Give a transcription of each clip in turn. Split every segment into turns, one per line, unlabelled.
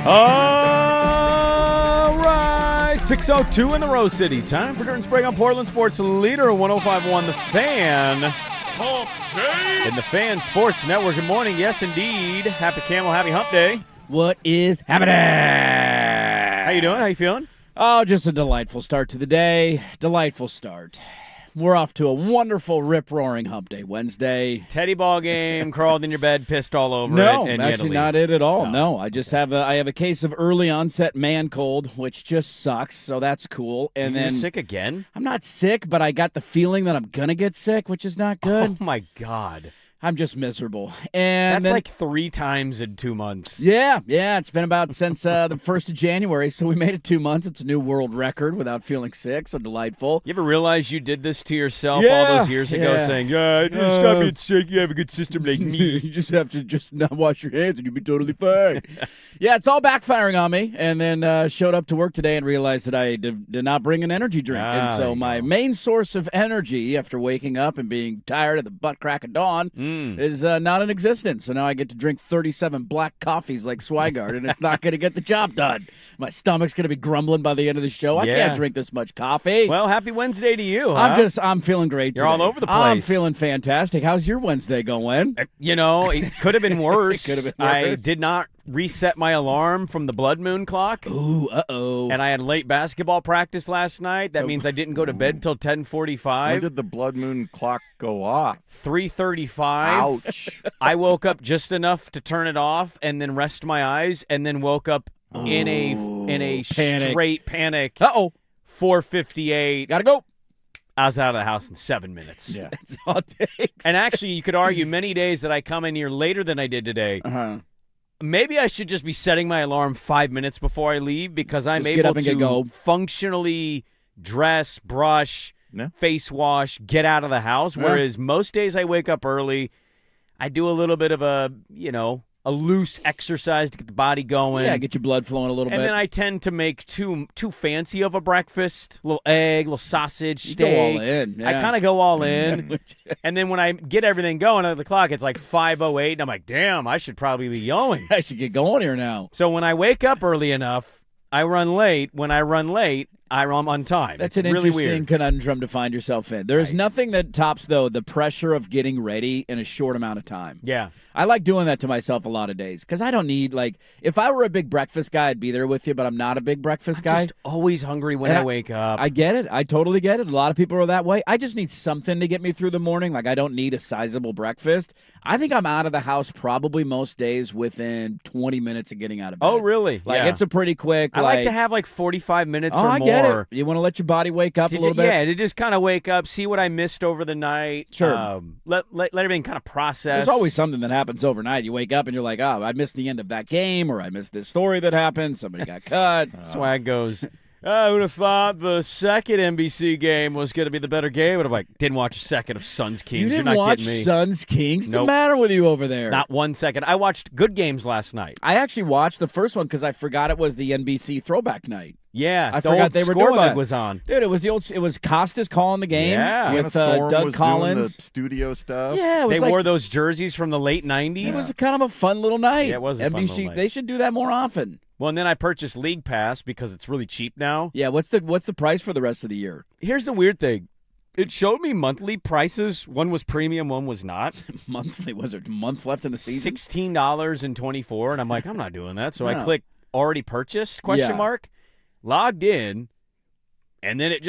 All right, 6:02 in the Rose City. Time for Donnie Sprague on Portland Sports Leader 105.1 The Fan.
Hump Day.
In the Fan Sports Network. Good morning. Yes, indeed. Happy Camel, happy Hump Day.
What is happening?
How you doing? How you feeling?
Oh, just a delightful start to the day. Delightful start. We're off to a wonderful, rip-roaring Hump Day Wednesday.
Teddy ball game, crawled in your bed, pissed all over it.
No,
and
actually not it at all. No, I just have a case of early onset man cold, which just sucks. So that's cool. And
You're
then
sick again?
I'm not sick, but I got the feeling that I'm gonna get sick, which is not good.
Oh my God.
I'm just miserable. And
That's
then,
like 3 times in 2 months.
Yeah, it's been about since the 1st of January, so we made it 2 months. It's a new world record without feeling sick, so delightful.
You ever realize you did this to yourself all those years ago, saying, stop being sick, you have a good system like me.
You just have to just not wash your hands and you'll be totally fine. Yeah, it's all backfiring on me, and then showed up to work today and realized that I did not bring an energy drink. And so my main source of energy after waking up and being tired at the butt crack of dawn is not in existence. So now I get to drink 37 black coffees like Swigard, and it's not going to get the job done. My stomach's going to be grumbling by the end of the show. I can't drink this much coffee.
Well, happy Wednesday to you, huh?
I'm feeling great
You're
today.
all over the place.
I'm feeling fantastic. How's your Wednesday going?
You know, it could have been worse.
It could have been
I
worse.
did not reset my alarm from the blood moon clock.
Ooh, uh-oh.
And I had late basketball practice last night. That means I didn't go to bed till 10:45.
When did the blood moon clock go off?
3:35.
Ouch.
I woke up just enough to turn it off and then rest my eyes and then woke up in a
panic.
straight panic.
Uh-oh.
4:58.
Gotta go.
I was out of the house in 7 minutes.
Yeah.
That's all it takes.
And actually, you could argue many days that I come in here later than I did today.
Uh-huh.
Maybe I should just be setting my alarm 5 minutes before I leave because I'm
Just get
able
up and get go.
to functionally dress, brush,
Yeah.
face wash, get out of the house.
Yeah.
Whereas most days I wake up early, I do a little bit of a loose exercise to get the body going.
Yeah, get your blood flowing a little
And
bit.
then I tend to make too fancy of a breakfast. A little egg, a little sausage,
You
steak.
go all in.
I
Yeah.
kind of go all in. And then when I get everything going at the clock, it's like 5:08, and I'm like, damn, I should probably be going.
I should get going here now.
So when I wake up early enough, I run late. When I run late, I'm on time.
That's
It's
an
really
interesting
weird.
conundrum to find yourself in. There's nothing that tops, though, the pressure of getting ready in a short amount of time.
Yeah.
I like doing that to myself a lot of days because I don't need, like, if I were a big breakfast guy, I'd be there with you, but I'm not a big breakfast guy.
Just always hungry when
And
I wake up.
I get it. I totally get it. A lot of people are that way. I just need something to get me through the morning. Like, I don't need a sizable breakfast. I think I'm out of the house probably most days within 20 minutes of getting out of bed.
Oh, really?
Like,
Yeah.
it's a pretty quick,
I like to have like 45 minutes or
I
more.
get it. You want to let your body wake up a little bit?
Yeah, to just kind of wake up, see what I missed over the night.
Sure.
Let everything kind of process.
There's always something that happens overnight. You wake up and you're like, oh, I missed the end of that game, or I missed this story that happened. Somebody got cut.
Swag goes, I would have thought the second NBC game was going to be the better game. And I'm like, didn't watch a second of Suns Kings.
You
You're
didn't
not
watch
kidding me.
Suns Kings? What's the
Nope.
matter with you over there?
Not 1 second. I watched good games last night.
I actually watched the first one because I forgot it was the NBC throwback night.
Yeah,
I
the
forgot
old
they were
score
doing
bug
that.
was on.
Dude, it was Costas calling the game
Yeah.
with
Hannah Storm
Doug
was
Collins.
doing the studio stuff.
Yeah, it was
They
like,
wore those jerseys from the late 90s.
it was kind of a fun little night.
Yeah, it was a fun
NBC,
little night.
They should do that more often.
Well, and then I purchased League Pass because it's really cheap now.
Yeah, what's the price for the rest of the year?
Here's the weird thing. It showed me monthly prices. One was premium, one was not.
Monthly, was there a month left in the season?
$16.24, and I'm like, I'm not doing that. So I
No.
click already purchased, ?
Yeah.
Logged in, and then it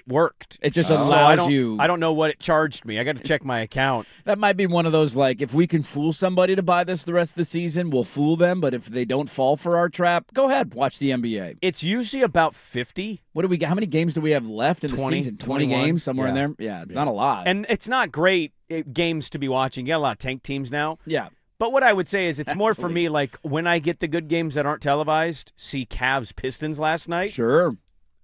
worked.
It just
So
allows you.
I don't know what it charged me. I got to check my account.
That might be one of those, like, if we can fool somebody to buy this the rest of the season, we'll fool them. But if they don't fall for our trap, go ahead, watch the NBA.
It's usually about 50.
What do we? How many games do we have left in the
20,
season? 20
21.
games, somewhere in
Yeah.
there. Yeah, not a lot.
And it's not great games to be watching. You got a lot of tank teams now.
yeah,
But what I would say is it's more for me like when I get the good games that aren't televised, see Cavs Pistons last night.
sure.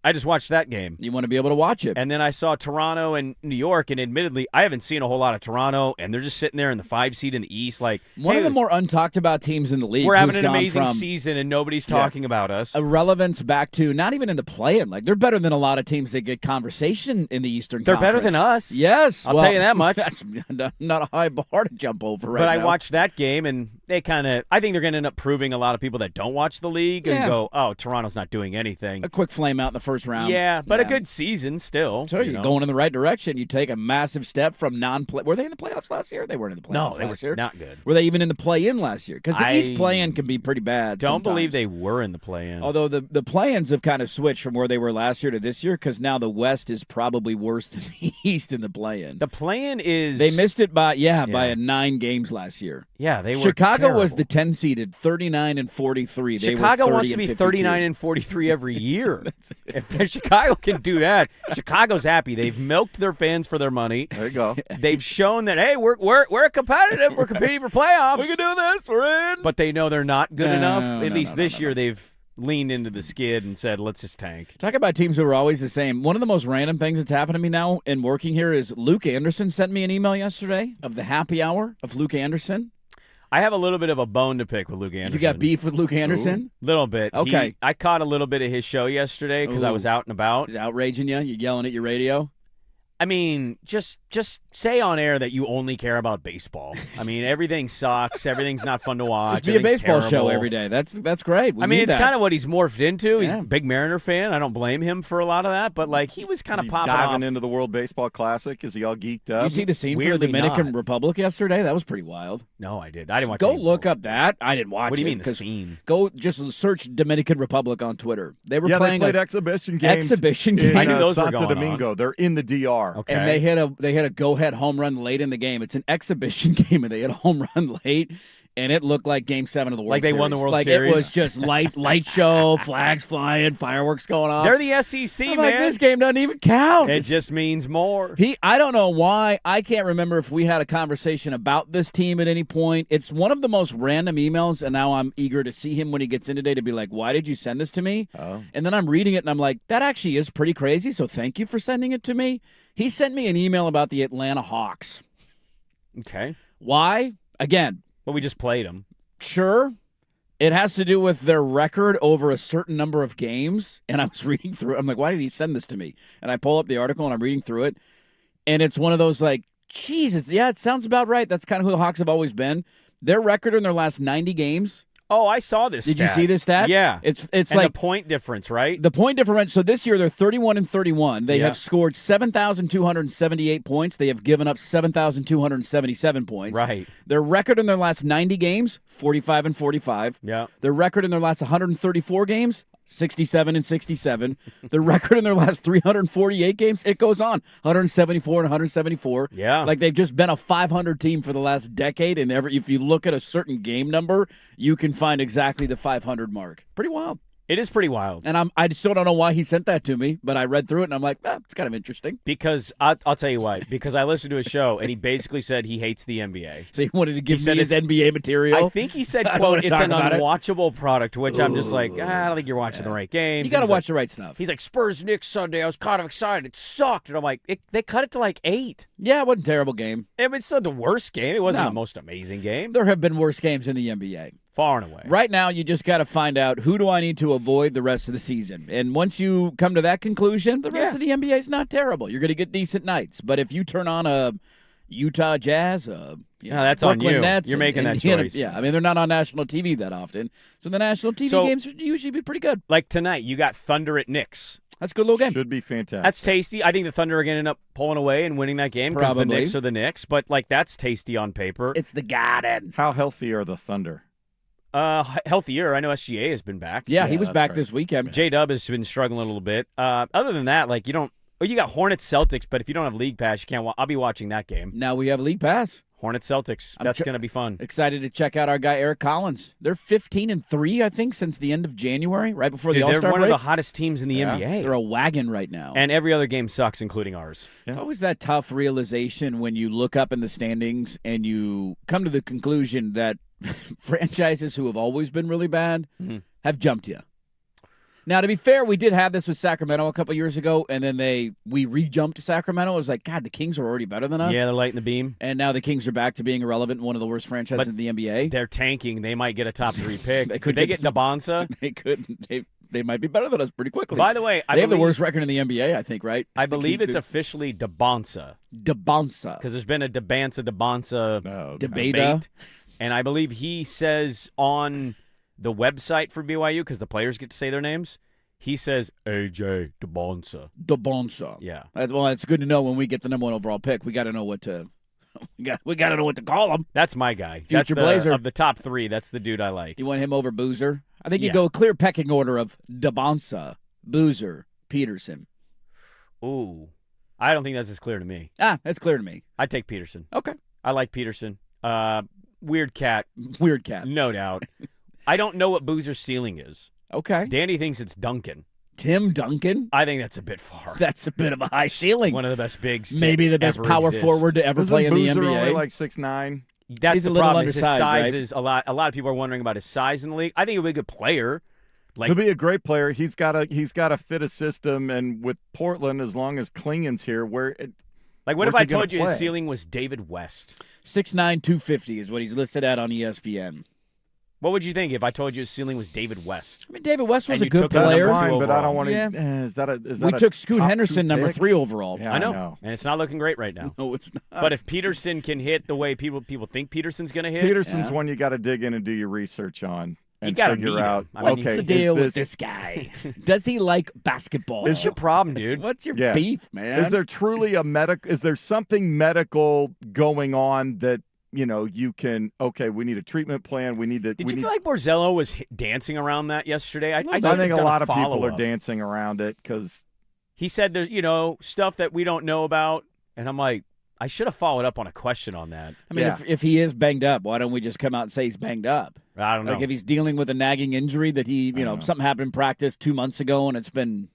I just watched that game.
You want to be able to watch it.
And then I saw Toronto and New York, and admittedly, I haven't seen a whole lot of Toronto, and they're just sitting there in the 5 seed in the East. Like
One
hey,
of the more untalked about teams in the league.
we're having
who's
an
gone
amazing
from
season, and nobody's talking about us.
irrelevance back to not even in the play-in. Like, they're better than a lot of teams that get conversation in the Eastern
They're
Conference.
better than us.
Yes.
I'll
well,
tell you that much.
That's not a high bar to jump over right
But I
now.
watched that game, and I think they're going to end up proving a lot of people that don't watch the league and
Yeah.
go, oh, Toronto's not doing anything.
A quick flame out in the first round.
Yeah, but a good season still.
So you're going in the right direction. You take a massive step from non-play. Were they in the playoffs last year? They weren't in the playoffs last year.
Not good.
Were they even in the play-in last year? Because the East play-in can be pretty bad
Don't
sometimes.
believe they were in the play-in.
Although the play-ins have kind of switched from where they were last year to this year because now the West is probably worse than the East in the play-in.
The play-in is...
They missed it by 9 games last year.
Yeah, they were
Chicago
terrible.
was the 10-seeded, 39-43.
Chicago
were 30
wants to
and
be
52.
39-43 every year. If Chicago can do that, Chicago's happy. They've milked their fans for their money.
There you go.
They've shown that, hey, we're competitive. We're competing for playoffs.
We can do this. We're in.
But they know they're not good enough. At least
no,
this year they've leaned into the skid and said, let's just tank.
Talk about teams who are always the same. One of the most random things that's happened to me now in working here is Luke Anderson sent me an email yesterday of the happy hour of Luke Anderson.
I have a little bit of a bone to pick with Luke Anderson.
You got beef with Luke Anderson?
Little bit.
Okay.
I caught a little bit of his show yesterday because I was out and about.
He's outraging you? You're yelling at your radio?
I mean, just say on air that you only care about baseball. I mean, everything sucks. Everything's not fun to watch.
Just be a baseball show
terrible.
every day. That's great. We
I mean,
need
it's
that.
kind of what he's morphed into. He's
Yeah.
a big Mariner fan. I don't blame him for a lot of that, but like he was kind of popping
diving
off.
into the World Baseball Classic. Is he all geeked up?
You see the scene for the
Weirdly
Dominican
not.
Republic yesterday? That was pretty wild.
No, I did. I didn't watch.
Go
any-
look up that. I didn't watch it.
What do you mean the
'cause
scene?
Go just search Dominican Republic on Twitter. They were
Yeah, they
playing
played
a,
exhibition games.
exhibition
in,
game.
I knew those were
Santo
going on.
Domingo. They're in the DR.
Okay.
and they hit a go-ahead home run late in the game. It's an exhibition game, and they hit a home run late, and it looked like Game 7 of the World
Like they
Series.
won the World
like
Series?
It was just light show, flags flying, fireworks going off.
They're the SEC,
I'm
man.
like, this game doesn't even count.
It just means more.
I don't know why. I can't remember if we had a conversation about this team at any point. It's one of the most random emails, and now I'm eager to see him when he gets in today to be like, why did you send this to me?
Oh.
And then I'm reading it, and I'm like, that actually is pretty crazy, so thank you for sending it to me. He sent me an email about the Atlanta Hawks.
Okay.
Why? Again,
Well, we just played them.
sure. It has to do with their record over a certain number of games. And I was reading through it. I'm like, why did he send this to me? And I pull up the article and I'm reading through it. And it's one of those like, Jesus, yeah, it sounds about right. That's kind of who the Hawks have always been. Their record in their last 90 games.
Oh, I saw this.
Did you see this stat?
Yeah.
It's
and
like
the point difference, right?
the point differential. So this year they're 31-31. They
Yeah.
have scored 7,278 points. They have given up 7,277 points.
Right.
Their record in their last 90 games, 45-45.
Yeah.
Their record in their last 134 games, 67-67. Their record in their last 348 games, it goes on, 174-174.
Yeah.
Like they've just been a 500 team for the last decade, and if you look at a certain game number, you can find exactly the 500 mark. Pretty wild.
It is pretty wild.
And I still don't know why he sent that to me, but I read through it and I'm like, it's kind of interesting.
Because I'll tell you why. Because I listened to his show and he basically said he hates the NBA.
So he wanted to give
said
me his NBA material.
I think he said,
I don't
quote,
wanna
it's
talk
an
about it.
unwatchable product, which I'm just like, I don't think you're watching the right games.
You got to
He's
watch
like,
the right stuff.
He's like, Spurs Knicks Sunday. I was kind of excited. It sucked. And I'm like, they cut it to like 8.
Yeah, it wasn't a terrible game.
I mean, it's not the worst game. It wasn't
No.
the most amazing game.
There have been worse games in the NBA.
Far and away.
Right now, you just got to find out who do I need to avoid the rest of the season. And once you come to that conclusion, the rest of the NBA is not terrible. You're going to get decent nights. But if you turn on a Utah Jazz,
that's on
Brooklyn
you.
Nets,
You're making that
Indiana,
choice.
Yeah, I mean, they're not on national TV that often. So the national TV games usually be pretty good.
Like tonight, you got Thunder at Knicks.
That's a good little game.
Should be fantastic.
That's tasty. I think the Thunder are going to end up pulling away and winning that game because the
Probably.
Knicks are the Knicks. But, like, that's tasty on paper.
It's the Garden.
How healthy are the Thunder?
Healthier. I know SGA has been back.
Yeah, he was
that's
back
right.
this weekend.
J-Dub has been struggling a little bit. Other than that, like, you don't – you got Hornets Celtics, but if you don't have League Pass, you can't – I'll be watching that game.
Now we have League Pass.
Hornets Celtics. That's going to be fun.
Excited to check out our guy Eric Collins. They're 15-3, I think, since the end of January, right before the
Dude,
All-Star
they're one
break.
of the hottest teams in the NBA.
They're a wagon right now.
And every other game sucks, including ours.
It's always that tough realization when you look up in the standings and you come to the conclusion that franchises who have always been really bad have jumped you. Now, to be fair, we did have this with Sacramento a couple years ago, and then we re-jumped Sacramento. It was like, God, the Kings are already better than us.
Yeah, they're lighting the beam.
And now the Kings are back to being irrelevant and one of the worst franchises in the NBA.
They're tanking. They might get a top 3 pick.
They
Could
could
they
get
get Dabonsa?
They couldn't. They might be better than us pretty quickly.
By the way,
they have the worst record in the NBA, I think, right?
I believe it's
a
officially Dabonsa
Dabonsa.
because there's been a Dabonsa
No.
Debate.
debate. And I believe he says on the website for BYU, because the players get to say their names, he says A.J. DeBonsa.
DeBonsa.
Yeah.
It's good to know when we get the number 1 overall pick. We got to know what to we got to know what to call him.
That's my guy.
Future Blazer.
Of the top 3, that's the dude I like.
You want him over Boozer? I think you go a clear pecking order of DeBonsa, Boozer, Peterson.
Ooh. I don't think that's as clear to me.
That's clear to me.
I'd take Peterson.
Okay.
I like Peterson. Weird cat.
Weird cat.
No doubt. I don't know what Boozer's ceiling is.
Okay.
Danny thinks it's Duncan.
Tim Duncan?
I think that's a bit far.
That's a bit of a high ceiling.
One of the best bigs to
Maybe the best
ever
power
exist.
forward to ever play in the
Boozer
NBA.
only like 6'9"?
That's
He's
the
a little
problem. Is his
undersized,
size
right?
is a lot of people are wondering about his size in the league. I think he'll be a good player.
He'll be a great player. He's got to fit a system, and with Portland, as long as Klingen's here, what
if I told you his ceiling was David West?
6'9", 250 is what he's listed at on ESPN.
What would you think if I told you his ceiling was David West?
I mean, David West was
And
a
you
good
took him
player.
number 2
Fine, but I don't want to.
Yeah.
Is that
We took Scoot
top
Henderson,
2
number
pick?
3 overall.
Yeah,
I know. And it's not looking great right now.
No, it's not.
But if Peterson can hit the way people think Peterson's going to hit,
Peterson's one you got to dig in and do your research on and
gotta
figure
meet him.
out.
I mean,
What's
okay,
the deal
is
with this guy? Does he like basketball?
what's your problem, dude?
What's your
Yeah.
beef, man?
Is there truly is there something medical going on that, you can, we need a treatment plan.
Did you feel like Borzello was dancing around that yesterday? I
I think a lot of people are dancing around it because
he said there's, stuff that we don't know about. And I'm like, I should have followed up on a question on that.
I mean, if he is banged up, why don't we just come out and say he's banged up?
I don't know.
Like if he's dealing with a nagging injury that he, something happened in practice 2 months ago and it's been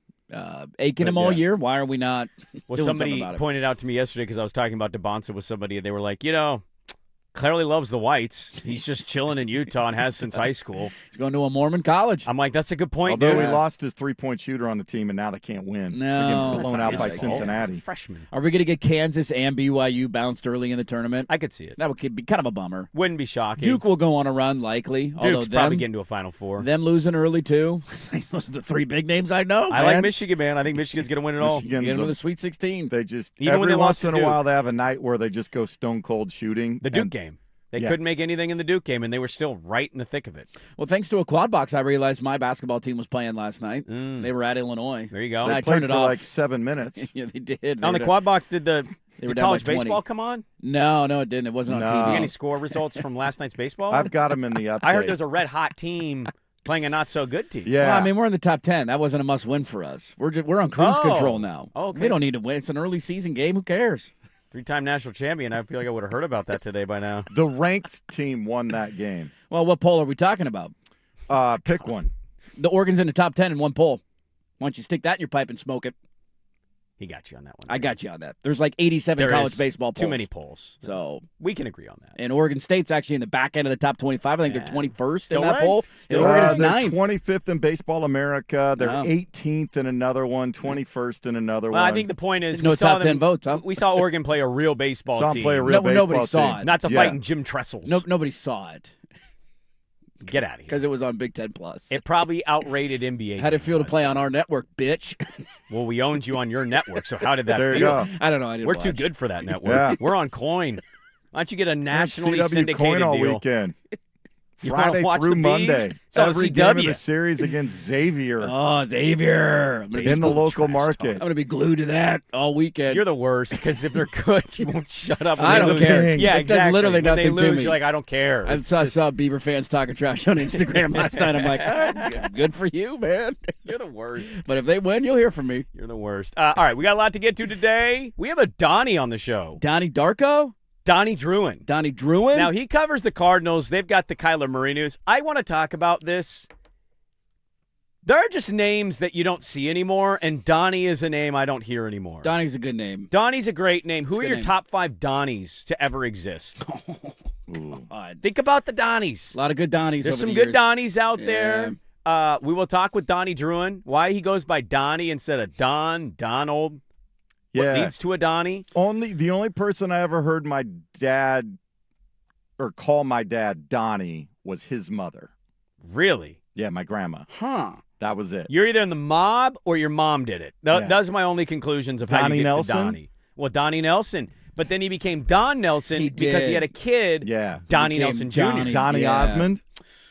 aching him all year, why are we not
Well,
doing something
somebody
about it?
pointed out to me yesterday because I was talking about DeBonsa with somebody, and they were like, clearly loves the whites. He's just chilling in Utah and has since high school.
He's going to a Mormon college.
I'm like, that's a good point,
although
dude.
he lost his 3-point shooter on the team and now they can't win.
No.
They're getting
That's
blown
not
out
his
by
fault.
Cincinnati.
He's a freshman.
Are we going to get Kansas and BYU bounced early in the tournament?
I could see it.
That would be kind of a bummer.
Wouldn't be shocking.
Duke will go on a run, likely.
Duke's probably getting to a Final Four.
Them losing early, too. Those are the 3 big names I know,
I
man.
like Michigan, man. I think Michigan's going to win it all.
Michigan's
Get them to the Sweet 16.
They just,
Even when
every
they lost
once in
to
a
Duke.
while, they have a night where they just go stone cold shooting.
The Duke game. They couldn't make anything in the Duke game, and they were still right in the thick of it.
Well, thanks to a quad box, I realized my basketball team was playing last night. They were at Illinois.
There you go.
They
I
played
turned it
for
off.
like 7 minutes.
Yeah, they did.
On the quad box, did
were
did
down
college
by 20.
baseball come on?
No, it didn't. It wasn't on
No.
Did you get
TV.
any score results from last night's baseball?
I've got them in the update.
I heard there's a red-hot team playing a not-so-good team.
Yeah.
Well, I mean, we're in the top 10. That wasn't a must-win for us. We're on cruise control now.
Okay.
We don't need to win. It's an early season game. Who cares?
3-time national champion. I feel like I would have heard about that today by now.
The ranked team won that game.
Well, what poll are we talking about?
Pick one.
The Oregon's in the top 10 in one poll. Why don't you stick that in your pipe and smoke it?
He got you on that one.
I got you on that. There's like 87
There
college
is
baseball polls.
Too many polls.
So,
We can agree on that.
and Oregon State's actually in the back end of the top 25. I think they're 21st
Still
in that
ranked?
poll.
Still
And Oregon is
They're
9th.
25th in Baseball America. They're
Wow.
18th in another one, 21st in another
Well,
one.
I think the point is
No
we saw
top 10
them,
votes, huh?
We saw Oregon play a real baseball
Saw 'em
team.
play a real
Nobody
baseball
saw
team.
it.
Not the
Yeah.
fighting Jim Trestles.
Nobody saw it
Get out of here.
because it was on Big Ten Plus.
It probably outrated NBA.
How'd it
games
feel to
last
play
night.
on our network, bitch?
Well, we owned you on your network, so how did that
There you
feel?
go.
I don't know. I didn't
We're
watch.
too good for that network.
Yeah.
We're on Coin. Why don't you get a nationally
CW
syndicated
coin all
deal?
weekend.
You wanna
Friday
watch
through
the Beavs?
Monday.
It's on
Every game of
CW.
the series against Xavier
Oh, Xavier. I'm gonna,
in the local
trash
market.
I'm gonna be glued to that all weekend.
You're the worst because if they're good, you won't shut up. when
I
they
don't
lose.
care.
Yeah,
It does
exactly.
literally
When they
nothing to
lose,
me.
You're like, I don't care.
I saw Beaver fans talking trash on Instagram last night. I'm like, all right, good for you, man.
You're the worst.
But if they win, you'll hear from me.
You're the worst. All right, we got a lot to get to today. We have a Donnie on the show.
Donnie Darko?
Donnie Druin.
Donnie Druin?
Now, he covers the Cardinals. They've got the Kyler Murray news. I want to talk about this. There are just names that you don't see anymore, and Donnie is a name I don't hear anymore.
Donnie's a good name.
Donnie's a great name. Who
It's a
are
good
your
name.
top 5 Donnies to ever exist?
God.
Think about the Donnies.
A lot of good Donnies
There's
over
some
the
good
years.
Donnies out there. We will talk with Donnie Druin. Why he goes by Donnie instead of Donald. What
Yeah.
leads to a Donnie?
The only person I ever heard my dad or call my dad Donnie was his mother.
Really?
Yeah, my grandma.
Huh.
That was it.
You're either in the mob or your mom did it.
Yeah.
Those are my only conclusions of how
Donnie
you get
Nelson?
to Donnie. Well, Donnie Nelson. but then he became Don Nelson because he had a kid,
Yeah.
Donnie Nelson Jr.
Donnie Osmond.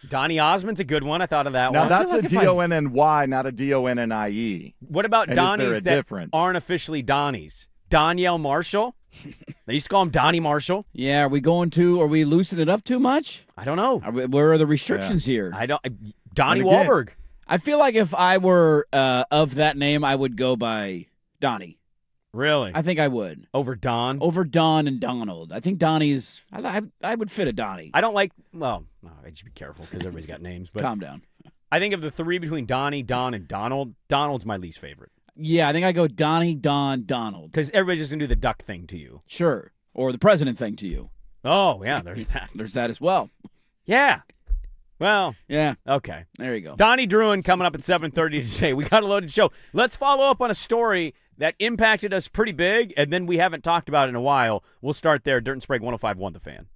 Donnie Osmond's a good one. I thought of that
Now
one.
that's a D-O-N-N-Y, not a D-O-N-N-I-E.
What about
And is there
Donnies
a
that
difference?
aren't officially Donnies? Danielle Marshall. They used to call him Donnie Marshall.
Yeah, are we loosening it up too much?
I don't know.
Where are the restrictions here?
Donnie
And again-
Wahlberg.
I feel like if I were of that name, I would go by Donnie.
Really?
I think I would.
Over Don?
Over Don and Donald. I think Donnie's. I would fit a Donnie.
I don't like. Well, no, I should be careful because everybody's got names. But
Calm down.
I think of the three between Donnie, Don, and Donald, Donald's my least favorite
Yeah, I think I go Donnie, Don, Donald.
because everybody's just gonna do the duck thing to you.
Sure. Or the president thing to you.
Oh yeah, there's that.
There's that as well.
Yeah. Well,
Yeah.
okay.
There you go.
Donnie Druin coming up at 7:30 today. We got a loaded show. Let's follow up on a story that impacted us pretty big, and then we haven't talked about it in a while. We'll start there. Dirt and Sprague 105.1 The Fan.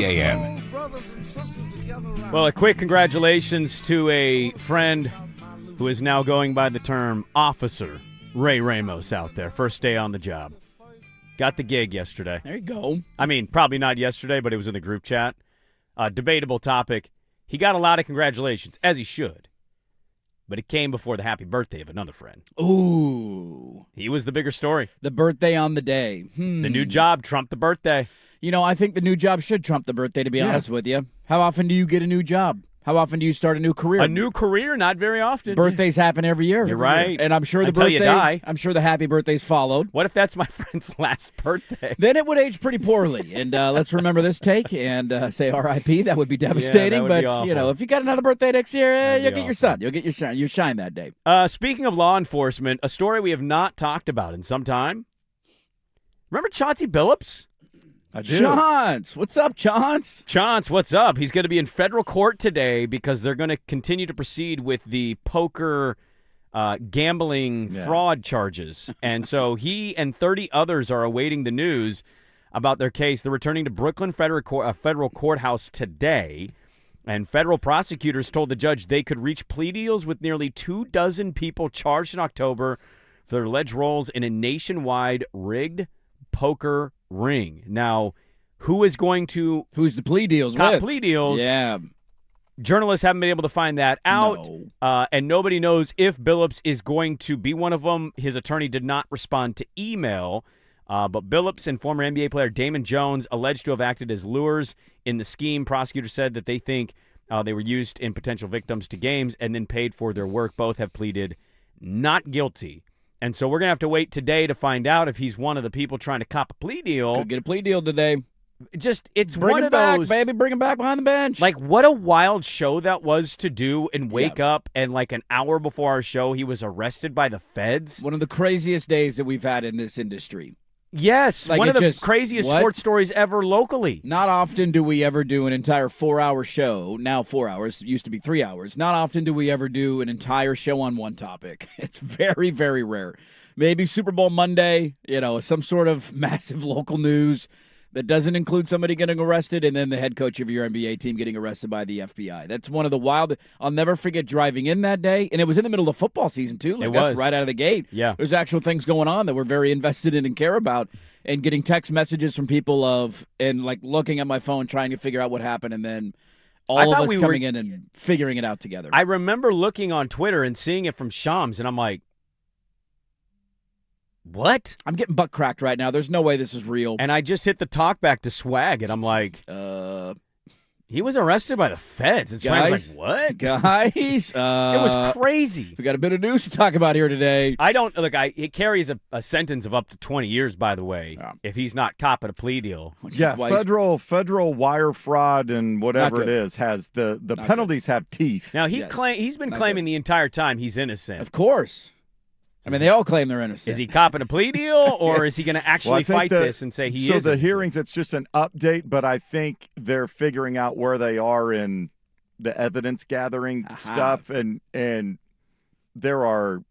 a.m.
Well, a quick congratulations to a friend who is now going by the term Officer Ray Ramos out there. First day on the job. Got the gig yesterday.
There you go.
I mean, probably not yesterday, but it was in the group chat. Debatable topic. He got a lot of congratulations, as he should. But it came before the happy birthday of another friend.
Ooh.
He was the bigger story.
The birthday on the day.
The new job trumped the birthday.
You know, I think the new job should trump the birthday, to be honest with you. How often do you get a new job? How often do you start a new career?
A new career? Not very often.
Birthdays happen every year.
You're right.
And I'm sure the
Until
birthday,
you die.
I'm sure the happy birthdays followed.
What if that's my friend's last birthday?
Then it would age pretty poorly. And let's remember this take and say R.I.P. That would be devastating.
would
but,
be awful.
you know, if you got another birthday next year,
That'd
you'll
be
get your
awful.
son. You'll get your shine that day.
Speaking of law enforcement, a story we have not talked about in some time. Remember Chauncey Billups?
I do.
Chance. What's up, Chance?
Chance, what's up? He's going to be in federal court today because they're going to continue to proceed with the poker gambling fraud charges. And so he and 30 others are awaiting the news about their case. They're returning to Brooklyn federal courthouse today. And federal prosecutors told the judge they could reach plea deals with nearly 24 people charged in October for their alleged roles in a nationwide rigged poker ring. Now, who's
the plea deals
cop
with?
plea deals?
Yeah.
Journalists haven't been able to find that out,
No.
and nobody knows if Billups is going to be one of them. His attorney did not respond to email, but Billups and former NBA player Damon Jones alleged to have acted as lures in the scheme. Prosecutors said that they think they were used in potential victims to games and then paid for their work. Both have pleaded not guilty. And so we're going to have to wait today to find out if he's one of the people trying to cop a plea deal.
Could get a plea deal today.
It's
Bring
one
him
of
back,
those,
baby. Bring him back behind the bench.
Like, what a wild show that was to do and wake up and like an hour before our show, he was arrested by the feds.
One of the craziest days that we've had in this industry.
Yes,
Like,
one of
it
the
just-
craziest
what?
sports stories ever locally.
Not often do we ever do an entire 4-hour show. Now 4 hours. It used to be 3 hours. Not often do we ever do an entire show on one topic. It's very, very rare. Maybe Super Bowl Monday, some sort of massive local news that doesn't include somebody getting arrested and then the head coach of your NBA team getting arrested by the FBI. That's one of the wild. I'll never forget driving in that day. And it was in the middle of football season, too. Like,
It
that's
was.
right out of the gate.
Yeah.
There's actual things going on that we're very invested in and care about. And getting text messages from people and looking at my phone trying to figure out what happened. And then all of us coming in and figuring it out together.
I remember looking on Twitter and seeing it from Shams, and I'm like, what?
I'm getting butt cracked right now. There's no way this is real.
And I just hit the talk back to Swag, and I'm like, he was arrested by the feds. And Swag's like, what?
Guys,
It was crazy.
we got a bit of news to talk about here today.
It carries a sentence of up to 20 years, by the way, if he's not copping a plea deal.
Yeah,
Why he's-
federal wire fraud and whatever it is has the penalties have teeth.
Now,
Yes.
he's been
Not
claiming the entire time he's innocent.
Of course. I mean, they all claim they're innocent.
Is he copping a plea deal, or is he going to
Well, I
actually
think
fight this and say he is?
So the
innocent?
hearings, it's just an update, but I think they're figuring out where they are in the evidence gathering stuff, and there are,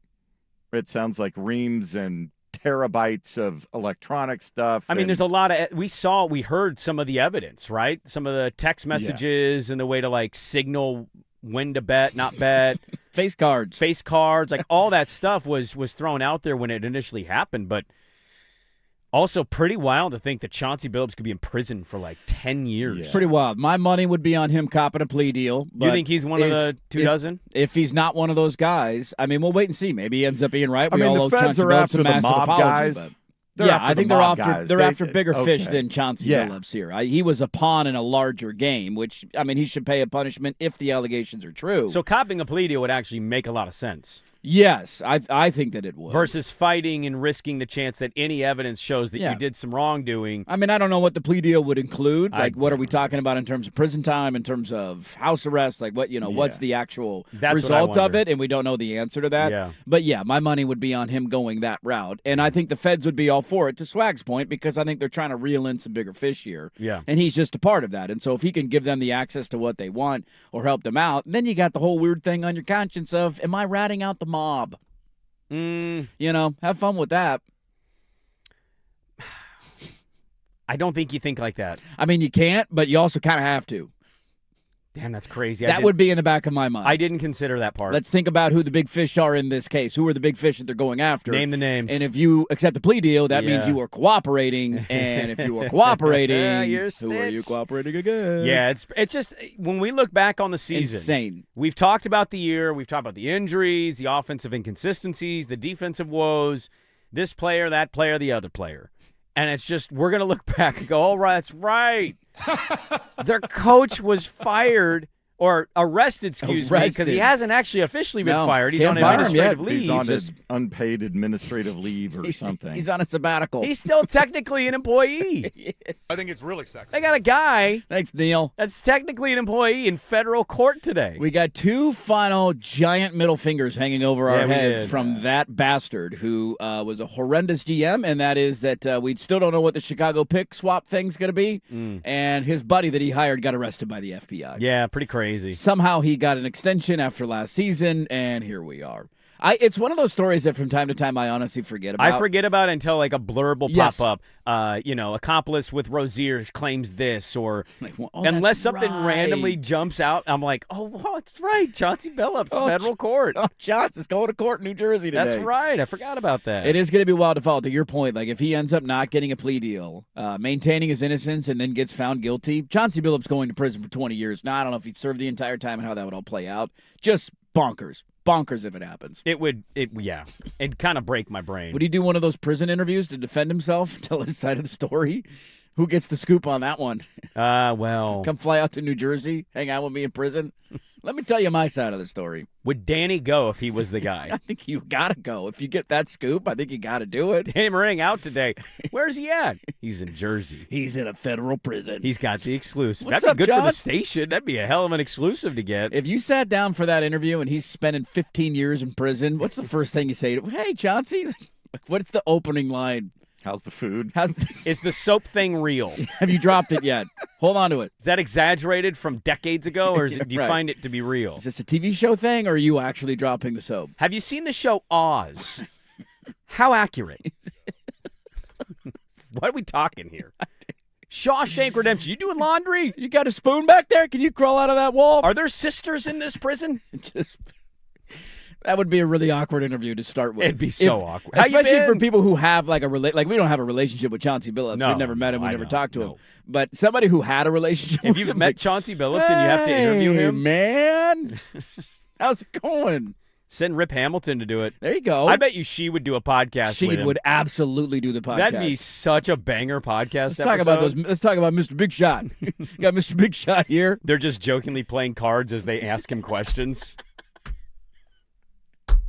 it sounds like reams and terabytes of electronic stuff.
I mean, there's a lot of we heard some of the evidence, right? Some of the text messages and the way to signal when to bet, not bet.
Face cards,
like all that stuff was thrown out there when it initially happened, but also pretty wild to think that Chauncey Billups could be in prison for 10 years.
It's pretty wild. My money would be on him copping a plea deal.
You think he's one of the 24?
If he's not one of those guys, I mean, we'll wait and see. Maybe he ends up being right.
I mean,
all
the
owe
feds
Chauncey
are
Billups
after
a
the
massive
mob
apology.
guys.
But
They're after
I think
the
they're
mob
after
guys.
they're after bigger fish
okay.
than Chauncey
Yeah.
Billups here. He was a pawn in a larger game, which, I mean, he should pay a punishment if the allegations are true.
So copping a plea deal would actually make a lot of sense.
Yes, I think that it would.
Versus fighting and risking the chance that any evidence shows that you did some wrongdoing.
I mean, I don't know what the plea deal would include. What are we talking about in terms of prison time, in terms of house arrest? What's the actual result of it? And we don't know the answer to that.
Yeah.
But my money would be on him going that route. And I think the feds would be all for it, to Swag's point, because I think they're trying to reel in some bigger fish here.
Yeah.
And he's just a part of that. And so if he can give them the access to what they want or help them out, then you got the whole weird thing on your conscience of, am I ratting out the mob? Have fun with that.
I don't think you think like that.
I mean, you can't, but you also kind of have to.
Damn, that's crazy.
That would be in the back of my mind.
I didn't consider that part.
Let's think about who the big fish are in this case. Who are the big fish that they're going after?
Name the names.
And if you accept a plea deal, that means you are cooperating. And if you are cooperating, who are you cooperating against?
Yeah, it's just when we look back on the season,
insane.
We've talked about the year. We've talked about the injuries, the offensive inconsistencies, the defensive woes, this player, that player, the other player. And it's just we're going to look back and go, all right, that's right. Their coach was fired or arrested, excuse me, because he hasn't actually officially been fired. He's on administrative leave.
He's on his unpaid administrative leave or something.
He's on a sabbatical.
He's still technically an employee.
Yes. I think it's really sexy.
They got a guy.
Thanks, Neil.
That's technically an employee in federal court today.
We got two final giant middle fingers hanging over our heads from that bastard who was a horrendous GM, and that is that we still don't know what the Chicago pick swap thing's going to be, and his buddy that he hired got arrested by the FBI.
Yeah, pretty crazy.
Somehow he got an extension after last season, and here we are. It's one of those stories that from time to time I honestly forget about.
I forget about it until like a blurb will pop up. Accomplice with Rozier claims this, or unless something randomly jumps out, I'm like, that's right. Chauncey Billups, federal court.
Oh, Chauncey's going to court in New Jersey today.
That's right. I forgot about that.
It is going to be wild to follow. To your point, like if he ends up not getting a plea deal, maintaining his innocence, and then gets found guilty, Chauncey Billups going to prison for 20 years. Now, I don't know if he'd serve the entire time and how that would all play out. Just bonkers. Bonkers if it happens. It'd kind of break my brain. Would he do one of those prison interviews to defend himself, tell his side of the story? Who gets the scoop on that one?
Come
fly out to New Jersey, hang out with me in prison. Let me tell you my side of the story.
Would Danny go if he was the guy?
I think you got to go. If you get that scoop, I think you got to do it.
Danny Moring out today. Where's he at? He's in Jersey.
He's in a federal prison.
He's got the exclusive.
What's
That'd be
up,
good
John?
for the station. That'd be a hell of an exclusive to get.
If you sat down for that interview and he's spending 15 years in prison, what's the first thing you say to him? Hey, Chauncey, what's the opening line?
How's the food?
Is the soap thing real?
Have you dropped it yet? Hold on to it.
Is that exaggerated from decades ago, or do you find it to be real?
Is this a TV show thing, or are you actually dropping the soap?
Have you seen the show Oz? How accurate? What are we talking here? Shawshank Redemption. You doing laundry?
You got a spoon back there? Can you crawl out of that wall?
Are there sisters in this prison?
That would be a really awkward interview to start with.
It'd be so awkward.
Especially for people who have like we don't have a relationship with Chauncey Billups.
No,
We've never met him. We never talked to him.
no.
But somebody who had a relationship
If
with
you've
him,
met Chauncey Billups and you have to interview him,
man, how's it going?
send Rip Hamilton to do it.
There you go.
I bet you she would do a podcast
She
with him.
would absolutely do the podcast.
That'd be such a banger podcast.
Let's talk about Mr. Big Shot. Got Mr. Big Shot here.
They're just jokingly playing cards as they ask him questions.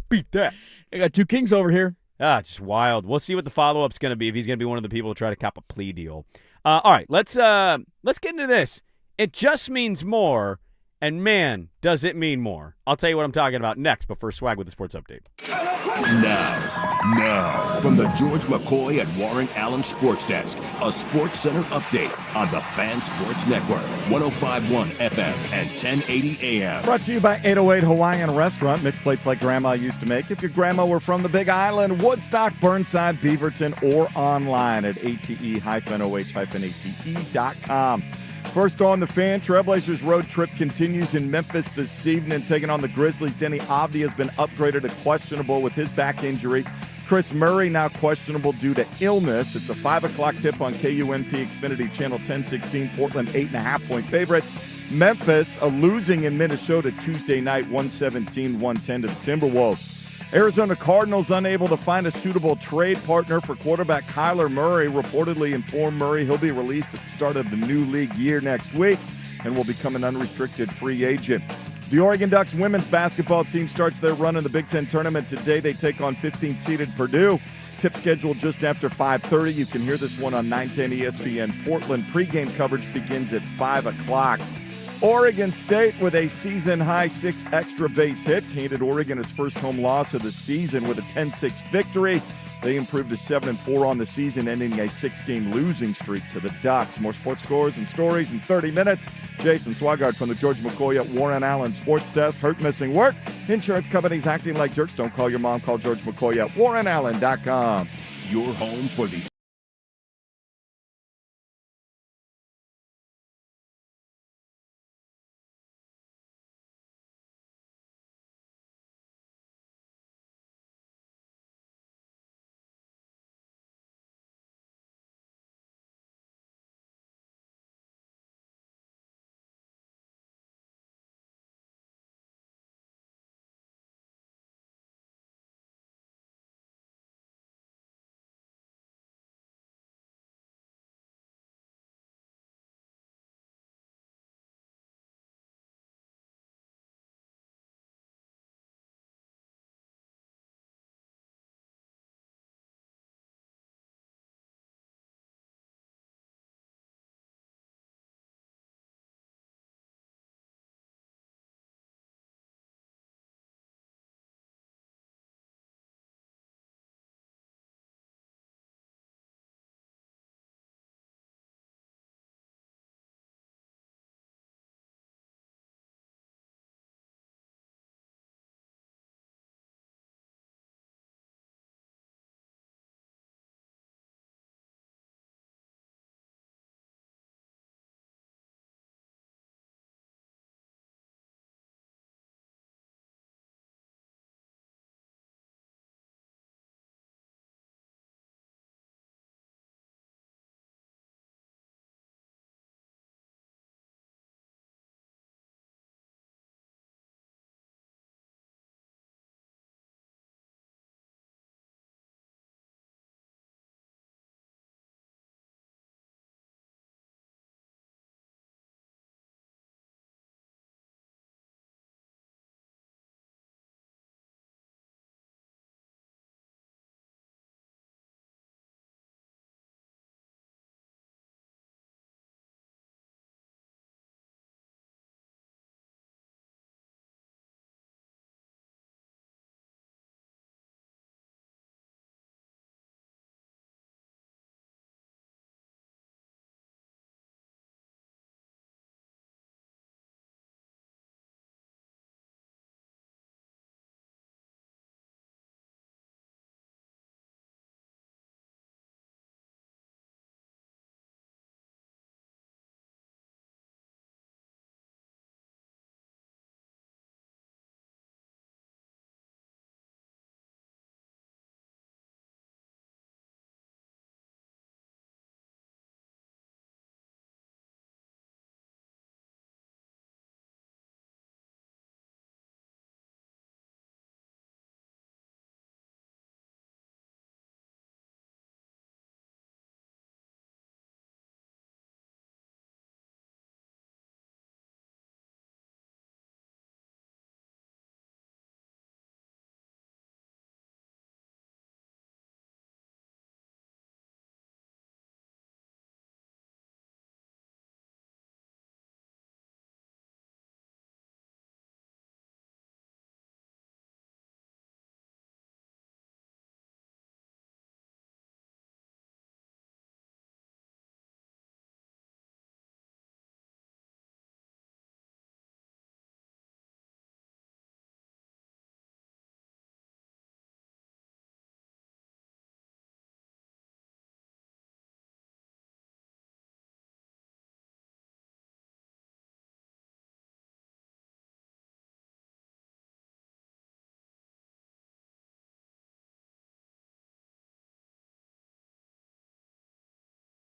Beat that.
I got two kings over here.
Just wild. We'll see what the follow-up's going to be, if he's going to be one of the people to try to cop a plea deal. All right, let's get into this. It just means more, and man, does it mean more. I'll tell you what I'm talking about next, but first, Swag with the Sports Update.
Now, from the George McCoy and Warren Allen Sports Desk, a Sports Center update on the Fan Sports Network, 105.1 FM and 1080 AM.
Brought to you by 808 Hawaiian Restaurant. Mixed plates like Grandma used to make. If your grandma were from the Big Island, Woodstock, Burnside, Beaverton, or online at ate-oh-ate.com. First on the Fan, Trailblazers road trip continues in Memphis this evening, taking on the Grizzlies. Denny Avdia has been upgraded to questionable with his back injury. Chris Murray now questionable due to illness. It's a 5 o'clock tip on KUNP Xfinity Channel 1016. Portland 8.5-point favorites. Memphis losing in Minnesota Tuesday night, 117-110 to the Timberwolves. Arizona Cardinals unable to find a suitable trade partner for quarterback Kyler Murray. Reportedly informed Murray he'll be released at the start of the new league year next week and will become an unrestricted free agent. The Oregon Ducks women's basketball team starts their run in the Big Ten tournament today. They take on 15th-seeded Purdue. Tip scheduled just after 5:30. You can hear this one on 910 ESPN. Portland pregame coverage begins at 5 o'clock. Oregon State with a season-high 6 extra base hits handed Oregon its first home loss of the season with a 10-6 victory. They improved to 7-4 on the season, ending a 6-game losing streak to the Ducks. More sports scores and stories in 30 minutes. Jason Swigard from the George McCoy at Warren Allen Sports Desk. Hurt, missing work. Insurance companies acting like jerks. Don't call your mom. Call George McCoy at warrenallen.com.
Your home for the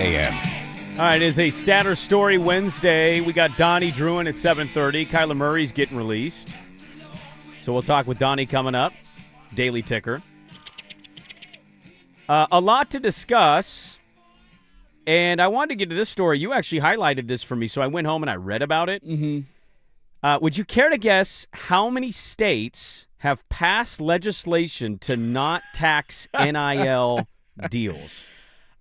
a.m.
All right, it is a Statter Story Wednesday. We got Donnie Druin at 7:30. Kyler Murray's getting released. So we'll talk with Donnie coming up. Daily Ticker. A lot to discuss. And I wanted to get to this story. You actually highlighted this for me, so I went home and I read about it.
Mm-hmm.
Would you care to guess how many states have passed legislation to not tax NIL deals?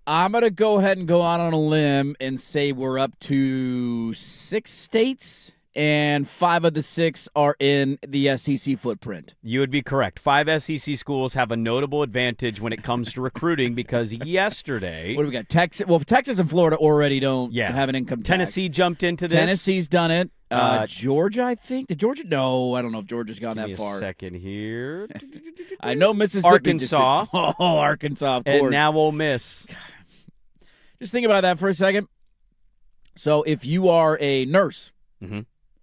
I'm going to go ahead and go out on a limb and say we're up to 6 states, and 5 of the 6 are in the SEC footprint.
You would be correct. 5 SEC schools have a notable advantage when it comes to recruiting because yesterday...
What do we got? Texas. Well, Texas and Florida already don't have an income tax.
Tennessee jumped into this.
Tennessee's done it. Georgia, I think. Did Georgia? No, I don't know if Georgia's gone that far.
Give me a second here.
I know Mississippi.
Arkansas.
Oh, Arkansas, of course.
And now Ole Miss.
Just think about that for a second. So if you are a nurse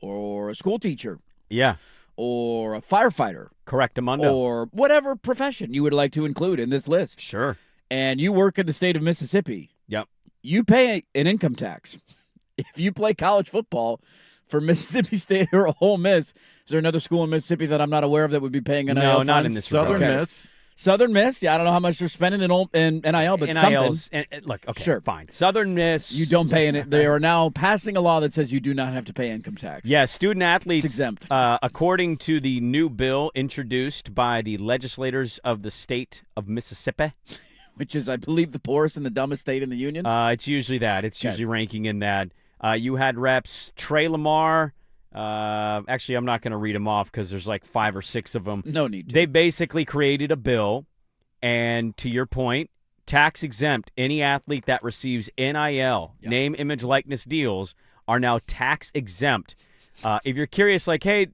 or a school teacher or a firefighter.
Correctamundo.
Or whatever profession you would like to include in this list.
Sure.
And you work in the state of Mississippi.
Yep.
You pay an income tax. If you play college football for Mississippi State or Ole Miss, is there another school in Mississippi that I'm not aware of that would be paying NIL funds?
No, not in this
Southern Miss.
Southern Miss, I don't know how much they're spending in NIL, but
NIL's,
something.
Look, okay,
sure,
fine. Southern Miss.
You don't pay it. They are now passing a law that says you do not have to pay income tax.
Yeah, student athletes.
It's exempt.
According to the new bill introduced by the legislators of the state of Mississippi.
Which is, I believe, the poorest and the dumbest state in the union?
It's usually that. It's usually ranking in that. You had reps Trey Lamar. Actually, I'm not going to read them off because there's like 5 or 6 of them.
No need to.
They basically created a bill, and to your point, tax exempt any athlete that receives NIL, name, image, likeness deals, are now tax exempt. If you're curious, like, hey,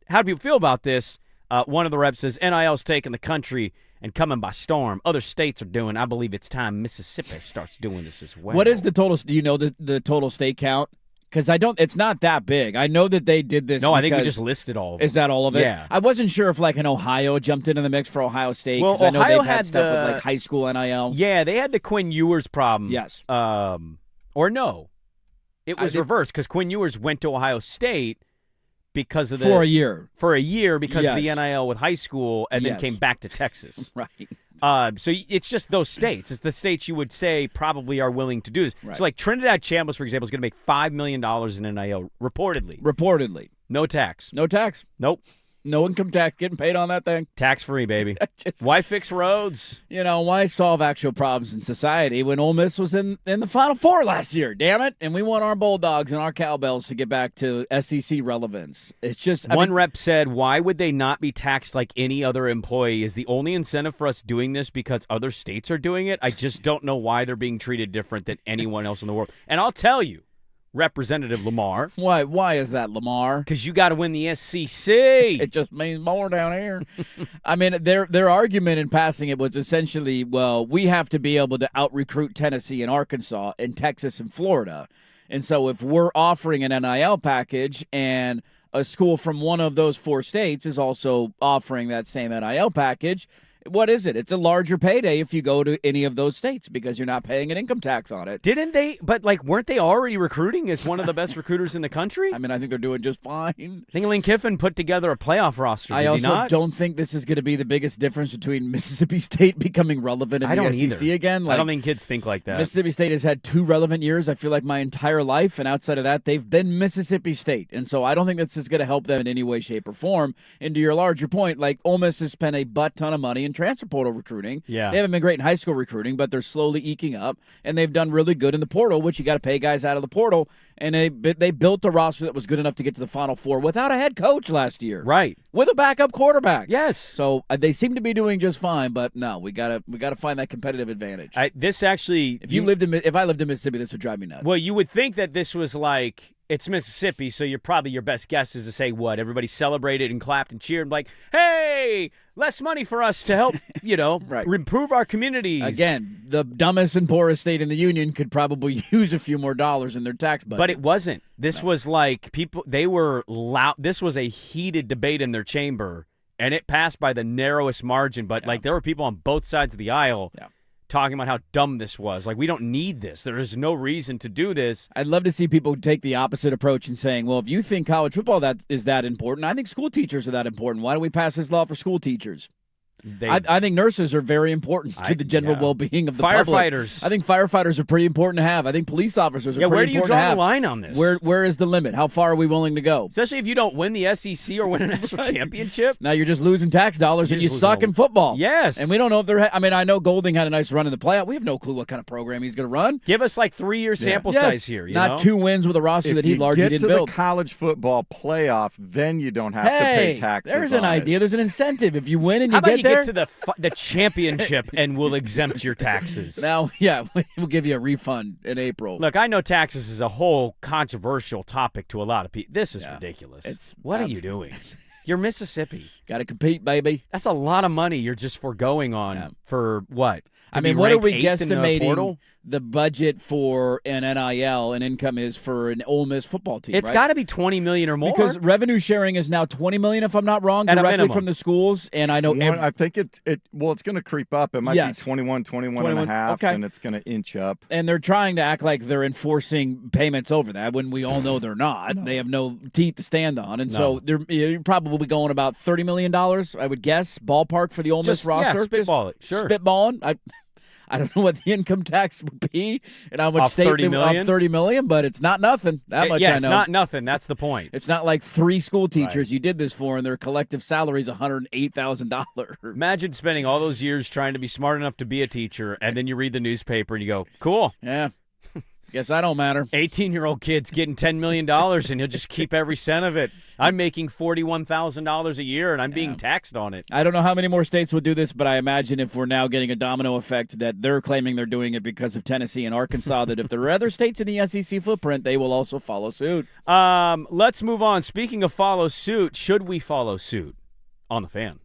how do people feel about this? One of the reps says, NIL's taking the country and coming by storm. Other states are doing. I believe it's time Mississippi starts doing this as well.
What is the total? Do you know the total state count? Because it's not that big. I know that they did this.
No, I think we just listed all of them.
Is that all of it?
Yeah.
I wasn't sure if like an Ohio jumped into the mix for Ohio State.
Well,
because I know
Ohio
they've had
had
stuff with like high school NIL.
Yeah, they had the Quinn Ewers problem.
Yes.
Or no, it was reversed because Quinn Ewers went to Ohio State because of
for a year
because of the NIL with high school, and then came back to Texas.
Right.
So it's just those states. It's the states you would say probably are willing to do this.
Right.
So like Trinidad Chambliss, for example, is going to make $5 million in NIL, reportedly.
Reportedly.
No tax.
No tax.
Nope.
No income tax getting paid on that thing.
Tax-free, baby. Why fix roads?
Why solve actual problems in society when Ole Miss was in the Final Four last year, damn it? And we want our Bulldogs and our Cowbells to get back to SEC relevance. It's just...
One rep said, why would they not be taxed like any other employee? Is the only incentive for us doing this because other states are doing it? I just don't know why they're being treated different than anyone else in the world. And I'll tell you, Representative Lamar.
Why is that, Lamar?
Because you got to win the SEC.
It just means more down here. I mean, their argument in passing it was essentially, well, we have to be able to out-recruit Tennessee and Arkansas and Texas and Florida. And so if we're offering an NIL package and a school from one of those 4 states is also offering that same NIL package, what is it? It's a larger payday if you go to any of those states because you're not paying an income tax on it.
Didn't they? But, weren't they already recruiting as one of the best recruiters in the country?
I mean, I think they're doing just fine.
I think Lane Kiffin put together a playoff roster.
I also don't think this is going to be the biggest difference between Mississippi State becoming relevant in the SEC again.
I don't think kids think like that.
Mississippi State has had 2 relevant years, I feel like, my entire life, and outside of that, they've been Mississippi State. And so I don't think this is going to help them in any way, shape, or form. And to your larger point, Ole Miss has spent a butt ton of money in transfer portal recruiting.
Yeah.
They haven't been great in high school recruiting, but they're slowly eking up, and they've done really good in the portal, which you got to pay guys out of the portal. And they built a roster that was good enough to get to the Final Four without a head coach last year,
right?
With a backup quarterback.
Yes.
So they seem to be doing just fine, but no, we gotta find that competitive advantage.
If
I lived in Mississippi, this would drive me nuts.
Well, you would think that this was like, it's Mississippi, so your best guess is to say what? Everybody celebrated and clapped and cheered, like, hey, less money for us to help,
right.
improve our communities.
Again, the dumbest and poorest state in the union could probably use a few more dollars in their tax budget.
But it wasn't. This was like they were loud. This was a heated debate in their chamber, and it passed by the narrowest margin. But there were people on both sides of the aisle talking about how dumb this was. Like, we don't need this. There is no reason to do this.
I'd love to see people take the opposite approach and saying, well, if you think college football is that important, I think school teachers are that important. Why don't we pass this law for school teachers? I think nurses are very important to the general well-being of the
firefighters.
public. I think firefighters are pretty important to have. I think police officers are pretty important to have.
Where do you draw the line on this?
Where is the limit? How far are we willing to go?
Especially if you don't win the SEC or win a national championship.
Now you're just losing tax dollars and you suck in football.
Yes.
And we don't know if they're – I mean, I know Golding had a nice run in the playoff. We have no clue what kind of program he's going to run.
Give us like 3-year sample size here.
Not 2 wins with a roster that he largely didn't build.
If you get to the college football playoff, then you don't have to pay taxes.
There's an idea. There's an incentive. If you win and
How
you
about
get there –
get to the championship and we'll exempt your taxes.
Now, we'll give you a refund in April.
Look, I know taxes is a whole controversial topic to a lot of people. This is ridiculous. What are you doing? You're Mississippi.
Got to compete, baby.
That's a lot of money you're just foregoing on for what?
I mean, what are we guesstimating the budget for an NIL and income is for an Ole Miss football team?
It's got to be $20 million or more.
Because revenue sharing is now $20 million, if I'm not wrong, directly from the schools. And I know
I think it's going to creep up. It might be 21 and a half, and it's going to inch up.
And they're trying to act like they're enforcing payments over that when we all know they're not. No. They have no teeth to stand on. And so you're probably going about $30 million, I would guess, ballpark for the Ole Miss roster.
Yeah, spitball it. Sure.
Spitballing. I don't know what the income tax would be and how much state they would off $30 million, but it's not nothing. That much I know.
It's not nothing. That's the point.
It's not like 3 school teachers you did this for and their collective salary is $108,000.
Imagine spending all those years trying to be smart enough to be a teacher, and then you read the newspaper and you go, cool.
Yeah. Guess I don't matter.
18-year-old kid's getting $10 million, and he'll just keep every cent of it. I'm making $41,000 a year, and I'm being taxed on it.
I don't know how many more states would do this, but I imagine if we're now getting a domino effect that they're claiming they're doing it because of Tennessee and Arkansas, that if there are other states in the SEC footprint, they will also follow suit.
Let's move on. Speaking of follow suit, should we follow suit on the Fan?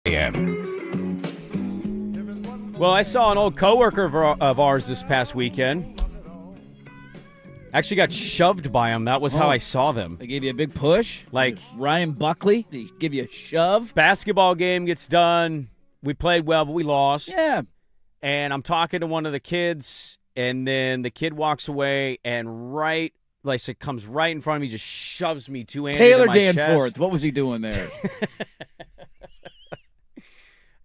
a.m.
Well, I saw an old coworker of ours this past weekend. Actually got shoved by him. That was how I saw them.
They gave you a big push?
Like
Ryan Buckley? They give you a shove?
Basketball game gets done. We played well, but we lost.
Yeah.
And I'm talking to one of the kids, and then the kid walks away, and comes right in front of me, just shoves me two-handed
Taylor
in my
Danforth,
chest.
what was he doing there?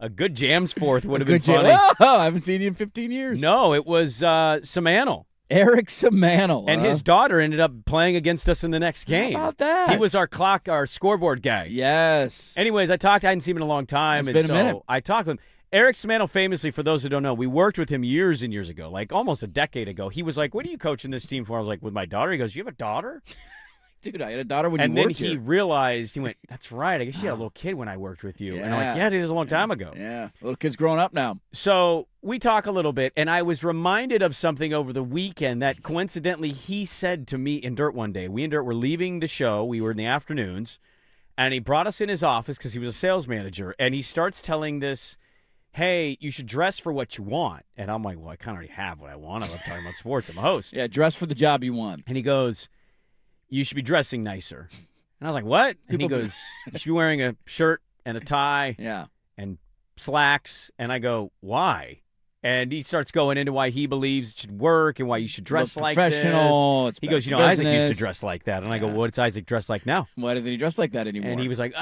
A good jams fourth would have been funny.
Oh, I haven't seen you in 15 years.
No, it was Samanel.
Eric Samanel.
And his daughter ended up playing against us in the next game.
How about that?
He was our scoreboard guy.
Yes.
Anyways, I hadn't seen him in a long time.
It's been a minute.
I talked with him. Eric Samanel, famously, for those who don't know, we worked with him years and years ago, like almost a decade ago. He was like, "What are you coaching this team for?" I was like, "With my daughter." He goes, "You have a daughter?"
Dude, I had a daughter when you
worked here. And then he
here.
realized, he went, "That's right. I guess you had a little kid when I worked with you."
Yeah.
And I'm like, "Yeah, it was a long time ago."
Yeah, little kid's growing up now.
So we talk a little bit, and I was reminded of something over the weekend that coincidentally he said to me in Dirt one day. We in Dirt were leaving the show. We were in the afternoons, and he brought us in his office because he was a sales manager, and he starts telling this, "Hey, you should dress for what you want." And I'm like, well, I kind of already have what I want. I love talking about sports. I'm a host.
Yeah, dress for the job you want.
And he goes, "You should be dressing nicer." And I was like, what? And he goes, "You should be wearing a shirt and a tie and slacks." And I go, why? And he starts going into why he believes it should work and why you should dress like this.
Professional.
He goes, Isaac used to dress like that. And I go, well, what's Isaac dressed like now?
Why doesn't he dress like that anymore?
And he was like,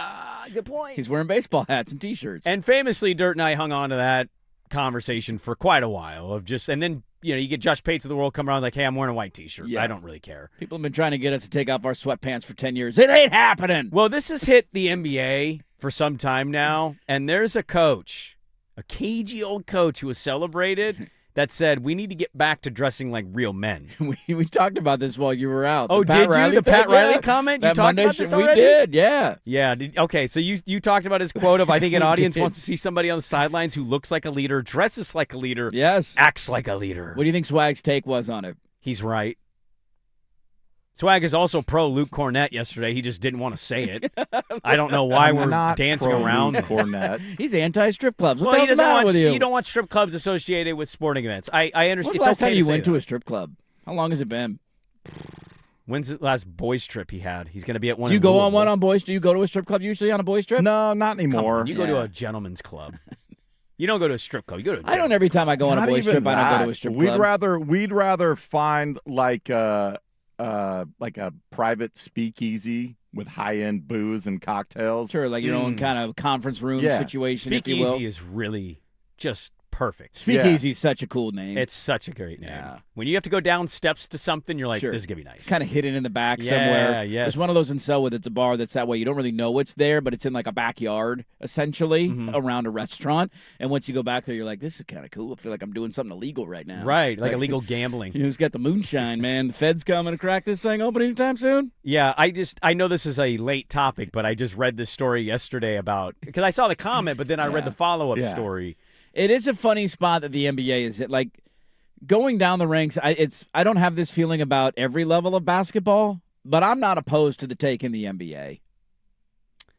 good point.
He's wearing baseball hats and T-shirts.
And famously, Dirt and I hung on to that conversation for quite a while and then, you get Josh Pates of the world come around like, "Hey, I'm wearing a white T-shirt.
Yeah.
I don't really care."
People have been trying to get us to take off our sweatpants for 10 years. It ain't happening.
Well, this has hit the NBA for some time now, and there's a coach, a cagey old coach who was celebrated that said, we need to get back to dressing like real men.
we talked about this while you were out.
Oh, did you? The Pat Riley comment? You
that
talked
Monday
about this already?
We did, yeah.
Yeah. Okay, so you talked about his quote of, I think an audience wants to see somebody on the sidelines who looks like a leader, dresses like a leader,
yes,
acts like a leader.
What do you think Swag's take was on it?
He's right. Swag is also pro Luke Cornett yesterday. He just didn't want to say it. I don't know why we're dancing around
Luke Cornett.
He's anti-strip clubs. What
well,
the hell's the matter with you?
You don't want strip clubs associated with sporting events. I understand.
When's the last time you went to a strip club? How long has it been?
When's the last boys trip he had? He's going to be at one.
Do you go on one on boys? Do you go to a strip club usually on a boys trip?
No, not anymore.
You go to a gentleman's club. You don't go to a strip club. You go to.
I don't. Every time I go on a boys trip, I don't go to a strip club.
We'd rather find like a private speakeasy with high-end booze and cocktails.
Sure, like your own kind of conference room situation, if you will.
Speakeasy is really just perfect.
Speakeasy is such a cool name.
It's such a great name. Yeah. When you have to go down steps to something, you're like, this is going to be nice.
It's kind of hidden in the back somewhere.
Yeah,
There's one of those in Selwood that's a bar that's that way. You don't really know what's there, but it's in like a backyard, essentially, around a restaurant. And once you go back there, you're like, this is kind of cool. I feel like I'm doing something illegal right now.
Right, like illegal gambling.
Who's got the moonshine, man? The Fed's coming to crack this thing open anytime soon?
Yeah, I know this is a late topic, but I just read this story yesterday about, because I saw the comment, but then I read the follow-up story.
It is a funny spot that the NBA is at. Like, going down the ranks, I don't have this feeling about every level of basketball, but I'm not opposed to the take in the NBA.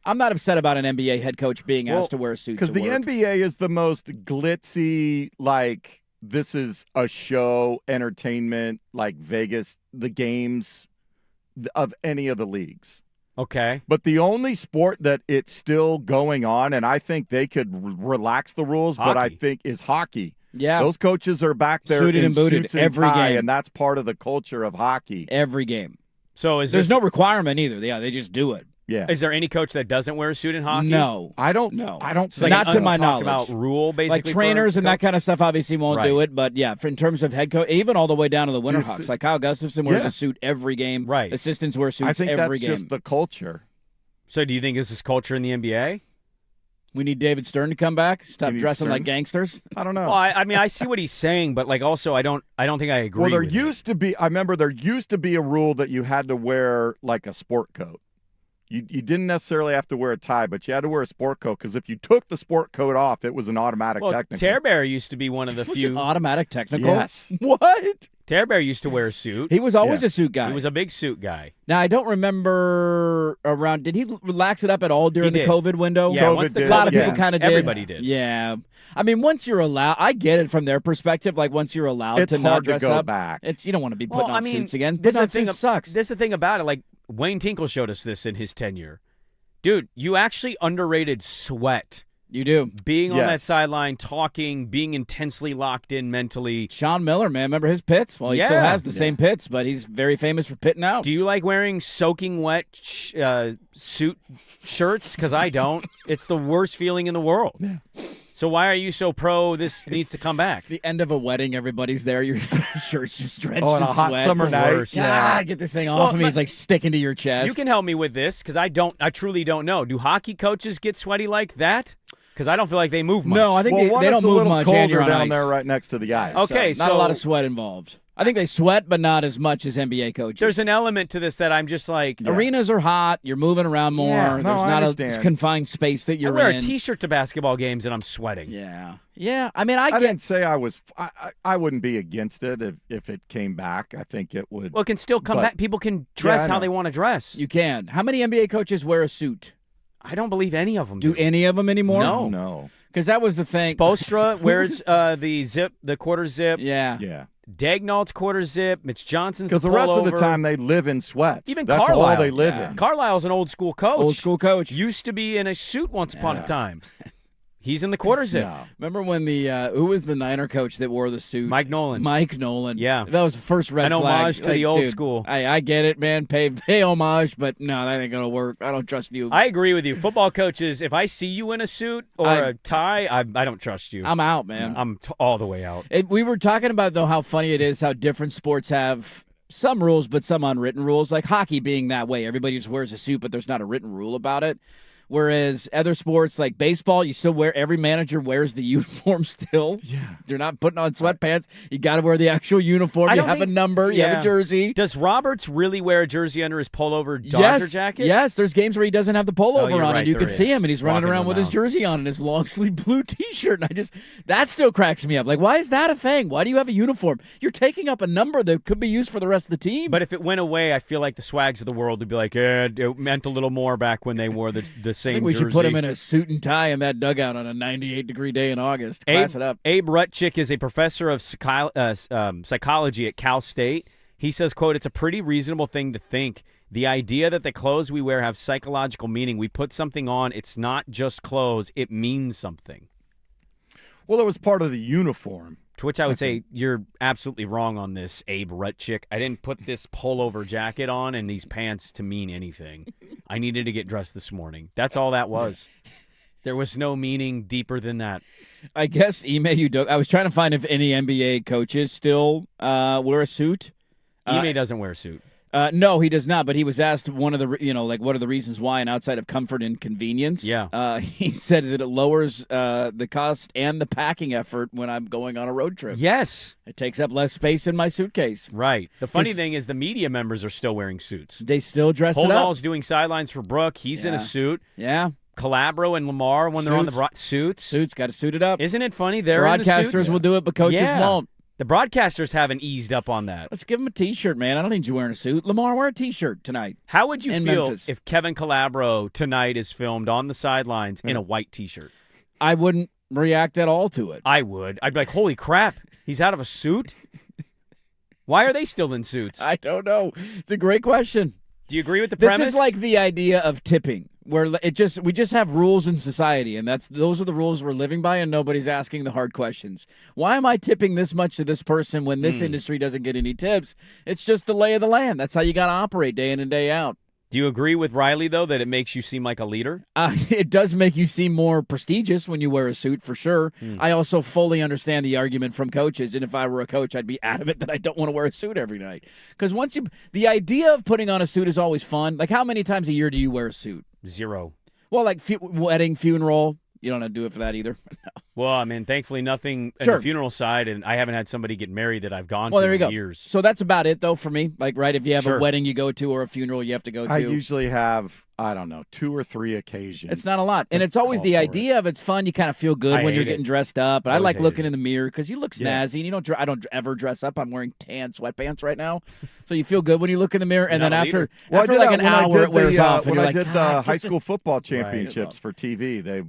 I'm not upset about an NBA head coach being asked to wear a suit
because the NBA is the most glitzy, like, this is a show, entertainment, like Vegas, the games of any of the leagues.
Okay.
But the only sport that it's still going on, and I think they could relax the rules, but I think is hockey.
Yeah.
Those coaches are back there
suited and booted
suits and
every
tie,
game.
and that's part of the culture of hockey.
Every game.
So
there's no requirement either. Yeah, they just do it.
Yeah.
Is there any coach that doesn't wear a suit in hockey?
No.
I don't know. I don't
So
not to my knowledge.
About rule, basically.
Like trainers and that kind of stuff obviously won't do it, but yeah, in terms of head coach, even all the way down to the Winterhawks. Like Kyle Gustafson wears a suit every game.
Right.
Assistants wear suits every game.
I think that's just the culture.
So do you think this is culture in the NBA?
We need David Stern to come back. Stop dressing like gangsters.
I don't know.
Well, I mean, I see what he's saying, but like, also, I don't think I agree.
Well, there
with
used to be. I remember there used to be a rule that you had to wear like a sport coat. You didn't necessarily have to wear a tie, but you had to wear a sport coat because if you took the sport coat off, it was an automatic technical.
Tear Bear used to be one of the
Was
few.
it automatic technical?
Yes.
What?
Tear Bear used to wear a suit.
He was always a suit guy.
He was a big suit guy.
Now, I don't remember around. Did he relax it up at all during the
did.
COVID window?
Yeah,
COVID
a lot of people
yeah.
kind of did.
Everybody did.
Yeah. I mean, once you're allowed, I get it from their perspective. Like, once you're allowed
It's
to
hard
not
to
dress
go
up,
back.
you don't want to be putting on suits again.
This
Putting on
is the thing
suits sucks.
This is the thing about it. Like, Wayne Tinkle showed us this in his tenure. Dude, you actually underrated sweat.
You do.
Being on that
Yes.
sideline, talking, being intensely locked in mentally.
Sean Miller, man, remember his pits? Well, he still
Yeah.
has the same pits, but he's very famous for pitting out.
Do you like wearing soaking wet suit shirts? Because I don't. It's the worst feeling in the world.
Yeah.
So why are you so pro this needs to come back?
The end of a wedding, everybody's there. Your shirt's just drenched
Oh, on
in
a hot
sweat.
summer night.
worst.
God, get this thing off of me.
but-
It's like sticking to your chest.
You can help me with this because I truly don't know. Do hockey coaches get sweaty like that? Because I don't feel like they move much.
No, I think
Well,
they
one,
don't
it's a
move
little
much,
colder
and you're on
down
ice.
there right next to the ice.
Okay,
Not a lot of
so-
sweat involved. I think they sweat, but not as much as NBA coaches.
There's an element to this that I'm just like,
Arenas are hot. You're moving around more.
Yeah.
There's
No, I
not a
understand.
confined space that
I
you're
wear
in.
a T-shirt to basketball games and I'm sweating.
Yeah. Yeah. I mean, I
I
get.
didn't say I was. I wouldn't be against it if it came back. I think it would.
Well, it can still come
But-
back. People can dress
I
how
know.
they want to dress.
You can. How many NBA coaches wear a suit?
I don't believe any of them
Do any of them anymore?
No.
No.
Because that was the thing.
Spoelstra wears the quarter zip.
Yeah.
Yeah.
Dagnall's quarter zip. Mitch Johnson's
Because the rest of the
pullover.
time they live in sweats.
Even
That's
Carlisle.
all they live
Yeah.
in.
Carlisle's an old school coach.
Old school coach.
Used to be in a suit once upon a
Yeah.
time. He's in the quarter zip.
No.
Remember when who was the Niner coach that wore the suit?
Mike Nolan.
Mike Nolan.
Yeah.
That was the first red
An
flag.
homage to the old
dude,
school.
I get it, man. Pay homage, but no, that ain't going to work. I don't trust you.
I agree with you. Football coaches, if I see you in a suit or a tie, I don't trust you.
I'm out, man.
I'm all the way out.
We were talking about, though, how funny it is how different sports have some rules, but some unwritten rules, like hockey being that way. Everybody just wears a suit, but there's not a written rule about it. Whereas other sports like baseball, you still wear, every manager wears the uniform still.
Yeah.
They're not putting on sweatpants. You got to wear the actual uniform.
I
You
don't
have a
think-
number. You have
yeah.
a jersey.
Does Roberts really wear a jersey under his pullover Dodger
Yes,
jacket?
yes. There's games where he doesn't have the pullover
you're
on,
right,
and you
there
can see
is.
him, and he's running
Walking
around with his
around.
jersey on and his long sleeve blue T-shirt. And that still cracks me up. Like, why is that a thing? Why do you have a uniform? You're taking up a number that could be used for the rest of the team.
But if it went away, I feel like the swags of the world would be like, it meant a little more back when they wore the same
I think we
jersey.
should put him in a suit and tie in that dugout on a 98-degree day in August. Class it up.
Abe Rutchick is a professor of psychology at Cal State. He says, quote, "It's a pretty reasonable thing to think. The idea that the clothes we wear have psychological meaning. We put something on. It's not just clothes. It means something."
Well, it was part of the uniform.
To which I would say, you're absolutely wrong on this, Abe Rutchick. I didn't put this pullover jacket on and these pants to mean anything. I needed to get dressed this morning. That's all that was. There was no meaning deeper than that.
I guess Ime Udoka. I was trying to find if any NBA coaches still wear a suit.
Ime doesn't wear a suit.
No, he does not. But he was asked one of the, what are the reasons why, and outside of comfort and convenience, he said that it lowers the cost and the packing effort when I'm going on a road trip.
Yes.
It takes up less space in my suitcase.
Right. The funny
'Cause-
thing is the media members are still wearing suits.
They still dress it up.
Holdall's doing sidelines for Brooke. He's in a
Yeah.
suit.
Yeah,
Calabro and Lamar, when they're on the suits.
suits got to suit it up.
Isn't it funny? They're in the
Broadcasters
suits.
will do it, but coaches
Yeah.
won't.
The broadcasters haven't eased up on that.
Let's give him a T-shirt, man. I don't need you wearing a suit. Lamar, wear a T-shirt tonight.
How would you
in
feel
Memphis.
if Kevin Calabro tonight is filmed on the sidelines in a white T-shirt?
I wouldn't react at all to it.
I would. I'd be like, holy crap, he's out of a suit? Why are they still in suits?
I don't know. It's a great question.
Do you agree with the
This
premise?
is like the idea of tipping, where we just have rules in society, and those are the rules we're living by, and nobody's asking the hard questions. Why am I tipping this much to this person when this industry doesn't get any tips? It's just the lay of the land. That's how you got to operate day in and day out.
Do you agree with Riley, though, that it makes you seem like a leader?
It does make you seem more prestigious when you wear a suit, for sure. I also fully understand the argument from coaches, and if I were a coach, I'd be adamant that I don't want to wear a suit every night. Because the idea of putting on a suit is always fun. Like, how many times a year do you wear a suit?
0.
Well, like wedding, funeral, You don't have to do it for that either.
Well, I mean, thankfully nothing at
Sure.
the funeral side, and I haven't had somebody get married that I've gone
Well,
to
there you
in
go.
years.
So that's about it, though, for me. Like, right, if you have
Sure.
a wedding you go to or a funeral you have to go to.
I usually have, 2 or 3 occasions.
It's not a lot. And it's always
Call
the
for
idea of it's fun. You kind of feel good
I
when you're
hate
getting
it.
dressed up. And I
Always
like
hated
looking
it.
in the mirror because you look
Yeah.
snazzy. And you don't. I don't ever dress up. I'm wearing tan sweatpants right now. So you feel good when you look in the mirrur. And
You're
then
not a
after,
leader.
Well, I
after
did
like
that
an
when I
hour,
did
it wears
the,
off. And
when
you're
I
like,
did the
"God,
high
get
school
this-"
football championships for TV,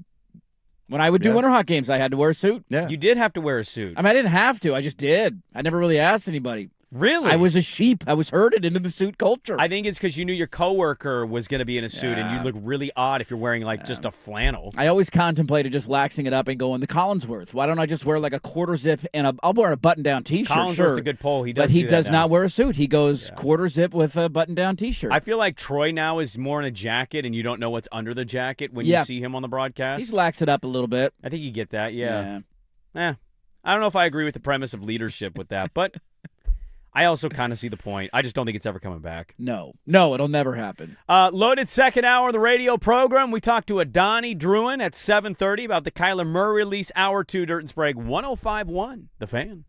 When I would do
Yeah.
Winter Hawk games, I had to wear a suit.
yeah.
You did have to wear a suit.
I mean, I didn't have to. I just did. I never really asked anybody.
Really?
I was a sheep. I was herded into the suit culture.
I think it's because you knew your coworker was going to be in a suit, and
Yeah.
you look really odd if you're wearing like just a flannel.
I always contemplated just laxing it up and going the Collinsworth. Why don't I just wear like a quarter zip and I'll wear a button-down T-shirt,
Collinsworth's
sure.
a good poll. He does
But he
do that
does
now.
not wear a suit. He goes quarter zip with a button-down T-shirt.
I feel like Troy now is more in a jacket, and you don't know what's under the jacket when
Yeah.
you see him on the broadcast.
He's laxed it up a little bit.
I think you get that, yeah. I don't know if I agree with the premise of leadership with that, but I also kind of see the point. I just don't think it's ever coming back.
No, it'll never happen.
Loaded second hour of the radio program. We talked to a Donnie Druin at 7:30 about the Kyler Murray release. Hour 2, Dirt and Sprague, 105.1, The Fan.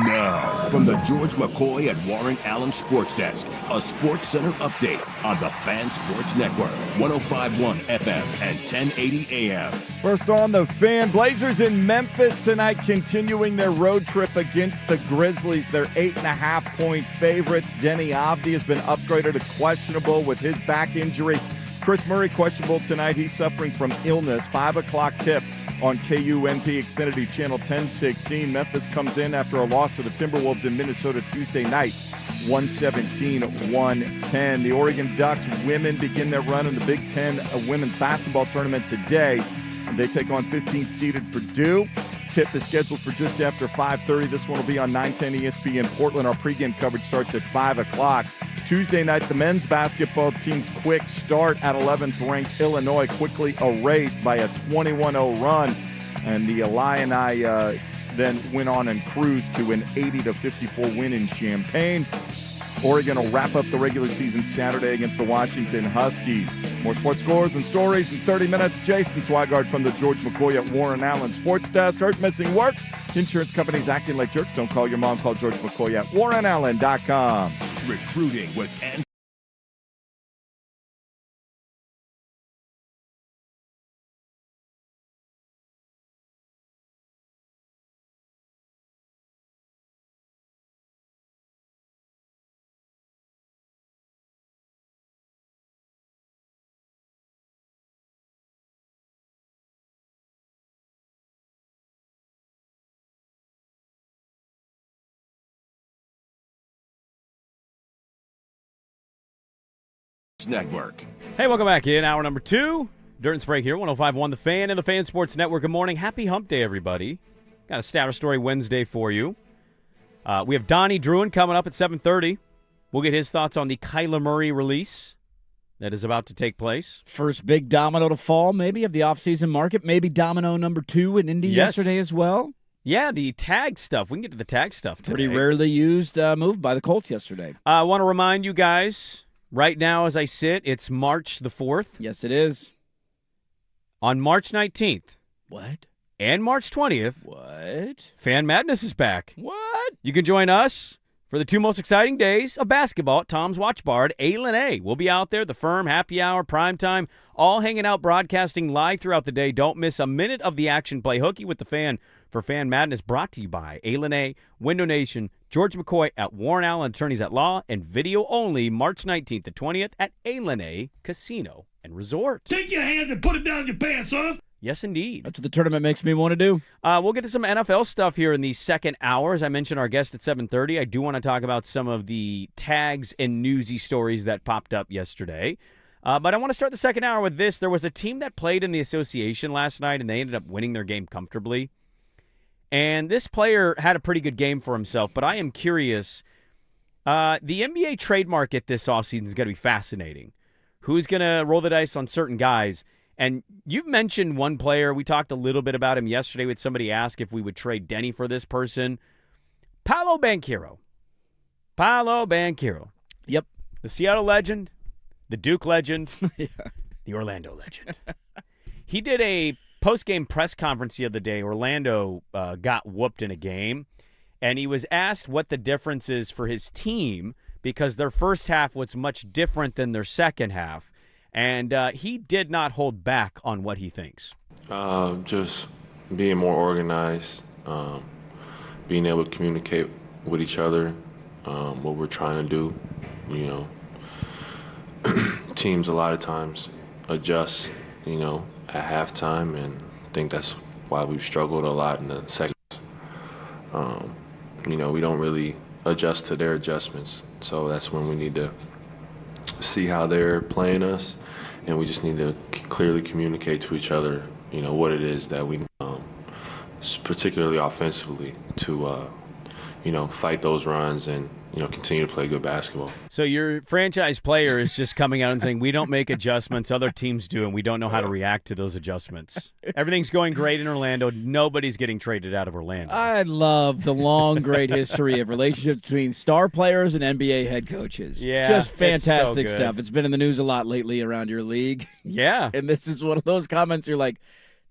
Now, from the George McCoy and Warren Allen Sports Desk, a Sports Center update on the Fan Sports Network, 105.1 FM and 1080 AM.
First on the Fan, Blazers in Memphis tonight, continuing their road trip against the Grizzlies. They're 8.5-point favorites. Denny Avdi has been upgraded to questionable with his back injury. Chris Murray questionable tonight. He's suffering from illness. 5 o'clock tip on KUNP Xfinity Channel 1016. Memphis comes in after a loss to the Timberwolves in Minnesota Tuesday night, 117-110. The Oregon Ducks women begin their run in the Big Ten women's basketball tournament today. They take on 15th-seeded Purdue. Tip is scheduled for just after 5:30. This one will be on 910 ESPN Portland. Our pregame coverage starts at 5 o'clock. Tuesday night, the men's basketball team's quick start at 11th-ranked Illinois, quickly erased by a 21-0 run. And the Illini then went on and cruised to an 80-54 win in Champaign. Oregon will wrap up the regular season Saturday against the Washington Huskies. More sports scores and stories in 30 minutes. Jason Swigard from the George McCoy at Warren Allen Sports Desk. Hurt, missing work? Insurance companies acting like jerks. Don't call your mom. Call George McCoy at warrenallen.com.
Recruiting with Network.
Hey, welcome back in. Hour number 2. Dirt and Sprague here, 105.1 The Fan and the Fan Sports Network. Good morning. Happy Hump Day, everybody. Got a Status Story Wednesday for you. We have Donnie Druin coming up at 7:30. We'll get his thoughts on the Kyler Murray release that is about to take place.
First big domino to fall, maybe, of the offseason market. Maybe domino number 2 in Indy yesterday as well.
Yeah, the tag stuff. We can get to the tag stuff today.
Pretty rarely used move by the Colts yesterday.
I want to remind you guys, right now as I sit, it's March the 4th.
Yes, it is.
On March 19th.
What?
And March 20th.
What?
Fan Madness is back.
What?
You can join us for the 2 most exciting days of basketball at Tom's Watch Bar at A. We'll be out there, the Firm, Happy Hour, Prime Time, all hanging out, broadcasting live throughout the day. Don't miss a minute of the action. Play hooky with the Fan for Fan Madness, brought to you by A. Window Nation, George McCoy at Warren Allen Attorneys at Law, and video only March 19th to 20th at A. Casino and Resort.
Take your hands and put it down your pants, son.
Yes, indeed.
That's what the tournament makes me want to do.
We'll get to some NFL stuff here in the second hour. As I mentioned, our guest at 7:30. I do want to talk about some of the tags and newsy stories that popped up yesterday. But I want to start the second hour with this. There was a team that played in the association last night, and they ended up winning their game comfortably. And this player had a pretty good game for himself, but I am curious. The NBA trade market this offseason is going to be fascinating. Who's going to roll the dice on certain guys? And you've mentioned one player. We talked a little bit about him yesterday with somebody asked if we would trade Denny for this person. Paolo Banchero.
Yep.
The Seattle legend, the Duke legend,
Yeah.
the Orlando legend. He did a post-game press conference the other day. Orlando got whooped in a game, and he was asked what the difference is for his team because their first half was much different than their second half. And he did not hold back on what he thinks.
Just being more organized, being able to communicate with each other, what we're trying to do. You know, teams a lot of times adjust, at halftime, and I think that's why we've struggled a lot in the second. We don't really adjust to their adjustments, so that's when we need to see how they're playing us, and we just need to clearly communicate to each other, what it is that we, particularly offensively, to, fight those runs and, continue to play good basketball.
So your franchise player is just coming out and saying, we don't make adjustments, other teams do, and we don't know how to react to those adjustments. Everything's going great in Orlando. Nobody's getting traded out of Orlando.
I love the long, great history of relationships between star players and NBA head coaches.
Yeah,
just fantastic
it's so
stuff. It's been in the news a lot lately around your league.
Yeah.
And this is one of those comments you're like,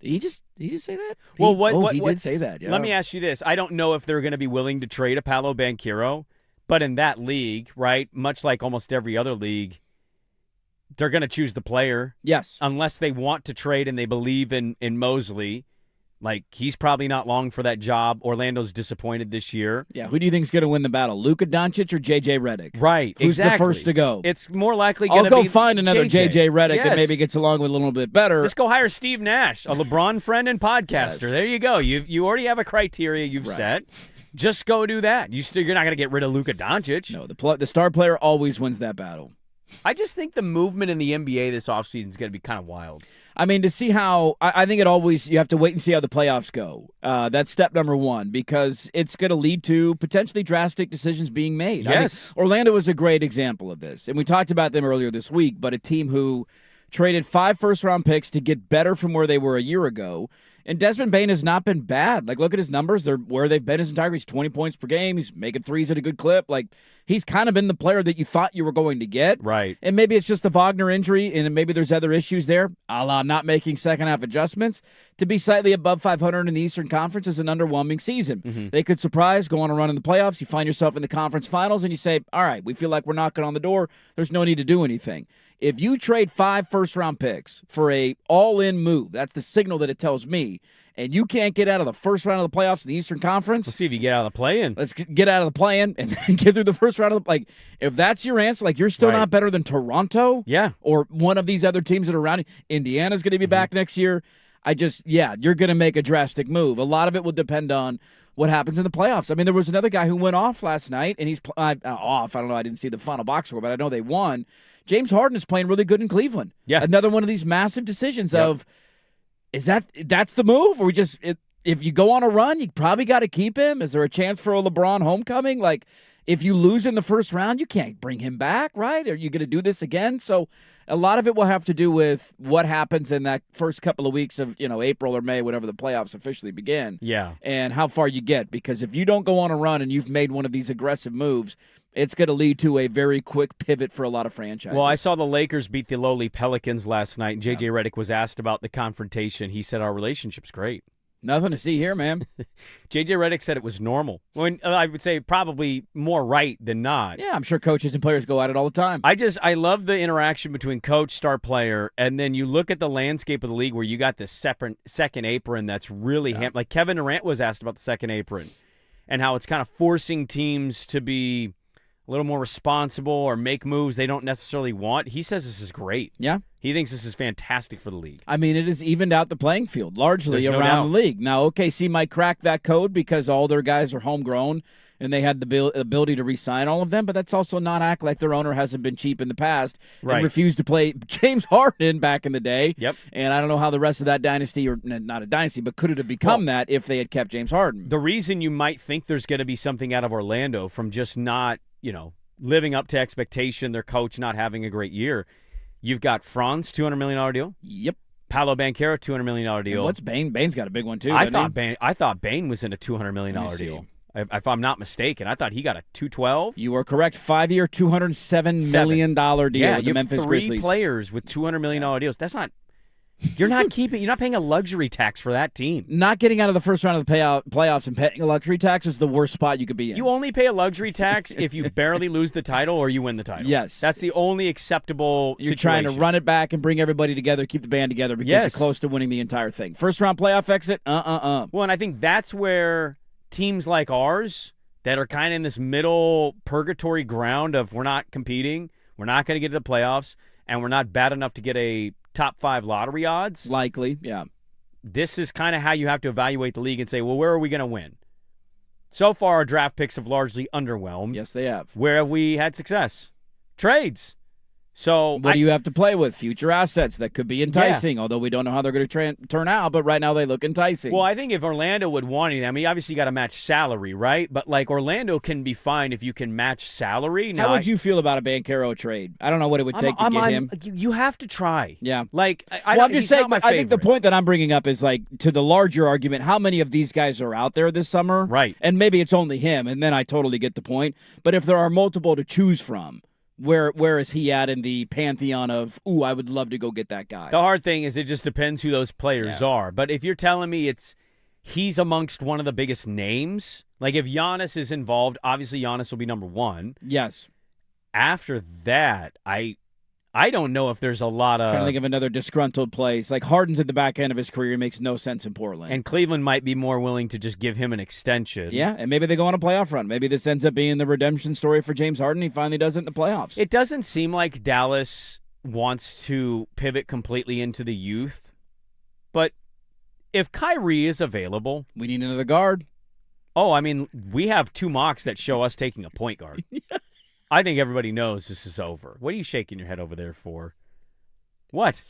did he just say that?
Well,
he did say that. Yeah.
Let me ask you this. I don't know if they're going to be willing to trade a Paolo Banchero, but in that league, right, much like almost every other league, they're going to choose the player.
Yes.
Unless they want to trade and they believe in Mosley. Like, he's probably not long for that job. Orlando's disappointed this year.
Yeah, who do you think's going to win the battle, Luka Doncic or J.J. Redick?
Right,
Who's
exactly.
the first to go?
It's more likely going to
I'll
be
go find another J.J. Redick that maybe
Yes.
gets along with a little bit better.
Just go hire Steve Nash, a LeBron friend and podcaster.
Yes.
There you go. You already have a criteria you've set. Just go do that. You're not going to get rid of Luka Doncic.
No, the star player always wins that battle.
I just think the movement in the NBA this offseason is going to be kind of wild.
I mean, to see how I think you have to wait and see how the playoffs go. That's step number one, because it's going to lead to potentially drastic decisions being made.
Yes.
I think Orlando was a great example of this, and we talked about them earlier this week, but a team who traded 5 first-round picks to get better from where they were a year ago. And Desmond Bane has not been bad. Like, look at his numbers. They're where they've been his entire career. He's 20 points per game. He's making threes at a good clip. Like, he's kind of been the player that you thought you were going to get.
Right.
And maybe it's just the Wagner injury, and maybe there's other issues there, a la not making second-half adjustments. To be slightly above 500 in the Eastern Conference is an underwhelming season.
Mm-hmm.
They could surprise, go on a run in the playoffs. You find yourself in the conference finals, and you say, all right, we feel like we're knocking on the door. There's no need to do anything. If you trade 5 first-round picks for a all-in move, that's the signal that it tells me, and you can't get out of the first round of the playoffs in the Eastern Conference.
Let's see if you get out of the play-in.
Let's get out of the play-in and then get through the first round of the like. If that's your answer, like, you're still
Right.
not better than Toronto,
Yeah.
or one of these other teams that are around you. Indiana's going to be back next year. You're going to make a drastic move. A lot of it will depend on what happens in the playoffs. I mean, there was another guy who went off last night, and he's off. I don't know. I didn't see the final box score, but I know they won. James Harden is playing really good in Cleveland.
Yeah.
Another one of these massive decisions of, that's the move? Or if you go on a run, you probably got to keep him? Is there a chance for a LeBron homecoming? Like, if you lose in the first round, you can't bring him back, right? Are you going to do this again? So a lot of it will have to do with what happens in that first couple of weeks of, April or May, whenever the playoffs officially begin.
Yeah.
And how far you get. Because if you don't go on a run and you've made one of these aggressive moves, it's going to lead to a very quick pivot for a lot of franchises.
Well, I saw the Lakers beat the lowly Pelicans last night, and J.J. Redick was asked about the confrontation. He said, our relationship's great.
Nothing to see here, man.
J.J. Redick said it was normal. When I would say probably more right than not.
Yeah, I'm sure coaches and players go at it all the time.
I love the interaction between coach, star player, and then you look at the landscape of the league where you got this second apron that's really like Kevin Durant was asked about the second apron and how it's kind of forcing teams to be a little more responsible or make moves they don't necessarily want. He says this is great.
Yeah.
He thinks this is fantastic for the league.
I mean, it has evened out the playing field largely
There's no
around
doubt.
the league. Now, OKC might crack that code because all their guys are homegrown and they had the ability to re-sign all of them, but that's also not act like their owner hasn't been cheap in the past and
Right.
refused to play James Harden back in the day.
Yep.
And I don't know how the rest of that dynasty, or not a dynasty, but could it have become that if they had kept James Harden?
The reason you might think there's going to be something out of Orlando from just not, living up to expectation, their coach not having a great year, you've got Franz, $200 million deal.
Yep.
Paolo Banchero, $200 million deal.
And what's Bane? Bane's got a big one, too.
I
doesn't he?
thought Bane was in a $200 million
Let me see.
deal. If I'm not mistaken, I thought he got a $212.
You are correct. 5-year, $207 million deal with
Yeah,
the
you have
Memphis
3
Grizzlies.
players with $200 million deals. That's not. You're not paying a luxury tax for that team.
Not getting out of the first round of the playoffs and paying a luxury tax is the worst spot you could be in.
You only pay a luxury tax if you barely lose the title or you win the title.
Yes.
That's the only acceptable
You're
situation.
trying to run it back and bring everybody together, keep the band together because
Yes.
you're close to winning the entire thing. First round playoff exit,
Well, and I think that's where teams like ours that are kind of in this middle purgatory ground of we're not competing, we're not going to get to the playoffs, and we're not bad enough to get a top 5 lottery odds.
Likely, yeah.
This is kind of how you have to evaluate the league and say, well, where are we going to win? So far, our draft picks have largely underwhelmed.
Yes, they have.
Where have we had success? Trades. So
What do you have to play with? Future assets that could be enticing, although we don't know how they're going to turn out, but right now they look enticing.
Well, I think if Orlando would want anything, I mean, obviously you got to match salary, right? But like Orlando can be fine if you can match salary.
how would you feel about a Banchero trade? I don't know what it would take to get him.
You have to try.
Yeah.
Like,
I'm just saying,
I
I think the point that I'm bringing up is like to the larger argument, how many of these guys are out there this summer?
Right.
And maybe it's only him, and then I totally get the point. But if there are multiple to choose from, where is he at in the pantheon of, ooh, I would love to go get that guy?
The hard thing is it just depends who those players are. But if you're telling me he's amongst one of the biggest names, like if Giannis is involved, obviously Giannis will be number 1.
Yes.
After that, I don't know if there's a lot of...
Trying to think of another disgruntled place. Like Harden's at the back end of his career. Makes no sense in Portland.
And Cleveland might be more willing to just give him an extension.
Yeah, and maybe they go on a playoff run. Maybe this ends up being the redemption story for James Harden. He finally does it in the playoffs.
It doesn't seem like Dallas wants to pivot completely into the youth. But if Kyrie is available...
We need another guard.
Oh, I mean, we have 2 mocks that show us taking a point guard. I think everybody knows this is over. What are you shaking your head over there for? What?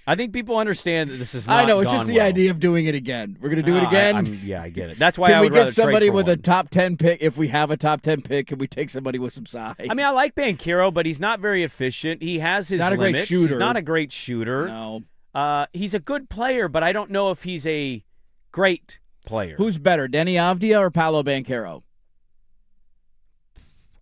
I think people understand that this is not
I know, it's
gone
just the
well.
idea of doing it again. We're going to do it again?
Yeah, I get it. That's why
Can
I
we
would
get
rather
somebody
trade for
with a
one.
top 10 pick? If we have a top 10 pick, can we take somebody with some size?
I mean, I like Banchero, but he's not very efficient. He has his
not a great
limits.
shooter.
He's not a great shooter.
No.
He's a good player, but I don't know if he's a great player.
Who's better, Denny Avdia or Paolo Banchero?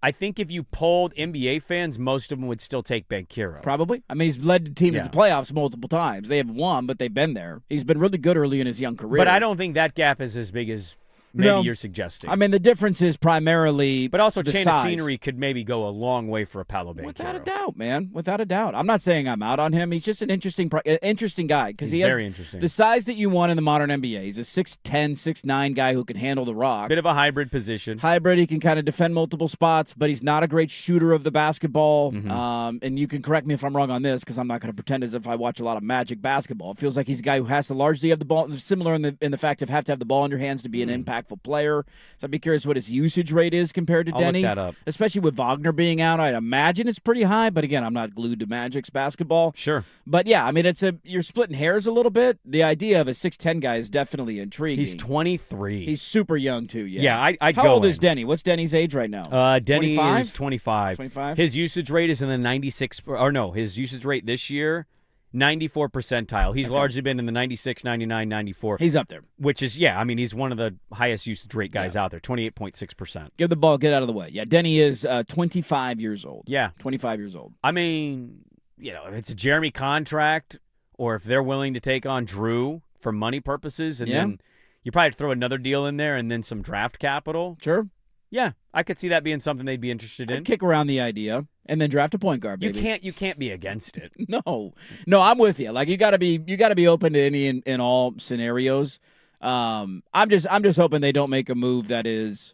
I think if you polled NBA fans, most of them would still take Banchero.
Probably. I mean, he's led the team to the playoffs multiple times. They have won, but they've been there. He's been really good early in his young career.
But I don't think that gap is as big as maybe you're suggesting.
I mean, the difference is primarily
But also,
the
chain
size.
of scenery could maybe go a long way for a Paolo Banchero.
Without a doubt, man. Without a doubt. I'm not saying I'm out on him. He's just an interesting guy because he has
very interesting.
the size that you want in the modern NBA. He's a 6'10", 6'9" guy who can handle the rock.
Bit of a hybrid position.
Hybrid, he can kind of defend multiple spots, but he's not a great shooter of the basketball. And you can correct me if I'm wrong on this because I'm not going to pretend as if I watch a lot of Magic basketball. It feels like he's a guy who has to largely have the ball, similar in the fact of have to have the ball in your hands to be an impactful player. So I'd be curious what his usage rate is compared to
I'll
Denny.
look that up.
Especially with Wagner being out, I'd imagine it's pretty high. But again, I'm not glued to Magic's basketball.
Sure.
But yeah, I mean, you're splitting hairs a little bit. The idea of a 6'10" guy is definitely intriguing.
He's 23.
He's super young too. Yeah.
Yeah, I'd
How
go
old
in.
is Denny? What's Denny's age right now?
Denny
25?
is 25.
25?
His usage rate is in the 96, or no, his usage rate this year, 94 percentile. He's largely been in the 96, 99, 94.
He's up there.
Which is, I mean, he's one of the highest usage rate guys out there, 28.6%.
Give the ball, get out of the way. Yeah, Denny is 25 years old.
Yeah.
25 years old.
I mean, if it's a Jeremy contract or if they're willing to take on Drew for money purposes and then you probably throw another deal in there and then some draft capital.
Sure.
Yeah, I could see that being something they'd be interested in.
I'd kick around the idea and then draft a point guard, baby.
You can't be against it.
No, I'm with you. Like you got to be open to any and all scenarios. I'm just hoping they don't make a move that is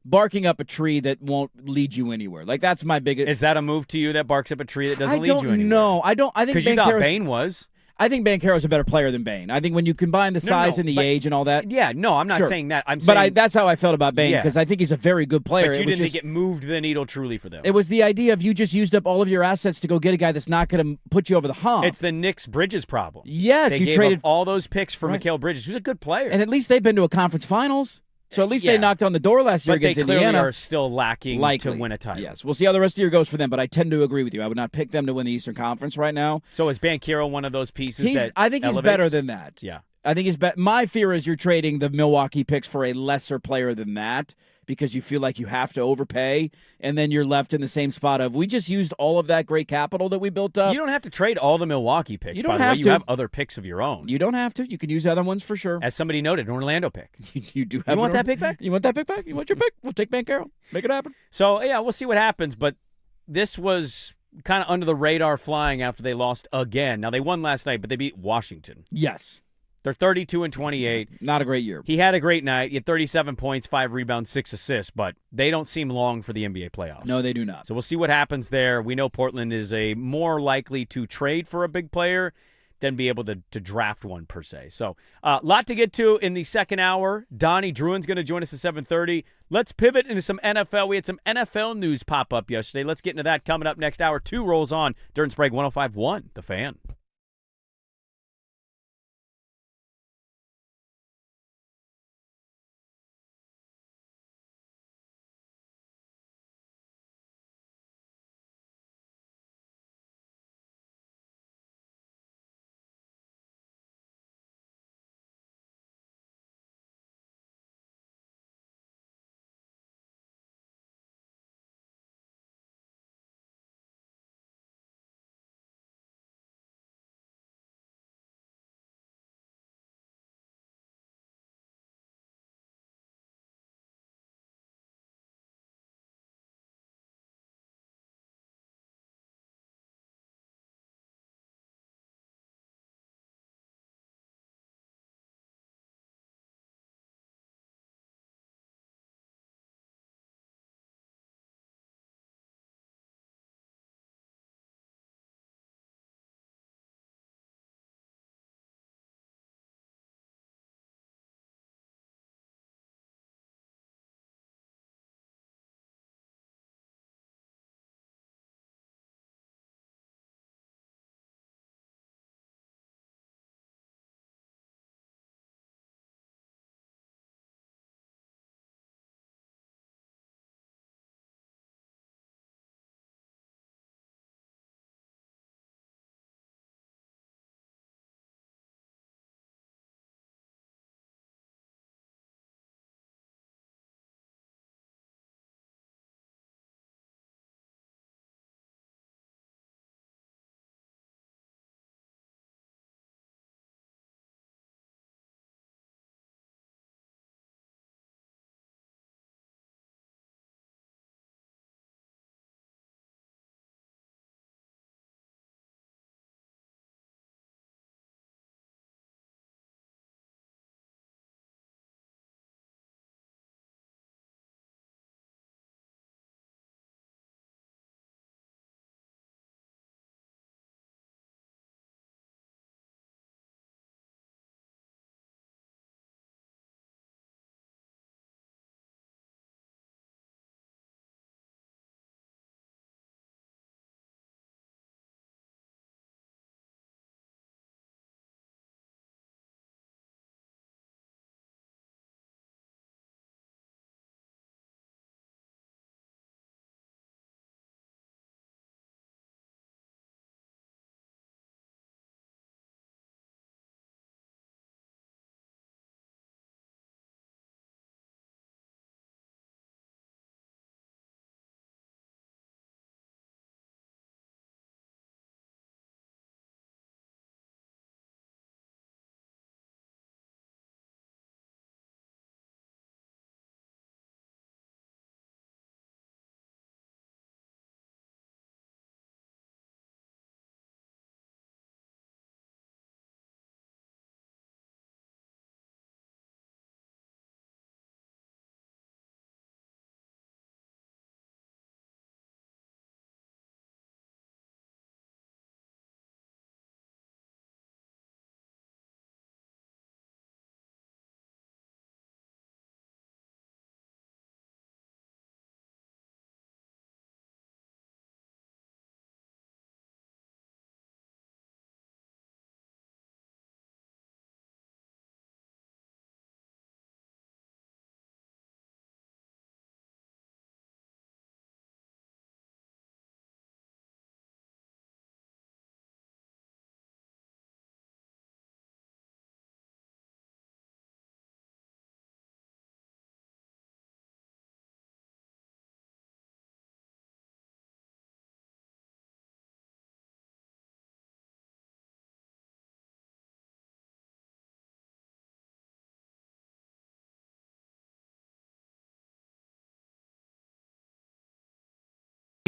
barking up a tree that won't lead you anywhere. Like that's my biggest.
Is that a move to you that barks up a tree that doesn't lead you anywhere?
No, I don't. I think
because you thought
Banchero's-
Bane was.
I think Banchero's a better player than Bane. I think when you combine the size and the age and all that.
Yeah, no, I'm not
Sure.
saying that. I'm saying,
But that's how I felt about Bane because I think he's a very good player.
But you
It was
didn't
just-
think it moved the needle truly for them.
It was the idea of you just used up all of your assets to go get a guy that's not going to put you over the hump.
It's the Knicks Bridges problem.
Yes,
they
you
gave
traded
up all those picks for
Right.
Mikal Bridges, who's a good player.
and at least they've been to a conference finals. So at least they knocked on the door last year
but they
against
clearly
Indiana.
are still lacking
Likely.
to win a title.
Yes, we'll see how the rest of the year goes for them, but I tend to agree with you. I would not pick them to win the Eastern Conference right now.
So is Banchero one of those pieces that
I think he's
elevates?
better than that.
Yeah.
I think he's better. My fear is you're trading the Milwaukee picks for a lesser player than that because you feel like you have to overpay, and then you're left in the same spot of we just used all of that great capital that we built up.
You don't have to trade all the Milwaukee picks.
You don't
by the
have
way.
to.
You have other picks of your own.
You don't have to. You can use other ones for sure.
As somebody noted, an Orlando pick.
You do have.
You want that pick back?
You want that pick back? You want your pick? We'll take Banchero. Make it happen.
So, yeah, we'll see what happens. But this was kind of under the radar flying after they lost again. Now, they won last night, but they beat Washington.
Yes.
They're 32-28.
Not a great year.
He had a great night. He had 37 points, 5 rebounds, 6 assists, but they don't seem long for the NBA playoffs.
No, they do not.
So we'll see what happens there. We know Portland is a more likely to trade for a big player than be able to draft one per se. So a lot to get to in the second hour. Donnie Druin's going to join us at 7:30. Let's pivot into some NFL. We had some NFL news pop up yesterday. Let's get into that coming up next hour. 2 rolls on during Sprague 105.1, The Fan.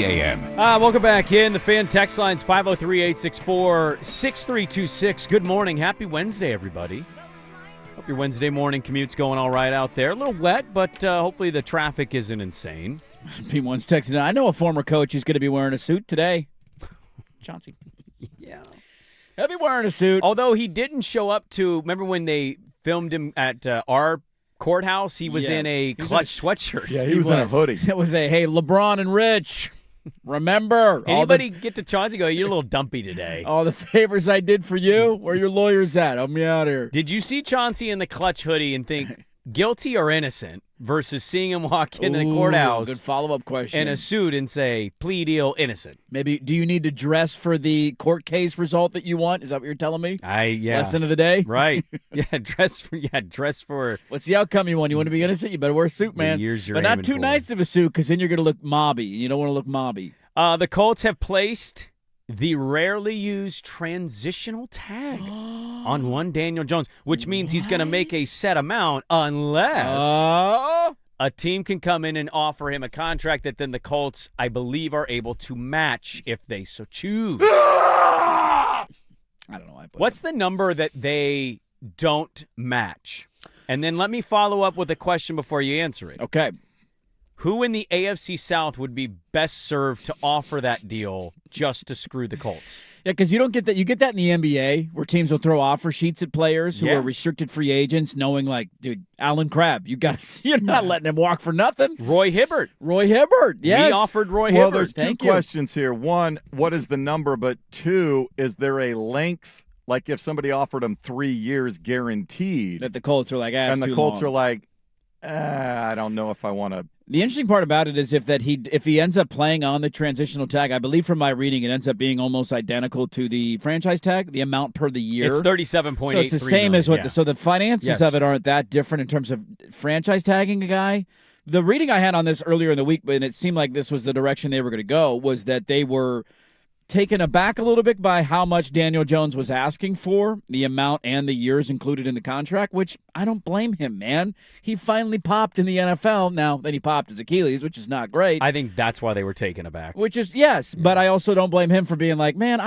a.m.
Welcome back in. The fan text line's 503-864-6326. Good morning. Happy Wednesday, everybody. Hope your Wednesday morning commute's going all right out there. A little wet, but hopefully the traffic isn't insane.
P1's texting. I know a former coach who's going to be wearing a suit today. Chauncey.
Yeah.
He'll be wearing a suit.
Although he didn't show up to, remember when they filmed him at our courthouse? He was in a Clutch sweatshirt.
Yeah, he was in a hoodie.
It was a, hey, LeBron and Rich. Remember,
anybody get to Chauncey go, you're a little dumpy today.
All the favors I did for you, where your lawyers at? Help me out here.
Did you see Chauncey in the Clutch hoodie and think guilty or innocent versus seeing him walk into the courthouse
good follow-up question.
in a suit and say, plea deal, innocent?
Maybe, do you need to dress for the court case result that you want? Is that what you're telling me?
Yeah.
Lesson of the day?
Right. dress for.
What's the outcome you want? You want to be innocent? You better wear a suit, man.
But
not too nice of a suit, because then you're going to look mobby. You don't want to look mobby.
The Colts have placed the rarely used transitional tag on one Daniel Jones, which means he's going to make a set amount unless a team can come in and offer him a contract that then the Colts, I believe, are able to match if they so choose.
I don't know why I put
What's the number that they don't match? And then let me follow up with a question before you answer it.
Okay.
Who in the AFC South would be best served to offer that deal just to screw the Colts?
Yeah, because you don't get that. You get that in the NBA, where teams will throw offer sheets at players who are restricted free agents, knowing, like, dude, Alan Crabb, you're not letting him walk for nothing.
Roy Hibbert,
yes.
We offered Roy Hibbert.
Well, there's two questions here. One, what is the number? But two, is there a length? Like if somebody offered him 3 years guaranteed,
that the Colts are like,
and the Colts are like, I don't know if I want to.
The interesting part about it is if he ends up playing on the transitional tag, I believe from my reading it ends up being almost identical to the franchise tag, the amount per the year.
It's $37.83
So it's the same
million,
as what so the finances of it aren't that different in terms of franchise tagging a guy. The reading I had on this earlier in the week, and it seemed like this was the direction they were going to go, was that they were taken aback a little bit by how much Daniel Jones was asking for, the amount and the years included in the contract, which I don't blame him, man. He finally popped in the NFL. Now, then he popped his Achilles, which is not great.
I think that's why they were taken aback.
Which is, yes, but I also don't blame him for being like, man,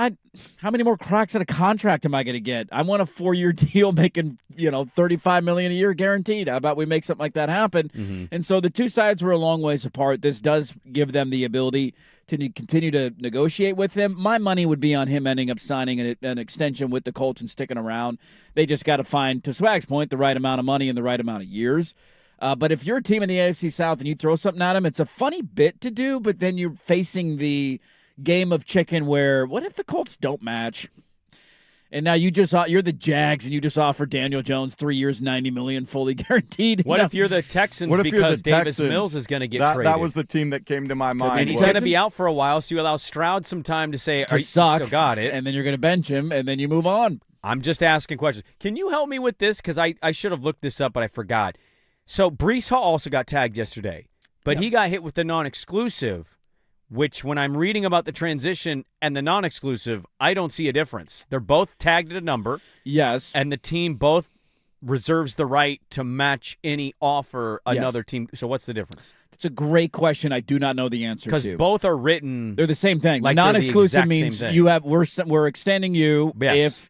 how many more cracks at a contract am I going to get? I want a 4-year deal making, $35 million a year guaranteed. How about we make something like that happen? Mm-hmm. And so the two sides were a long ways apart. This does give them the ability to continue to negotiate with him. My money would be on him ending up signing an extension with the Colts and sticking around. They just got to find, to Swag's point, the right amount of money and the right amount of years. But if you're a team in the AFC South and you throw something at him, it's a funny bit to do, but then you're facing the game of chicken where, what if the Colts don't match? And now you're the Jags and you just offer Daniel Jones 3 years, $90 million fully guaranteed.
What if you're the Texans because Davis Mills is going to get traded?
That was the team that came to my mind.
And he's going to be out for a while, so you allow Stroud some time to say, you still got it.
And then you're going to bench him, and then you move on.
I'm just asking questions. Can you help me with this? Because I should have looked this up, but I forgot. So Breece Hall also got tagged yesterday, but he got hit with the non-exclusive, which when I'm reading about the transition and the non-exclusive, I don't see a difference. They're both tagged at a number.
Yes.
And the team both reserves the right to match any offer another team. So what's the difference?
That's a great question. I do not know the answer to.
Because both are written.
They're the same thing.
Like
non-exclusive means we're extending you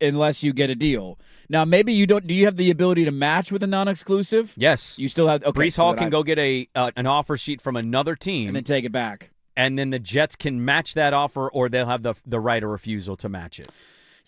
unless you get a deal. Now maybe you don't. Do you have the ability to match with a non-exclusive?
Yes.
You still have. Okay,
Breece Hall can go get an offer sheet from another team
and then take it back.
And then the Jets can match that offer, or they'll have the right of refusal to match it.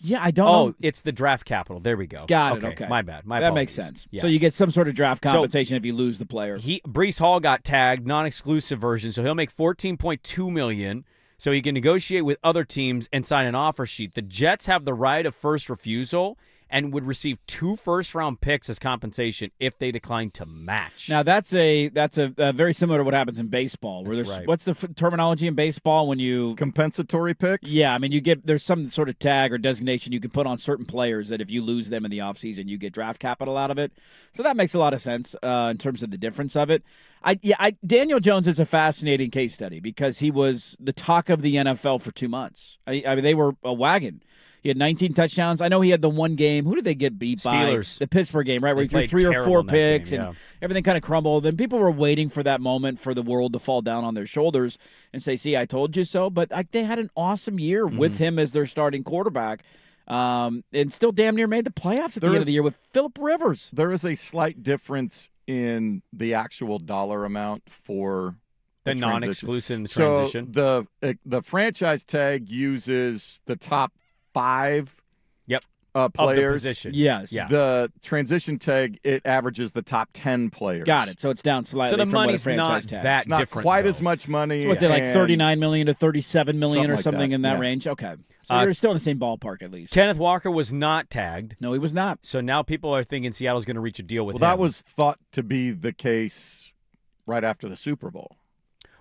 Yeah, I don't know.
Oh, it's the draft capital. There we go.
Got it, okay.
My bad.
That makes sense. Yeah. So you get some sort of draft compensation if you lose the player.
Breece Hall got tagged, non-exclusive version, so he'll make $14.2 million, so he can negotiate with other teams and sign an offer sheet. The Jets have the right of first refusal and would receive 2 first-round picks as compensation if they decline to match.
Now, that's a very similar to what happens in baseball. Where what's the terminology in baseball when you
compensatory picks?
Yeah, I mean there's some sort of tag or designation you can put on certain players that if you lose them in the offseason, you get draft capital out of it. So that makes a lot of sense in terms of the difference of it. Daniel Jones is a fascinating case study because he was the talk of the NFL for 2 months. I mean, they were a wagon. He had 19 touchdowns. I know he had the one game. Who did they get beat
Steelers.
by? The Pittsburgh game, right? Where he
They
threw
played
3 or 4
terrible in that
picks
game,
and everything kind of crumbled. And people were waiting for that moment for the world to fall down on their shoulders and say, see, I told you so. But they had an awesome year with him as their starting quarterback. And still damn near made the playoffs at the end of the year with Phillip Rivers.
There is a slight difference in the actual dollar amount for
the
transition.
non-exclusive transition.
So the franchise tag uses the top 5
of the
players.
position.
Yes.
Yeah.
The transition tag, it averages the top 10 players.
Got it. So it's down slightly
So the
from what a
money's
franchise
not
tag.
that
It's not
different,
quite
though.
as much money.
So what's it, like
and
39 million to 37 million or
Something like
something
that,
in that
yeah.
range? Okay. So you're still in the same ballpark at least.
Kenneth Walker was not tagged,
No, he was not.
so now people are thinking Seattle's going to reach a deal with
Well,
him.
that was thought to be the case right after the Super Bowl.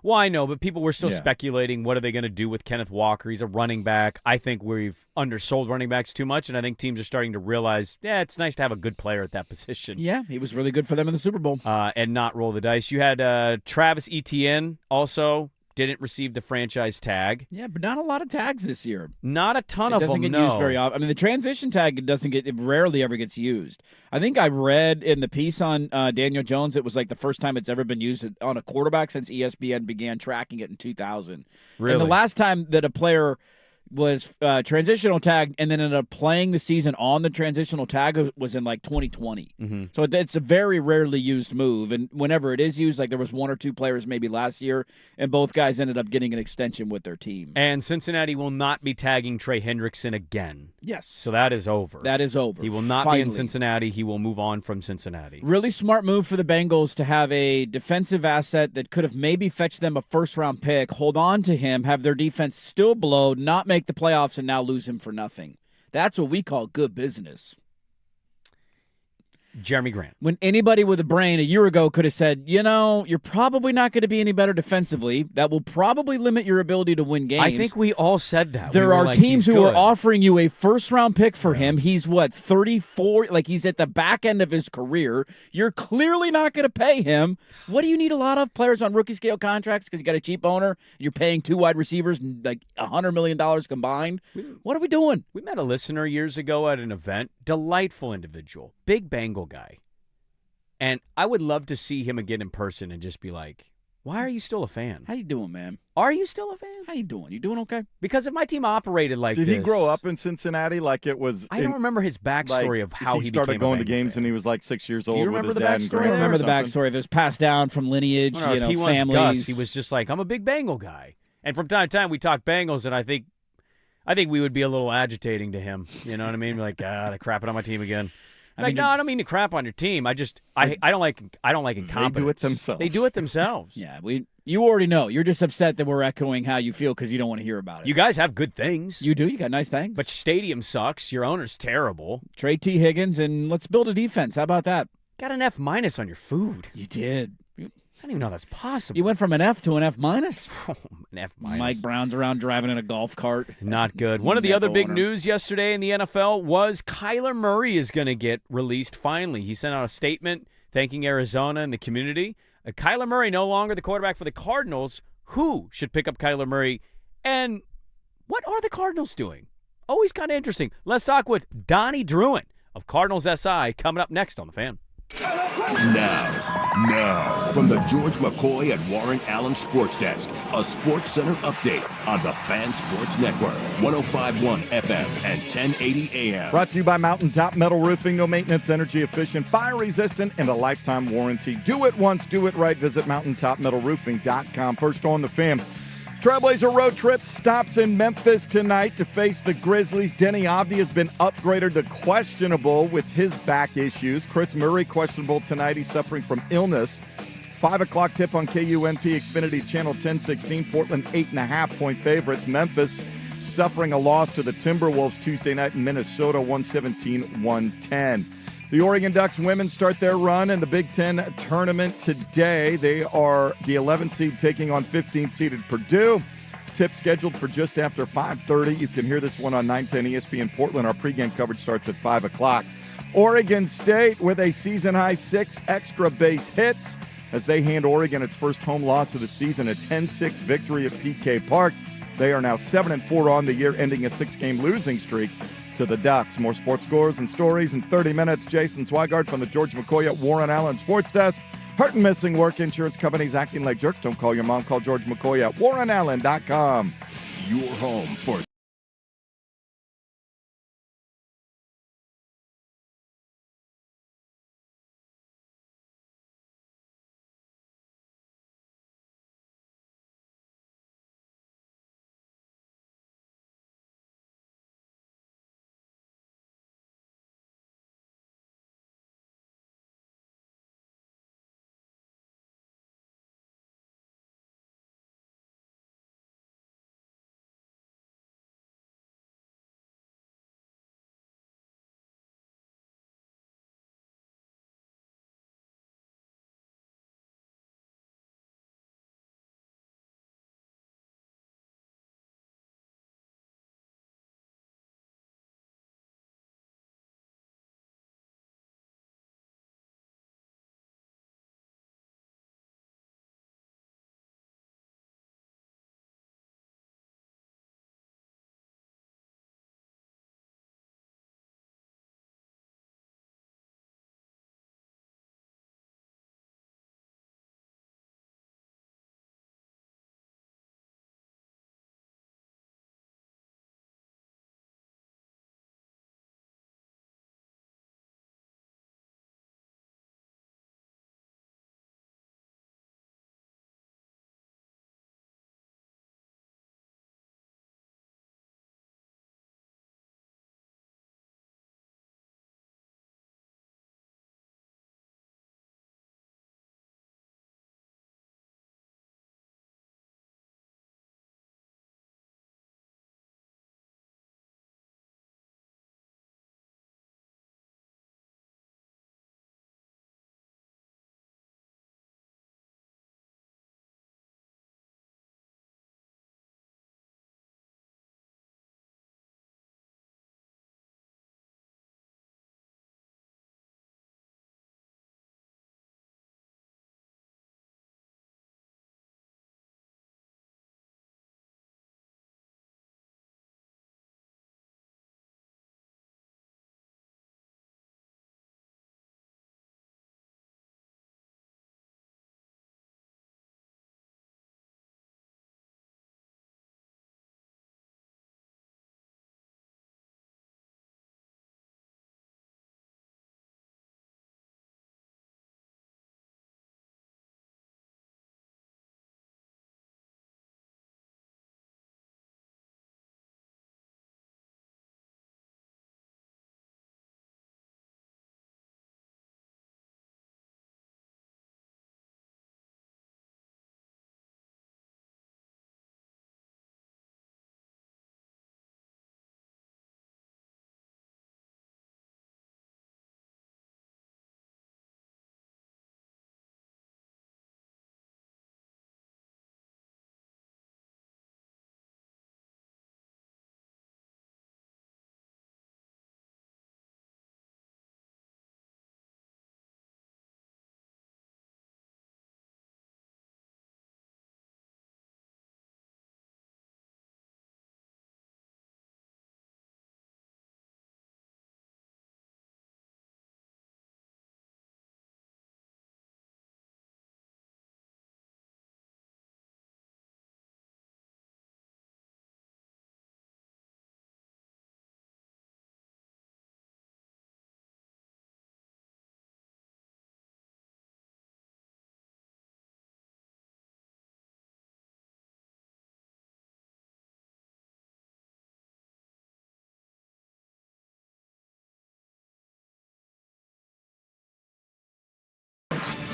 Well, I know, but people were still
Yeah.
speculating, what are they going to do with Kenneth Walker? He's a running back. I think we've undersold running backs too much, and I think teams are starting to realize, it's nice to have a good player at that position.
Yeah, he was really good for them in the Super Bowl.
And not roll the dice. You had Travis Etienne also didn't receive the franchise tag.
Yeah, but not a lot of tags this year.
Not a ton
It
of
doesn't
them,
get
no.
used very often. I mean, the transition tag it rarely ever gets used. I think I read in the piece on Daniel Jones, it was like the first time it's ever been used on a quarterback since ESPN began tracking it in 2000.
Really?
And the last time that a player was transitional tagged and then ended up playing the season on the transitional tag was in like 2020.
Mm-hmm.
So it's a very rarely used move. And whenever it is used, like there was 1 or 2 players maybe last year, and both guys ended up getting an extension with their team.
And Cincinnati will not be tagging Trey Hendrickson again.
Yes.
So that is over.
That is over.
He will not be in
Finally.
Cincinnati. He will move on from Cincinnati.
Really smart move for the Bengals to have a defensive asset that could have maybe fetched them a first-round pick, hold on to him, have their defense still blow, not make the playoffs, and now lose him for nothing. That's what we call good business.
Jeremy Grant.
When anybody with a brain a year ago could have said, you're probably not going to be any better defensively. That will probably limit your ability to win games.
I think we all said that.
There
We were
are
like,
teams
he's
who are
good.
offering you a first-round pick for him. He's, 34? Like, he's at the back end of his career. You're clearly not going to pay him. What do you need a lot of? Players on rookie-scale contracts because you got a cheap owner, and you're paying 2 wide receivers like $100 million combined? What are we doing?
We met a listener years ago at an event. Delightful individual. Big Bengal guy. And I would love to see him again in person and just be like, why are you still a fan?
How you doing, man?
Are you still a fan?
How you doing? You doing okay?
Because if my team operated like
Did
this.
he grow up in Cincinnati like it was?
I don't remember his backstory of how he
started
became
going
a
to
Bengal
games
fan.
and he was like 6 years
you
old with
remember
his
the
dad and
backstory?
I
grandma.
don't remember
or
the
something.
backstory. If it was passed down from lineage,
When our P1's
families.
Gus, he was just like, I'm a big Bengal guy. And from time to time, we talk Bengals, and I think we would be a little agitating to him. You know what I mean? Be like, they're crapping on my team again. No, I don't mean to crap on your team. I don't like incompetence.
They do it themselves.
They do it themselves.
Yeah, you already know. You're just upset that we're echoing how you feel because you don't want to hear about it.
You guys have good things.
You do. You got nice things.
But your stadium sucks. Your owner's terrible.
Trade T. Higgins, and let's build a defense. How about that?
Got an F- on your food.
You did.
I don't even know how that's possible.
You went from an F to an F minus.
An F-.
Mike Brown's around driving in a golf cart.
Not good. One of the
Nepo
other big
owner.
news yesterday in the NFL was Kyler Murray is going to get released finally. He sent out a statement thanking Arizona and the community. Kyler Murray no longer the quarterback for the Cardinals. Who should pick up Kyler Murray? And what are the Cardinals doing? Always kind of interesting. Let's talk with Donnie Druin of Cardinals SI coming up next on The Fan.
Now, from the George McCoy and Warren Allen Sports Desk, a Sports Center update on the Fan Sports Network, 105.1 FM and 1080 AM.
Brought to you by Mountaintop Metal Roofing. No maintenance, energy efficient, fire resistant, and a lifetime warranty. Do it once, do it right. Visit mountaintopmetalroofing.com. First on The Fan. Trailblazer road trip stops in Memphis tonight to face the Grizzlies. Denny Avdi has been upgraded to questionable with his back issues. Chris Murray questionable tonight. He's suffering from illness. 5 o'clock tip on KUNP Xfinity Channel 1016. Portland 8.5-point favorites. Memphis suffering a loss to the Timberwolves Tuesday night in Minnesota, 117-110. The Oregon Ducks women start their run in the Big Ten tournament today. They are the 11th seed taking on 15th-seeded Purdue. Tip scheduled for just after 5:30. You can hear this one on 910 ESPN Portland. Our pregame coverage starts at 5 o'clock. Oregon State with a season-high 6 extra base hits as they hand Oregon its first home loss of the season, a 10-6 victory at PK Park. They are now 7-4 on the year, ending a 6-game losing streak to the Ducks. More sports scores and stories in 30 minutes. Jason Swigart from the George McCoy at Warren Allen Sports Desk. Hurt and missing work. Insurance companies acting like jerks. Don't call your mom. Call George McCoy at warrenallen.com.
Your home for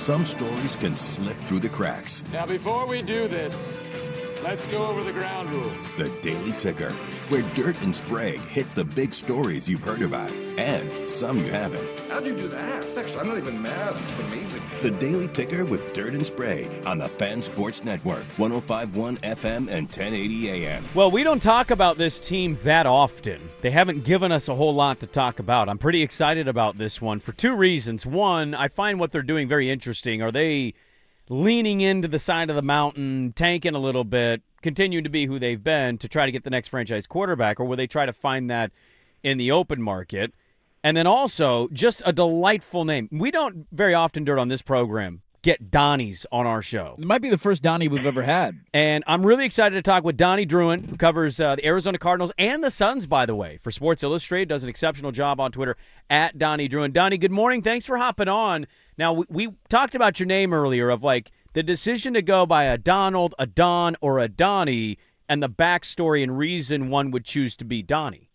some stories can slip through the cracks.
Now, before we do this, let's go over the ground rules.
The Daily Ticker, where Dirt and Sprague hit the big stories you've heard about and some you haven't.
How'd you do that? Actually, I'm not even mad. It's amazing.
The Daily Ticker with Dirt and Sprague on the Fan Sports Network, 105.1 FM and 1080 AM.
Well, we don't talk about this team that often. They haven't given us a whole lot to talk about. I'm pretty excited about this one for two reasons. One, I find what they're doing very interesting. Are they leaning into the side of the mountain, tanking a little bit, continue to be who they've been to try to get the next franchise quarterback, or will they try to find that in the open market? And then also, just a delightful name. We don't very often do it on this program. Get Donnies on our show.
It might be the first Donnie we've ever had.
And I'm really excited to talk with Donnie Druin, who covers the Arizona Cardinals and the Suns, by the way, for Sports Illustrated. Does an exceptional job on Twitter, at Donnie Druin. Donnie, good morning. Thanks for hopping on. Now, we talked about your name earlier of, like, the decision to go by a Donald, a Don, or a Donnie, and the backstory and reason one would choose to be Donnie.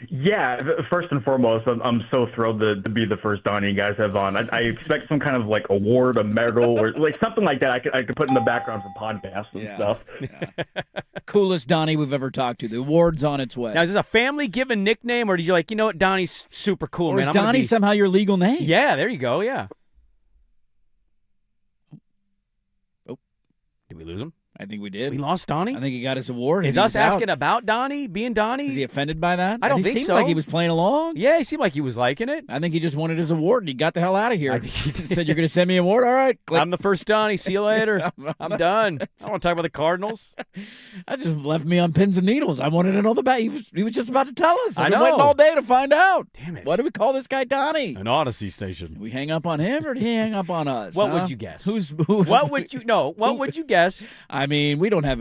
Yeah, first and foremost, I'm so thrilled to be the first Donnie you guys have on. I expect some kind of like award, a medal, or like something like that I could put in the background for podcasts and stuff.
Yeah. Coolest Donnie we've ever talked to. The award's on its way.
Now, is this a family-given nickname, or did you like, you know what, Donnie's super cool,
or
man?
is Donnie somehow your legal name?
Yeah, there you go, yeah.
Oh.
Did we lose him?
I think we did.
We lost Donnie?
I think he got his award.
Is us asking about Donnie, being Donnie?
Is he offended by that?
I don't
he
think
seemed
so.
like he was playing along.
Yeah, he seemed like he was liking it.
I think he just wanted his award, and he got the hell out of here.
I think he did.
Said, you're going to send me an award? All right. Click.
I'm the first Donnie. See you later. I'm done. I don't want to talk about the Cardinals.
I just left me on pins and needles. I wanted to know the back. He was just about to tell us. I've
I
been
know.
waiting all day to find out.
Damn it.
Why do we call this guy Donnie?
An Odyssey station.
Did we hang up on him, or did he hang up on us?
What
huh?
would you guess?
Who's
What would you What would you guess?
I mean, we don't have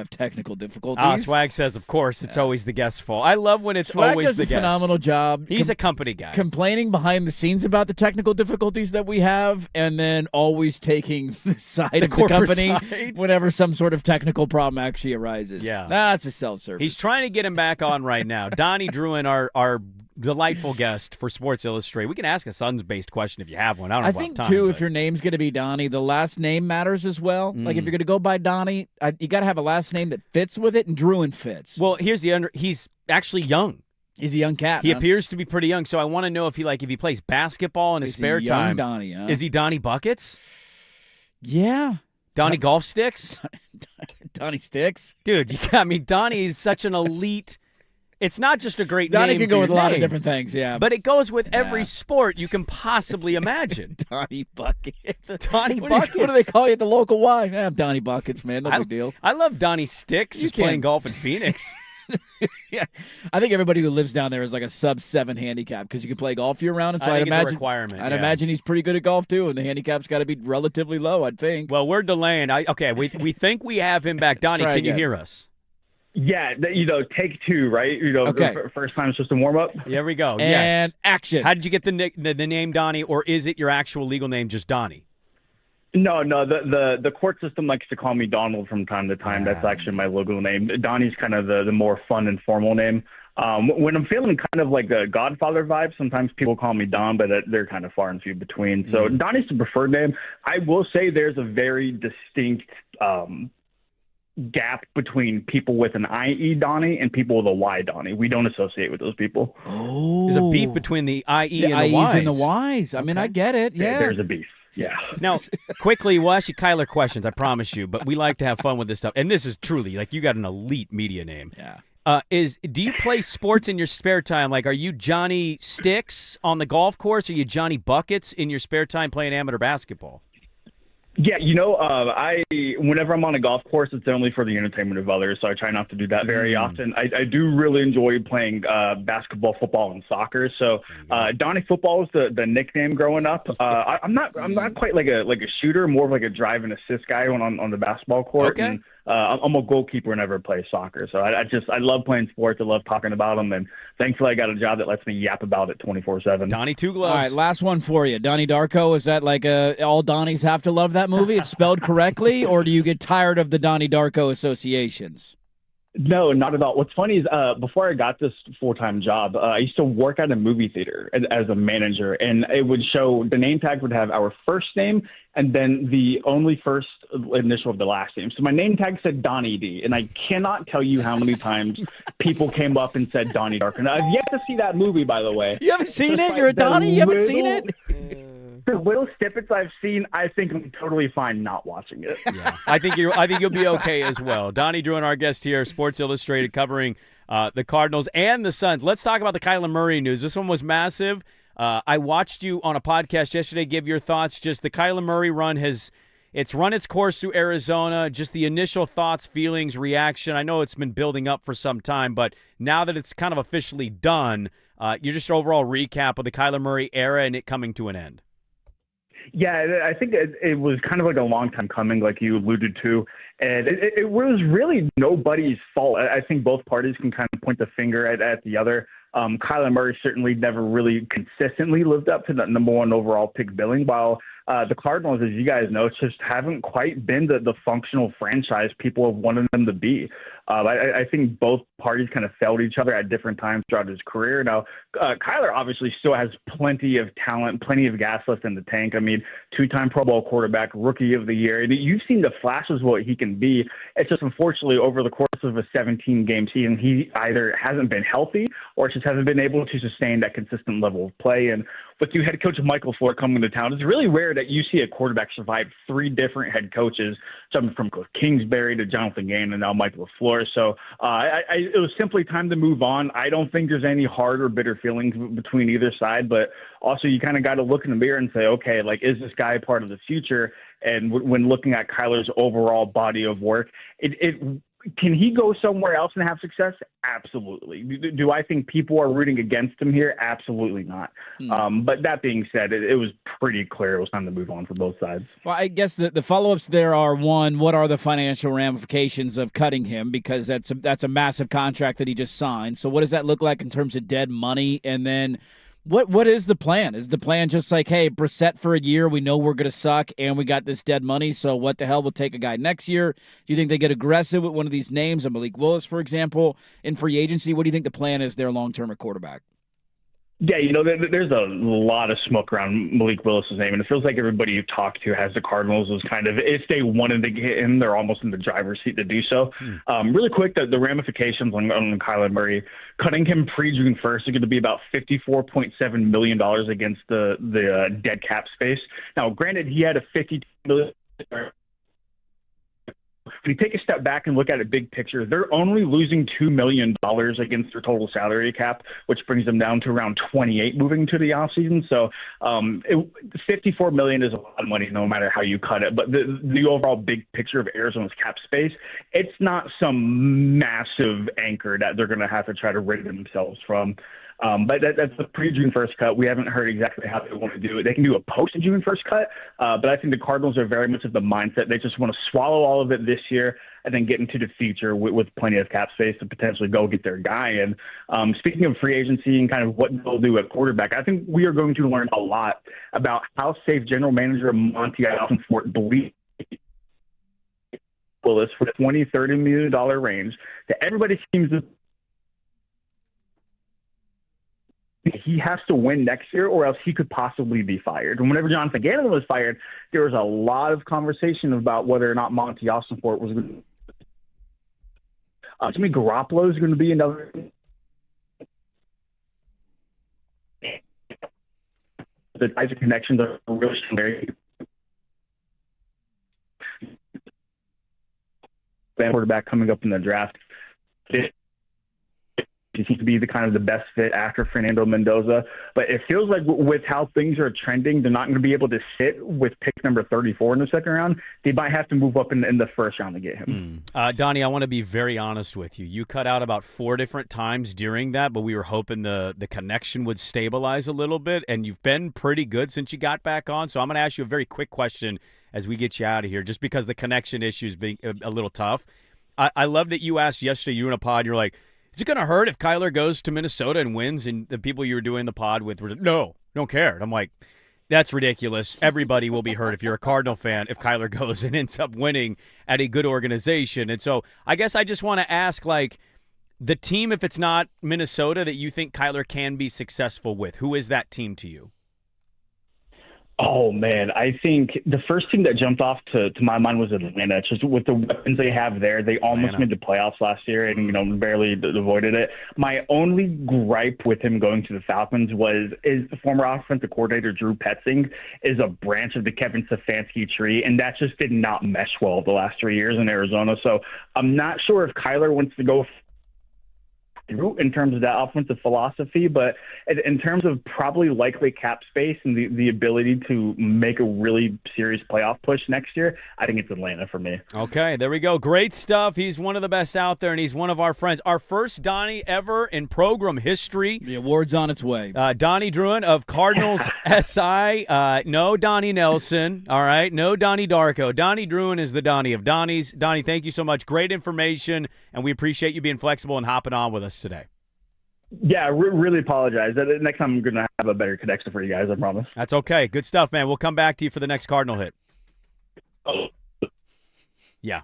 technical difficulties.
Swag says, of course, it's always the guest's fault. I love when it's
Swag
always
does
the
a
guest.
phenomenal job.
He's a company guy.
Complaining behind the scenes about the technical difficulties that we have, and then always taking the side of the
corporate
company
side.
whenever some sort of technical problem actually arises.
Yeah.
That's a self-service.
He's trying to get him back on right now. Donnie Druin, our delightful guest for Sports Illustrated. We can ask a Suns-based question if you have one. I don't know
I
if we'll
think,
have time,
too,
but-
if your name's going to be Donnie, the last name matters as well. Like, if you're going to go by Donnie, you got to have a last name that fits with it, and Druin fits.
Well, here's he's actually young.
He's a young cat.
He
huh?
appears to be pretty young, so I want to know if he plays basketball in his
Is he
spare
young
time.
Donnie, huh?
Is he Donnie Buckets?
Yeah.
Donnie Golf Sticks?
Donnie Sticks?
Dude, Donnie is such an elite. It's not just a great
Donnie
name.
can
for
go with a
your
lot of
name,
different things, yeah.
But it goes with every sport you can possibly imagine.
Donnie Buckets.
Donnie
What
Buckets.
do they call you at the local Y? I'm Donnie Buckets, man. No big deal.
I love Donnie Sticks. He's playing golf in Phoenix.
Yeah, I think everybody who lives down there is like a sub-7 handicap because you can play golf year-round. And so
I
I'd
think it's a
imagine
requirement,
I'd
yeah.
imagine he's pretty good at golf too, and the handicap's got to be relatively low. I'd think.
Well, we're delaying. We think we have him back. Donnie,
try
can you
again.
hear us?
Yeah, take two, right?
Okay.
First time it's just a warm up.
There we go.
And
yes.
action.
How did you get the name Donnie, or is it your actual legal name, just Donnie?
No, the court system likes to call me Donald from time to time. That's actually my legal name. Donnie's kind of the more fun and formal name. When I'm feeling kind of like a Godfather vibe, sometimes people call me Don, but they're kind of far and few between. So Donnie's the preferred name. I will say there's a very distinct gap between people with an IE Donnie and people with a Y Donnie. We don't associate with those people.
Oh,
There's a beef between the IE
the
and the
I's
Y's.
and the Y's. I mean, I get it. Yeah.
There's a beef. Yeah.
Now, quickly, we'll ask you Kyler questions, I promise you, but we like to have fun with this stuff. And this is truly, like, you got an elite media name.
Yeah.
Do you play sports in your spare time? Like, are you Johnny Sticks on the golf course? Or are you Johnny Buckets in your spare time playing amateur basketball?
Yeah, whenever I'm on a golf course, it's only for the entertainment of others, so I try not to do that very often. I do really enjoy playing basketball, football, and soccer. So Donnie Football was the nickname growing up. I'm not quite like a shooter, more of like a drive and assist guy on the basketball court.
Okay.
And, I'm a goalkeeper whenever I play soccer. So I love playing sports. I love talking about them, and thankfully I got a job that lets me yap about it 24/7.
Donnie Two Gloves.
All right, last one for you. Donnie Darko, is that like all Donnies have to love that movie? It's spelled correctly, or do you get tired of the Donnie Darko associations?
No, not at all. What's funny is before I got this full-time job, I used to work at a movie theater as a manager, and it would show the name tag would have our first name and then the only first initial of the last name. So my name tag said Donnie D, and I cannot tell you how many times people came up and said Donnie Darko. Now, I've yet to see that movie, by the way.
You haven't seen it? You're a Donnie? You haven't seen it?
The little snippets I've seen, I think I'm totally fine not watching it.
Yeah, I think you'll be okay as well. Donnie Druin, our guest here, Sports Illustrated, covering the Cardinals and the Suns. Let's talk about the Kyler Murray news. This one was massive. I watched you on a podcast yesterday give your thoughts. Just the Kyler Murray run it's run its course through Arizona. Just the initial thoughts, feelings, reaction. I know it's been building up for some time, but now that it's kind of officially done, you're just overall recap of the Kyler Murray era and it coming to an end.
Yeah, I think it was kind of like a long time coming, like you alluded to. And it was really nobody's fault. I think both parties can kind of point the finger at the other. Kyler Murray certainly never really consistently lived up to the number one overall pick billing, while the Cardinals, as you guys know, just haven't quite been the functional franchise people have wanted them to be. I think both parties kind of failed each other at different times throughout his career. Now, Kyler obviously still has plenty of talent, plenty of gas left in the tank. I mean, two-time Pro Bowl quarterback, Rookie of the Year. You've seen the flashes of what he can be. It's just unfortunately over the course of a 17-game season, he either hasn't been healthy or just hasn't been able to sustain that consistent level of play. And with new head coach Michael Floyd coming to town, it's really rare that you see a quarterback survive three different head coaches, jumping from Cliff Kingsbury to Jonathan Gannon and now Michael LaFleur. So it was simply time to move on. I don't think there's any hard or bitter feelings between either side, but also you kind of got to look in the mirror and say, okay, like, is this guy part of the future? And when looking at Kyler's overall body of work, can he go somewhere else and have success? Absolutely. Do I think people are rooting against him here? Absolutely not. But that being said, it was pretty clear it was time to move on for both sides.
Well, I guess the follow-ups there are, one, what are the financial ramifications of cutting him? Because that's a massive contract that he just signed. So what does that look like in terms of dead money? And then what is the plan? Is the plan just like, hey, Brissett for a year, we know we're going to suck, and we got this dead money, so what the hell, we'll take a guy next year? Do you think they get aggressive with one of these names, Malik Willis, for example, in free agency? What do you think the plan is there long-term at quarterback?
Yeah, there's a lot of smoke around Malik Willis's name, and it feels like everybody you talk to has the Cardinals as kind of, if they wanted to get him, they're almost in the driver's seat to do so. Really quick, the ramifications on Kyler Murray, cutting him pre-June 1st is going to be about $54.7 million against the dead cap space. Now, granted, he had a $52 million. If you take a step back and look at it big picture, they're only losing $2 million against their total salary cap, which brings them down to around 28 moving to the offseason. So $54 million is a lot of money no matter how you cut it. But the overall big picture of Arizona's cap space, it's not some massive anchor that they're going to have to try to rid themselves from. But that's the pre-June 1st cut. We haven't heard exactly how they want to do it. They can do a post-June 1st cut, but I think the Cardinals are very much of the mindset they just want to swallow all of it this year and then get into the future with plenty of cap space to potentially go get their guy. And speaking of free agency and kind of what they'll do at quarterback, I think we are going to learn a lot about how safe general manager Monty Allenfort believes Willis for the $20-30 million range that everybody seems to. He has to win next year or else he could possibly be fired. And whenever Jonathan Gannon was fired, there was a lot of conversation about whether or not Monty Allenfort was going to Jimmy Garoppolo is going to be another. The ties of connections are really strong. Quarterback coming up in the draft. He seems to be the best fit after Fernando Mendoza. But it feels like with how things are trending, they're not going to be able to sit with pick number 34 in the second round. They might have to move up in the first round to get him.
Donnie, I want to be very honest with you. You cut out about 4 different times during that, but we were hoping the connection would stabilize a little bit, and you've been pretty good since you got back on. So I'm going to ask you a very quick question as we get you out of here, just because the connection issue's being a little tough. I love that you asked yesterday, you were in a pod, you're like, is it going to hurt if Kyler goes to Minnesota and wins? And the people you were doing the pod with were, no, don't care. And I'm like, that's ridiculous. Everybody will be hurt if you're a Cardinal fan if Kyler goes and ends up winning at a good organization. And so I guess I just want to ask, like, the team, if it's not Minnesota, that you think Kyler can be successful with, who is that team to you?
Oh, man, I think the first team that jumped off to my mind was Atlanta. Just with the weapons they have there, they almost made the playoffs last year and, barely avoided it. My only gripe with him going to the Falcons is the former offensive coordinator Drew Petzing is a branch of the Kevin Stefanski tree, and that just did not mesh well the last 3 years in Arizona. So I'm not sure if Kyler wants to go through in terms of that offensive philosophy, but in terms of probably likely cap space and the ability to make a really serious playoff push next year, I think it's Atlanta for me.
Okay, there we go. Great stuff. He's one of the best out there, and he's one of our friends. Our first Donnie ever in program history.
The award's on its way.
Donnie Druin of Cardinals SI. No Donnie Nelson, all right? No Donnie Darko. Donnie Druin is the Donnie of Donnies. Donnie, thank you so much. Great information, and we appreciate you being flexible and hopping on with us today.
Yeah, really apologize. Next time I'm going to have a better connection for you guys, I promise.
That's okay. Good stuff, man. We'll come back to you for the next Cardinal hit.
Oh.
Yeah.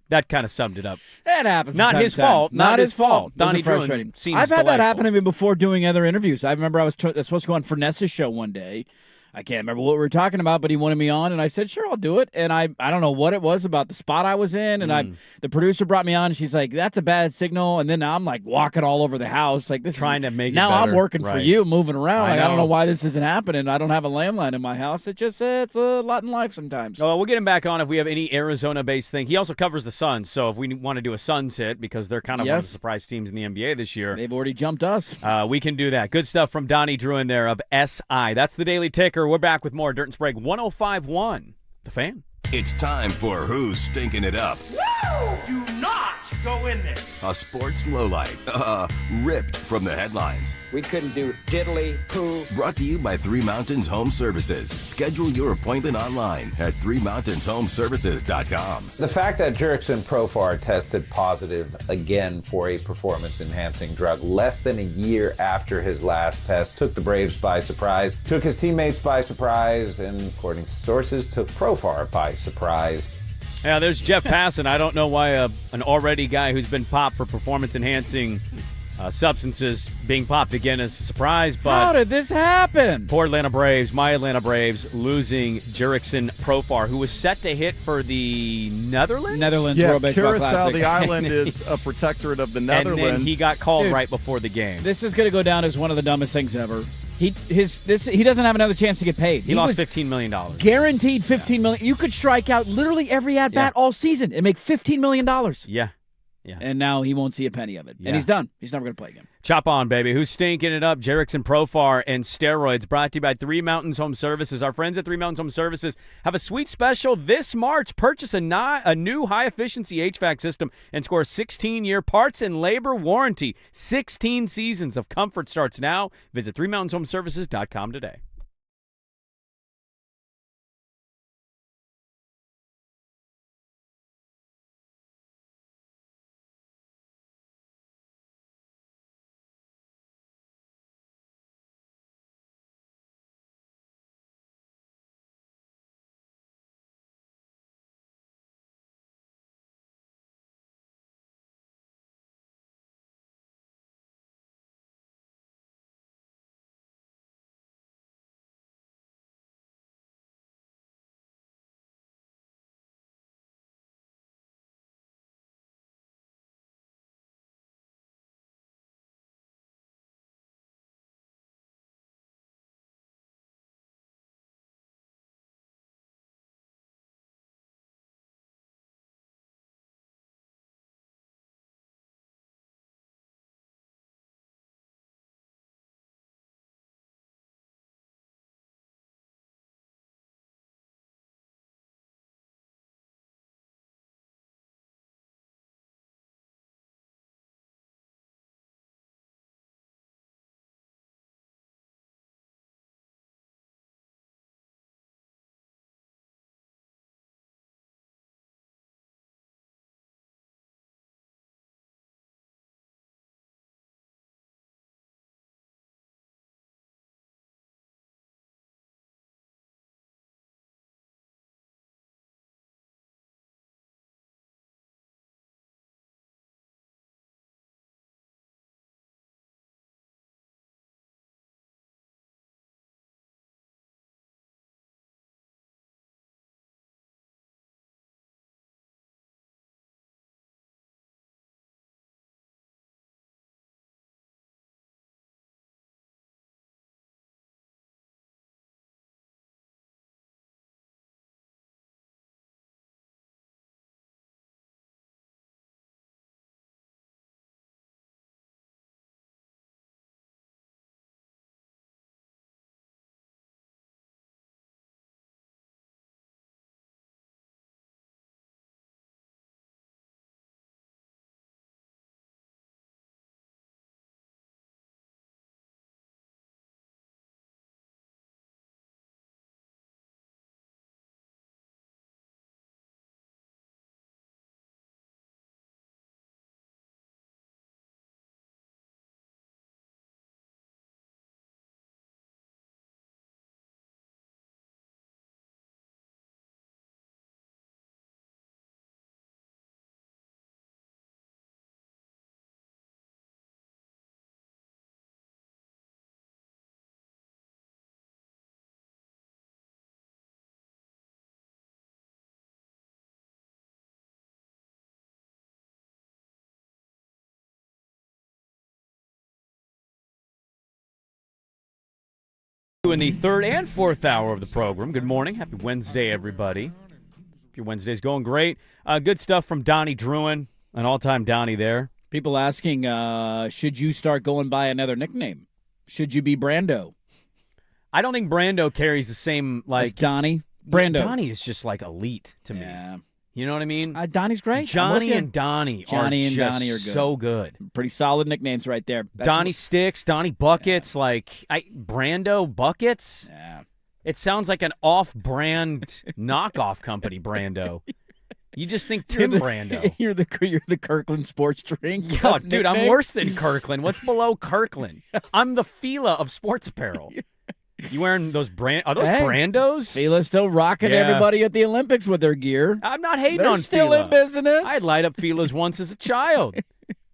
That kind of summed it up.
That happens.
Not his fault. Not his fault.
Donnie
Donnie
frustrating.
Druin seems
I've had that
delightful.
happen to me before doing other interviews. I remember I was supposed to go on Furness's show one day. I can't remember what we were talking about, but he wanted me on, and I said, sure, I'll do it. And I don't know what it was about the spot I was in, and the producer brought me on, and she's like, that's a bad signal. And then I'm like walking all over the house. Like, this
Trying to make it
now
better.
I'm working for
Right.
you, moving around.
I
I don't
know.
know why this isn't happening. I don't have a landline in my house. It's a lot in life sometimes.
Oh, we'll get him back on if we have any Arizona-based thing. He also covers the Suns, so if we want to do a Suns hit, because they're kind of one of the surprise teams in the NBA this year,
They've already jumped us.
we can do that. Good stuff from Donnie Druin there of SI. That's the Daily Ticker. We're back with more Dirt and Sprague 105.1, The Fan.
It's time for Who's Stinking It Up?
Do not go in there.
A sports lowlight, ripped from the headlines.
We couldn't do diddly poo.
Brought to you by Three Mountains Home Services. Schedule your appointment online at threemountainshomservices.com.
The fact that Jurickson Profar tested positive again for a performance-enhancing drug less than a year after his last test took the Braves by surprise, took his teammates by surprise, and according to sources, took Profar by surprise.
Yeah, there's Jeff Passan. I don't know why an already guy who's been popped for performance-enhancing substances being popped again is a surprise. But
How did this happen?
poor Atlanta Braves, my Atlanta Braves, losing Jurickson Profar, who was set to hit for the Netherlands?
Yeah,
World Baseball
Curacao,
Classic.
the island, is a protectorate of the
And
Netherlands.
then he got called
Dude,
right before the game.
This is going to go down as one of the dumbest things ever. He doesn't have another chance to get paid.
He lost
was
$15 million.
guaranteed $15 million. You could strike out literally every at bat all season and make $15 million.
Yeah.
And now he won't see a penny of it.
Yeah.
And he's done. He's never going to play again.
Chop on, baby. Who's stinking it up? Jerickson Profar and steroids. Brought to you by Three Mountains Home Services. Our friends at Three Mountains Home Services have a sweet special this March. Purchase a new high-efficiency HVAC system and score a 16-year parts and labor warranty. 16 seasons of comfort starts now. Visit threemountainshomservices.com today. In the third and fourth hour of the program. Good morning. Happy Wednesday, everybody. Your Wednesday's going great. Good stuff from Donnie Druin, an all-time Donnie there.
People asking, should you start going by another nickname? Should you be Brando?
I don't think Brando carries the same,
As Donnie? Brando.
Donnie is just like elite to me. You know what I mean?
Donnie's great.
Johnny and Donnie
Johnny
are
and
just
Donnie are good.
so good.
Pretty solid nicknames right there.
Donnie Sticks, Donnie Buckets, Brando Buckets.
Yeah.
It sounds like an off-brand knockoff company, Brando. You just think Tim Brando.
You're the Kirkland sports drink.
Oh, dude, I'm worse than Kirkland. What's below Kirkland? I'm the Fila of sports apparel. You wearing those Are those Brandos?
Fila's still rocking everybody at the Olympics with their gear.
I'm not hating
They're
on
still
Fila.
in business.
I'd light up Fila's once as a child.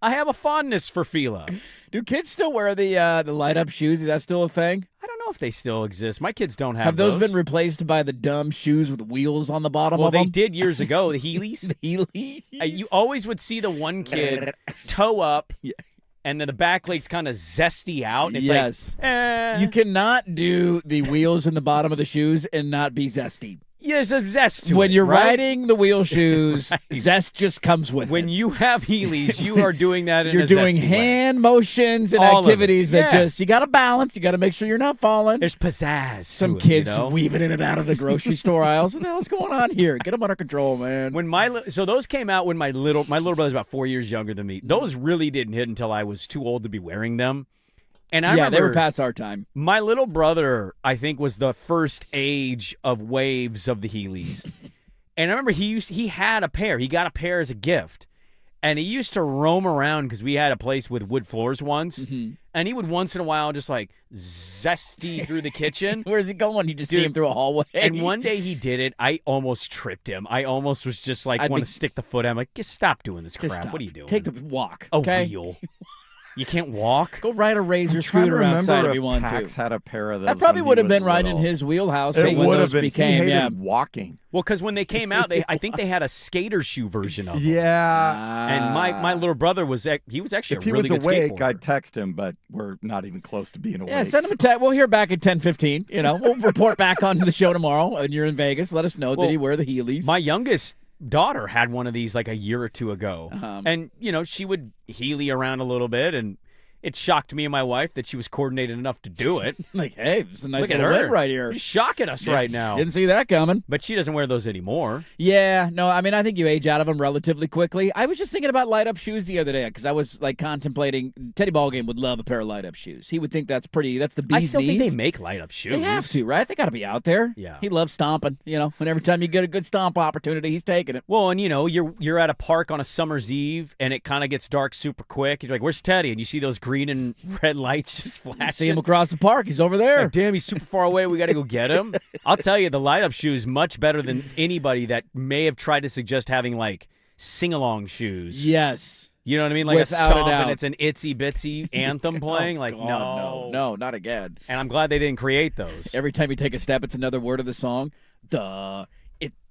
I have a fondness for Fila.
Do kids still wear the light up shoes? Is that still a thing?
I don't know if they still exist. My kids don't have
those been replaced by the dumb shoes with wheels on the bottom of them?
Well, they did years ago, the Heelys.
The Heelys?
You always would see the one kid toe up, and then the back leg's kind of zesty out. And it's like,
You cannot do the wheels in the bottom of the shoes and not be zesty.
There's a zest to
when
it,
you're
right?
riding the wheel shoes, zest just comes with
when
it.
you have Heelys, you are doing that in
You're
a
doing
zesty
hand motions and
All of it.
activities that
Yeah.
just, you got to balance. You got to make sure you're not falling.
There's pizzazz.
Some
to it,
kids
you know?
weaving in and out of the grocery store aisles. What the hell's going on here? Get them under control, man.
When so those came out when my little brother's about 4 years younger than me. Those really didn't hit until I was too old to be wearing them. And I remember
they were past our time.
My little brother, I think, was the first age of waves of the Heelys. And I remember he had a pair. He got a pair as a gift. And he used to roam around because we had a place with wood floors once.
Mm-hmm.
And he would once in a while just like zesty through the kitchen.
Where's he going? You just see him through a hallway.
And one day he did it. I almost tripped him. I almost was just like, want to stick the foot out. I'm like, just stop doing this crap.
Stop.
What are you doing?
Take the walk.
A
okay?
wheel. You can't walk?
Go ride a razor
I'm trying to
scooter
remember
outside
if
if you want
Pax
to.
had a pair of those.
That probably
when he
would have
was
been right in
little.
his wheelhouse.
It
when
would
those
have been.
became,
He hated walking.
Well, because when they came out, I think they had a skater shoe version of them.
Yeah.
And my little brother was actually
If
a really
he was
good
awake,
skateboarder.
I'd text him, but we're not even close to being awake.
Yeah, send him a text. We'll hear back at 10:15. We'll report back on the show tomorrow, and you're in Vegas. Let us know. Did he wear the Heelys?
My youngest daughter had one of these like a year or two ago.
Uh-huh.
And, she would Heely around a little bit, and it shocked me and my wife that she was coordinated enough to do it.
Like, hey, this is a nice
Look at
little
her.
win right here.
She's shocking us right now.
Didn't see that coming.
But she doesn't wear those anymore.
Yeah, no, I mean, I think you age out of them relatively quickly. I was just thinking about light-up shoes the other day because I was, contemplating Teddy Ballgame would love a pair of light-up shoes. He would think that's the bee's knees.
I still think they make light-up shoes.
They have to, right? They got to be out there.
Yeah.
He loves stomping, and every time you get a good stomp opportunity, he's taking it.
Well, and, you're at a park on a summer's eve, and it kind of gets dark super quick. You're like, where's Teddy? And you see those green and red lights just flashing.
See him across the park. He's over there.
Like, damn, he's super far away. We got to go get him. I'll tell you, the light-up shoe is much better than anybody that may have tried to suggest having, sing-along shoes.
Yes.
You know what I mean? Like
Without
a
a
stomp
doubt.
and it's an itsy-bitsy anthem playing.
No, not again.
And I'm glad they didn't create those.
Every time you take a step, it's another word of the song.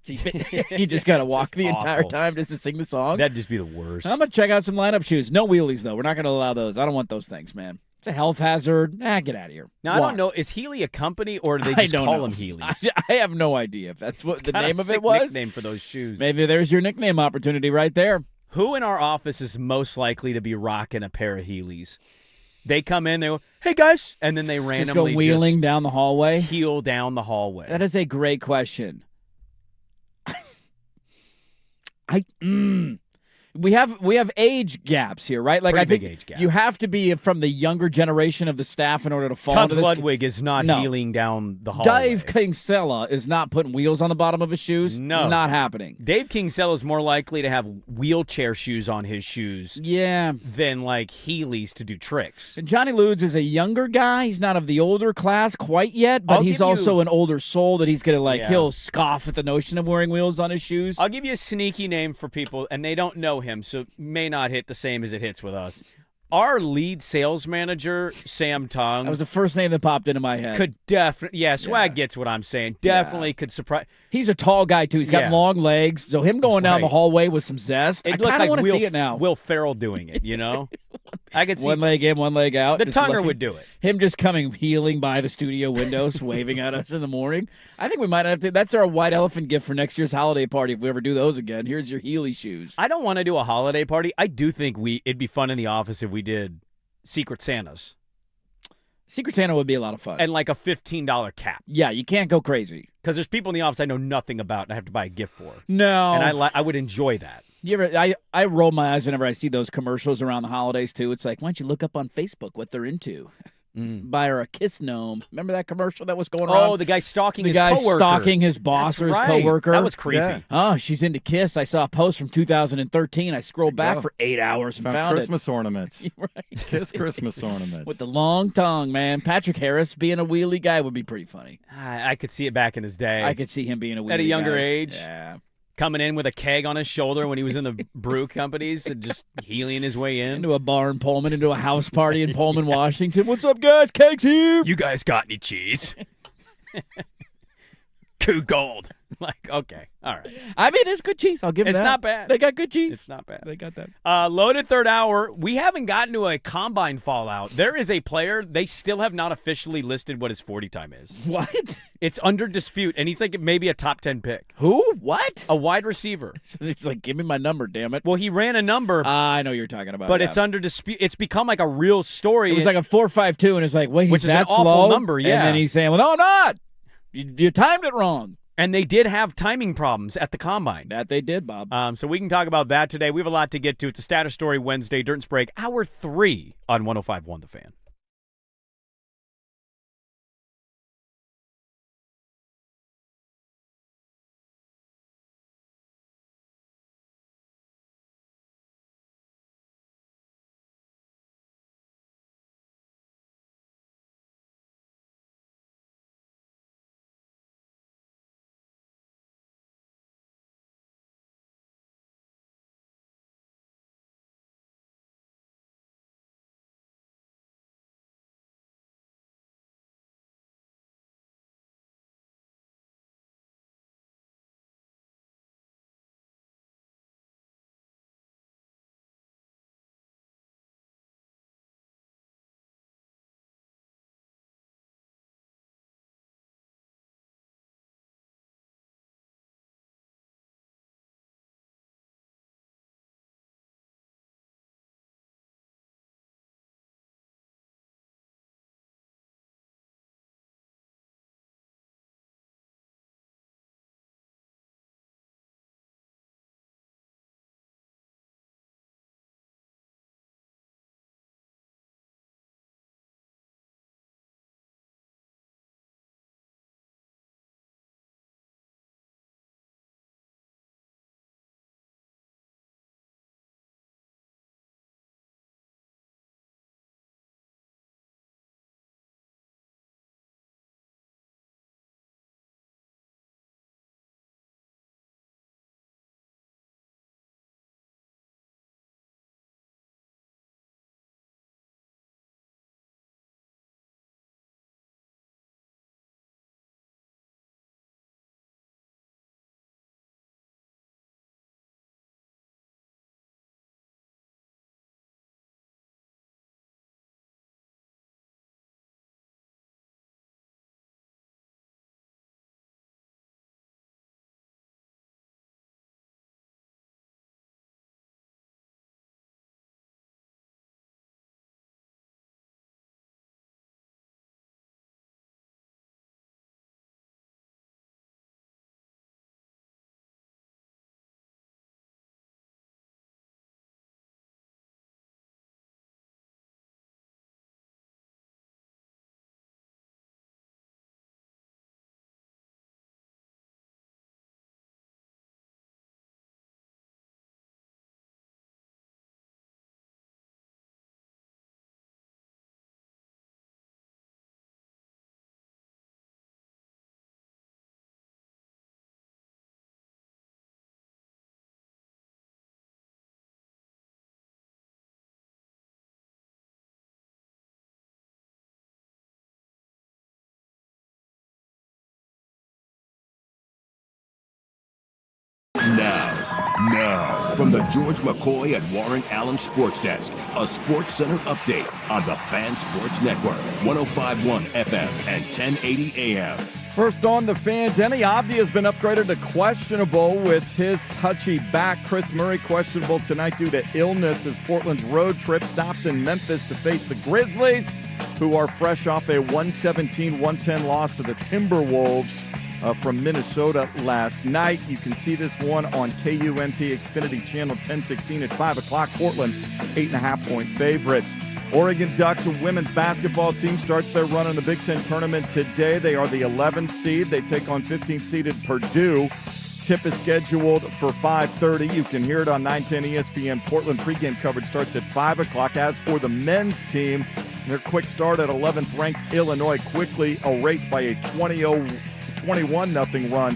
You just got to walk the entire
awful.
time just to sing the song.
That'd just be the worst.
I'm going to check out some lineup shoes. No wheelies, though. We're not going to allow those. I don't want those things, man. It's a health hazard. Get out of here.
Now, I don't know. Is Healy a company or do they just call them Heelys?
I have no idea if that's what the name of
sick
it was.
Nickname for those shoes.
Maybe there's your nickname opportunity right there.
Who in our office is most likely to be rocking a pair of Heelys? They come in, they go, hey, guys, and then they randomly
just go wheeling down the hallway?
Heel down the hallway.
That is a great question. We have age gaps here, right?
Pretty
I think
big age gap.
you have to be from the younger generation of the staff in order to fall
Tubbs
into this.
Ludwig is not
No.
heeling down the hallway.
Dave Kinsella is not putting wheels on the bottom of his shoes.
No.
Not happening.
Dave Kinsella is more likely to have wheelchair shoes on his shoes
Yeah.
than Heelys to do tricks.
And Johnny Ludes is a younger guy. He's not of the older class quite yet, but
I'll
he's
give you-
also an older soul that he's going to
Yeah.
he'll scoff at the notion of wearing wheels on his shoes.
I'll give you a sneaky name for people, and they don't know him, so it may not hit the same as it hits with us. Our lead sales manager, Sam Tung,
That was the first name that popped into my head.
could definitely, Swag gets what I'm saying. Definitely could surprise.
He's a tall guy, too. He's got
Yeah.
long legs, so him going down the
Right.
hallway with some zest, I
It looked
kind of
like
want to
Will,
see it now.
Will Ferrell doing it, you know? I could see
one leg in, one leg out.
the
just
tonguer
looking.
would do it.
Him just coming healing by the studio windows, waving at us in the morning. I think we might have to. That's our white elephant gift for next year's holiday party if we ever do those again. Here's your Healy shoes.
I don't want to do a holiday party. I do think it'd be fun in the office if we did Secret Santas.
Secret Santa would be a lot of fun.
And like a $15 cap.
Yeah, you can't go crazy.
Because there's people in the office I know nothing about and I have to buy a gift for.
No.
And I would enjoy that.
You ever? I roll my eyes whenever I see those commercials around the holidays, too. It's like, why don't you look up on Facebook what they're into? Buy her a kiss gnome. Remember that commercial that was going around?
Oh, the guy stalking his
coworker.
coworker.
The guy stalking his boss or his coworker.
That was creepy. Yeah.
Oh, she's into Kiss. I saw a post from 2013. I scrolled back for 8 hours and found
Christmas ornaments.
Right.
Kiss Christmas ornaments.
With the long tongue, man. Patrick Harris being a wheelie guy would be pretty funny.
I could see it back in his day.
I could see him being a wheelie guy.
At a younger age.
Yeah.
Coming in with a keg on his shoulder when he was in the brew companies and just healing his way in.
Into a bar in Pullman, into a house party in Pullman, Washington. What's up, guys? Kegs here.
You guys got any cheese? Coup gold. Like, okay. All right.
I mean, it's good cheese. I'll give them
It's
that.
not bad.
They got good cheese.
It's not bad.
They got that.
Loaded third hour. We haven't gotten to a combine fallout. There is a player. They still have not officially listed what his 40 time is.
What?
It's under dispute, and he's like maybe a top 10 pick.
Who? What?
A wide receiver.
So it's like, give me my number, damn it.
Well, he ran a number.
I know you're talking about.
But it's under dispute. It's become like a real story.
It was like a 4.52, and it's like, wait,
which
he's
is
that
an awful
slow?
number, yeah.
And then he's saying, well, no, I'm not. You timed it wrong.
And they did have timing problems at the combine.
That they did, Bob.
So we can talk about that today. We have a lot to get to. It's a status story Wednesday, Dirt and Sprague, hour 3 on 105.1 The Fan.
Now, Now, from the George McCoy and Warren Allen Sports Desk, a Sports Center update on the Fan Sports Network, 105.1 FM and 1080 AM.
First on the Fan, Denny Avdia has been upgraded to questionable with his touchy back. Chris Murray questionable tonight due to illness as Portland's road trip stops in Memphis to face the Grizzlies, who are fresh off a 117-110 loss to the Timberwolves from Minnesota last night. You can see this one on KUNP Xfinity Channel 1016 at 5 o'clock. Portland, 8.5-point favorites. Oregon Ducks women's basketball team starts their run in the Big Ten tournament today. They are the 11th seed. They take on 15th-seeded Purdue. Tip is scheduled for 5:30. You can hear it on 910 ESPN. Portland pregame coverage starts at 5 o'clock. As for the men's team, their quick start at 11th-ranked Illinois quickly erased by a 21-0 run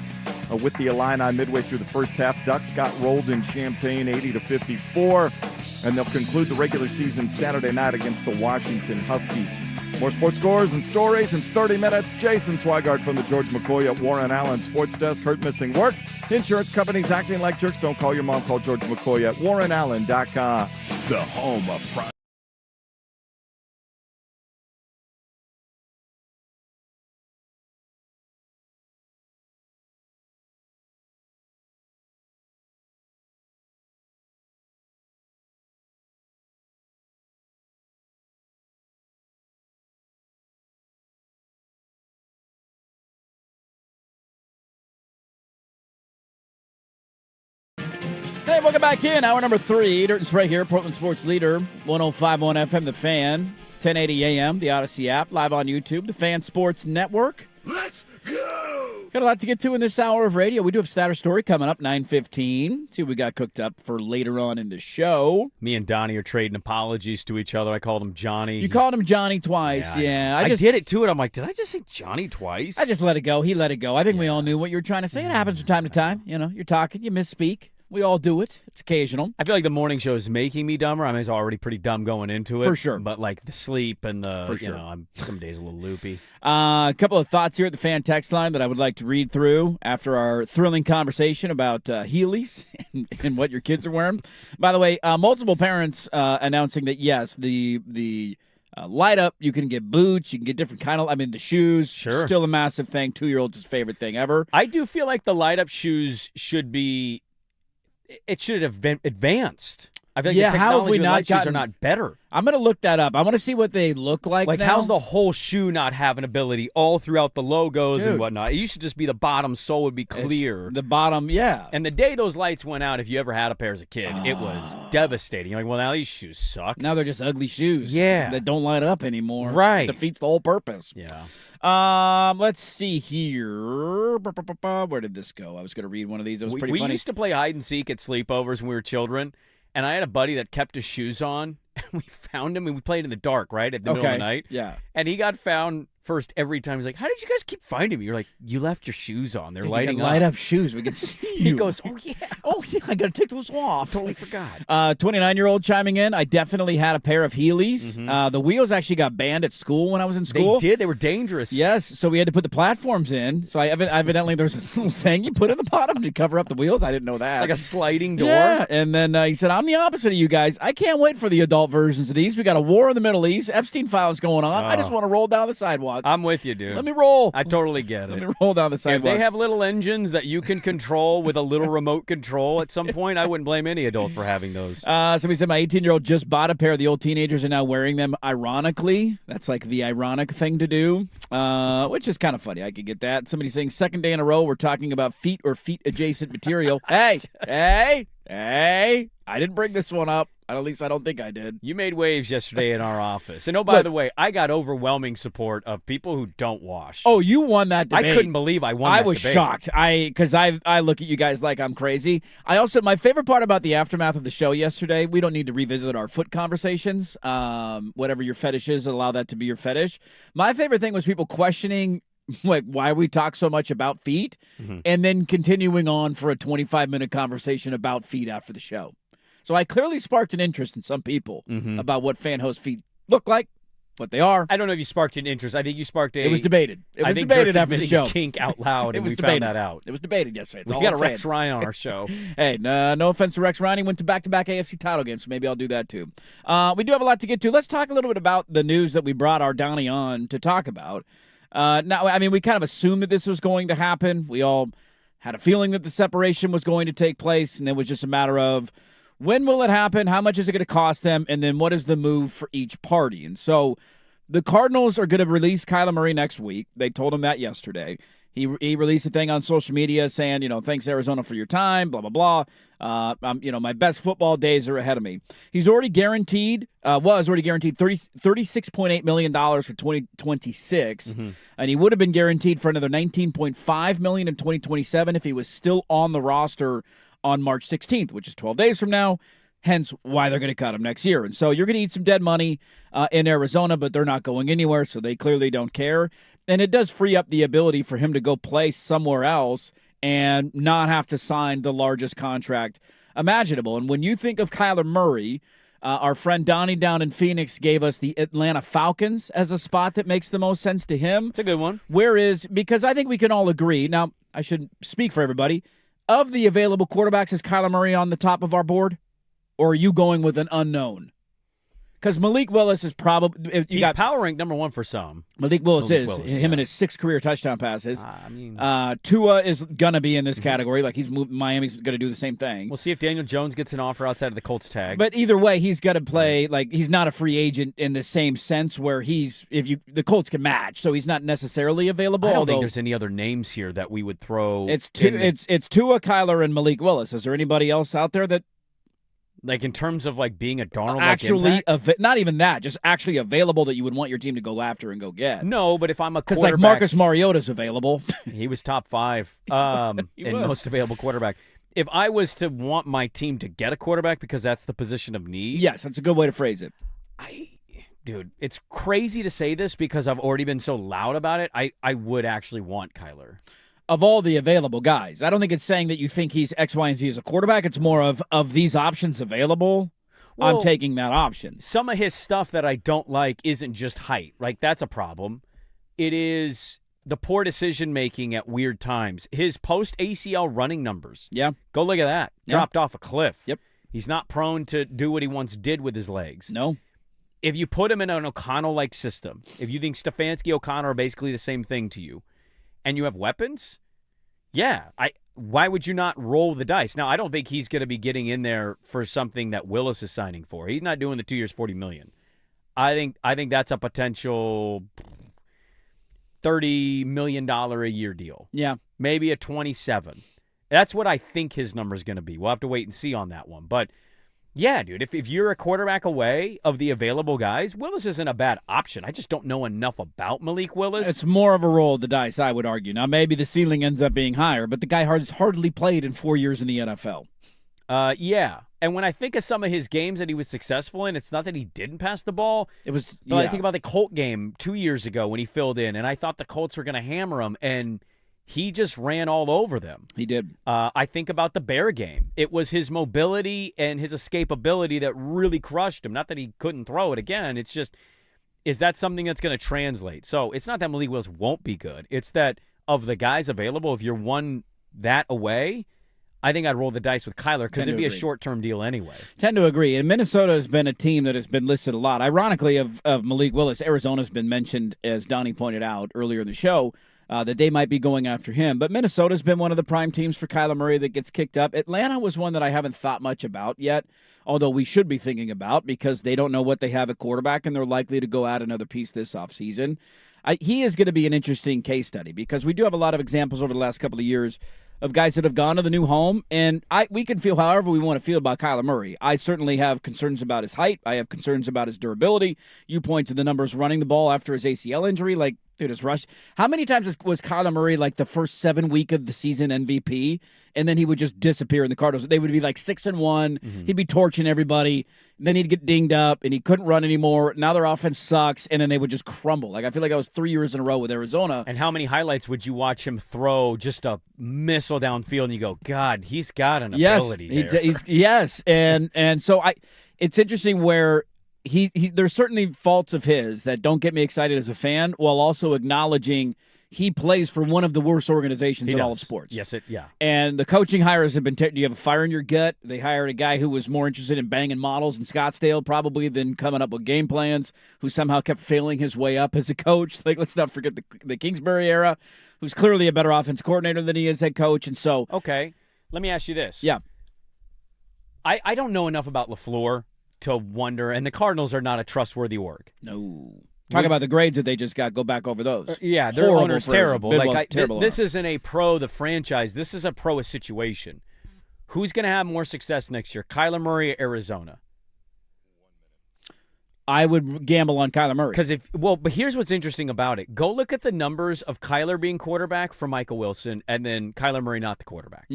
with the Illini midway through the first half. Ducks got rolled in Champaign 80-54, and they'll conclude the regular season Saturday night against the Washington Huskies. More sports scores and stories in 30 minutes. Jason Swigart from the George McCoy at Warren Allen Sports Desk. Hurt missing work. Insurance companies acting like jerks. Don't call your mom. Call George McCoy at warrenallen.com.
The home of prime.
Hey, welcome back in. Hour number 3. Dirt and Sprague here, Portland Sports Leader, 105.1 FM, The Fan, 1080 AM, the Odyssey app, live on YouTube, the Fan Sports Network.
Let's go!
Got a lot to get to in this hour of radio. We do have Status Story coming up, 9:15. See what we got cooked up for later on in the show.
Me and Donnie are trading apologies to each other. I called him Johnny.
You called him Johnny twice, yeah.
I did it to it. I'm like, did I just say Johnny twice?
I just let it go. He let it go. I think we all knew what you were trying to say. It happens from time to time. You know, you're talking, you misspeak. We all do it. It's occasional.
I feel like the morning show is making me dumber. I mean, it's already pretty dumb going into it.
For sure.
But like the sleep and the,
For sure.
I'm some days a little loopy.
A couple of thoughts here at the fan text line that I would like to read through after our thrilling conversation about Heelys and what your kids are wearing. By the way, multiple parents announcing that, yes, the light up, you can get boots, you can get different kind of, the shoes.
Sure.
Still a massive thing. 2-year-old's favorite thing ever.
I do feel like the light up shoes should have been advanced. I feel like the technology of light shoes are not better.
I'm going to look that up. I want to see what they look like now.
How's the whole shoe not have an ability all throughout the logos and whatnot? It used to just be the bottom sole would be clear.
The bottom, yeah.
And the day those lights went out, if you ever had a pair as a kid, it was devastating. You're like, well, now these shoes suck.
Now they're just ugly shoes.
Yeah.
That don't light up anymore.
Right.
It defeats the whole purpose.
Yeah.
Let's see here. Where did this go? I was going to read one of these. It was pretty funny.
We used to play hide and seek at sleepovers when we were children, and I had a buddy that kept his shoes on, and we found him, and we played in the dark, right, at the middle of the night.
Yeah.
And he got found first every time. He's like, how did you guys keep finding me? You're like, you left your shoes on. They're lighting up.
Light up shoes. We can see you.
He goes, oh, yeah.
Oh, yeah, I got to take those off.
Totally forgot.
29-year-old chiming in. I definitely had a pair of Heelys. The wheels actually got banned at school when I was in school.
They did. They were dangerous.
Yes, so we had to put the platforms in. So evidently there's a little thing you put in the bottom to cover up the wheels. I didn't know that.
Like a sliding door?
Yeah, and then he said, I'm the opposite of you guys. I can't wait for the adult versions of these. We got a war in the Middle East. Epstein files going on. I just want to roll down the sidewalks.
I'm with you, dude.
Let me roll.
I totally get it.
Let me roll down the sidewalks.
If they have little engines that you can control with a little remote control at some point, I wouldn't blame any adult for having those.
Somebody said my 18-year-old just bought a pair. The old teenagers are now wearing them ironically. That's like the ironic thing to do, which is kind of funny. I could get that. Somebody saying second day in a row we're talking about feet or feet-adjacent material. Hey, I didn't bring this one up. At least I don't think I did.
You made waves yesterday in our office. And by the way, I got overwhelming support of people who don't wash.
Oh, you won that debate.
I couldn't believe I won that debate.
I was shocked. Because I look at you guys like I'm crazy. My favorite part about the aftermath of the show yesterday, we don't need to revisit our foot conversations. Whatever your fetish is, allow that to be your fetish. My favorite thing was people questioning why we talk so much about feet and then continuing on for a 25-minute conversation about feet after the show. So I clearly sparked an interest in some people about what fan host feet look like. what they are.
I don't know if you sparked an interest. I think you sparked a.
It was debated. It was
think
debated
Dirk's
after the
admitting
show.
a kink out loud,
It
and
was
we
debated.
found that out.
It was debated yesterday. That's
We
all
got
I'm
a Rex
saying.
Ryan on our show.
Hey, no offense to Rex Ryan. He went to back-to-back AFC title games, so maybe I'll do that too. We do have a lot to get to. Let's talk a little bit about the news that we brought our Donnie on to talk about. Now, I mean, we kind of assumed that this was going to happen. We all had a feeling that the separation was going to take place, and it was just a matter of when will it happen, how much is it going to cost them, and then what is the move for each party. And so the Cardinals are going to release Kyler Murray next week. They told him that yesterday. He released a thing on social media saying, thanks Arizona for your time, blah, blah, blah. My best football days are ahead of me. He's already guaranteed, $36.8 million for 2026, and he would have been guaranteed for another $19.5 million in 2027 if he was still on the roster on March 16th, which is 12 days from now, hence why they're going to cut him next year. And so you're going to eat some dead money in Arizona, but they're not going anywhere, so they clearly don't care. And it does free up the ability for him to go play somewhere else and not have to sign the largest contract imaginable. And when you think of Kyler Murray, our friend Donnie down in Phoenix gave us the Atlanta Falcons as a spot that makes the most sense to him.
It's a good one.
Because I think we can all agree, now I shouldn't speak for everybody, of the available quarterbacks, is Kyler Murray on the top of our board? Or are you going with an unknown? Because Malik Willis is probably...
He's power ranked number one for some.
Malik Willis is. Him and his 6 career touchdown passes. Tua is going to be in this category. Like, Miami's going to do the same thing.
We'll see if Daniel Jones gets an offer outside of the Colts tag.
But either way, he's got to play... Like, he's not a free agent in the same sense where the Colts can match, so he's not necessarily available.
I don't think there's any other names here that we would throw...
It's Tua, Kyler, and Malik Willis. Is there anybody else out there that...
Like, in terms of, like, being a Darnold-like
actually,
impact?
not even that, just actually available that you would want your team to go after and go get.
No, but if I'm a quarterback...
Because, like, Marcus Mariota's available.
He was top 5 in most available quarterback. If I was to want my team to get a quarterback because that's the position of need...
Yes, that's a good way to phrase it.
Dude, it's crazy to say this because I've already been so loud about it. I would actually want Kyler.
Of all the available guys. I don't think it's saying that you think he's X, Y, and Z as a quarterback. It's more of these options available, well, I'm taking that option.
Some of his stuff that I don't like isn't just height. Like, that's a problem. It is the poor decision-making at weird times. His post-ACL running numbers.
Yeah.
Go look at that.
Yeah.
Dropped off a cliff.
Yep.
He's not prone to do what he once did with his legs.
No.
If you put him in an O'Connell-like system, if you think Stefanski, O'Connell are basically the same thing to you, and you have weapons, why would you not roll the dice? Now, I don't think he's going to be getting in there for something that Willis is signing for. He's not doing the 2 years, $40 million. I think that's a potential $30 million a year deal.
Yeah.
Maybe a 27. That's what I think his number is going to be. We'll have to wait and see on that one. But yeah, dude, if you're a quarterback away of the available guys, Willis isn't a bad option. I just don't know enough about Malik Willis.
It's more of a roll of the dice, I would argue. Now, maybe the ceiling ends up being higher, but the guy has hardly played in 4 years in the NFL.
Yeah. And when I think of some of his games that he was successful in, it's not that he didn't pass the ball. But I think about the Colt game 2 years ago when he filled in, and I thought the Colts were going to hammer him, and he just ran all over them.
He did.
I think about the Bear game. It was his mobility and his escapability that really crushed him. Not that he couldn't throw it again. It's just, is that something that's going to translate? So it's not that Malik Willis won't be good. It's that of the guys available, if you're one that away, I think I'd roll the dice with Kyler because it'd be a short-term deal anyway.
Tend to agree. And Minnesota has been a team that has been listed a lot. Ironically, of Malik Willis, Arizona's been mentioned, as Donnie pointed out earlier in the show, that they might be going after him. But Minnesota's been one of the prime teams for Kyler Murray that gets kicked up. Atlanta was one that I haven't thought much about yet, although we should be thinking about because they don't know what they have at quarterback, and they're likely to go add another piece this offseason. He is going to be an interesting case study because we do have a lot of examples over the last couple of years of guys that have gone to the new home, and we can feel however we want to feel about Kyler Murray. I certainly have concerns about his height. I have concerns about his durability. You point to the numbers running the ball after his ACL injury. Like, dude, his rush. How many times was Kyler Murray like the first 7 week of the season MVP, and then he would just disappear in the Cardinals? They would be like 6-1. Mm-hmm. He'd be torching everybody. Then he'd get dinged up, and he couldn't run anymore. Now their offense sucks, and then they would just crumble. Like, I feel like that was 3 years in a row with Arizona.
And how many highlights would you watch him throw just a missile downfield, and you go, God, he's got an ability there.
Yes, and so it's interesting where there's certainly faults of his that don't get me excited as a fan, while also acknowledging he plays for one of the worst organizations in all of sports.
Yes, yeah.
And the coaching hires have been. Do you have a fire in your gut? They hired a guy who was more interested in banging models in Scottsdale probably than coming up with game plans, who somehow kept failing his way up as a coach. Like, let's not forget the Kingsbury era, who's clearly a better offense coordinator than he is head coach. And so,
okay, let me ask you this.
Yeah.
I don't know enough about LaFleur to wonder, and the Cardinals are not a trustworthy org.
No. Talk about the grades that they just got. Go back over those.
Yeah, their
Horrible
owner's
phrase.
terrible.
Terrible
this isn't a pro the franchise. This is a pro a situation. Who's going to have more success next year, Kyler Murray or Arizona?
I would gamble on Kyler Murray.
But here's what's interesting about it. Go look at the numbers of Kyler being quarterback for Michael Wilson, and then Kyler Murray not the quarterback.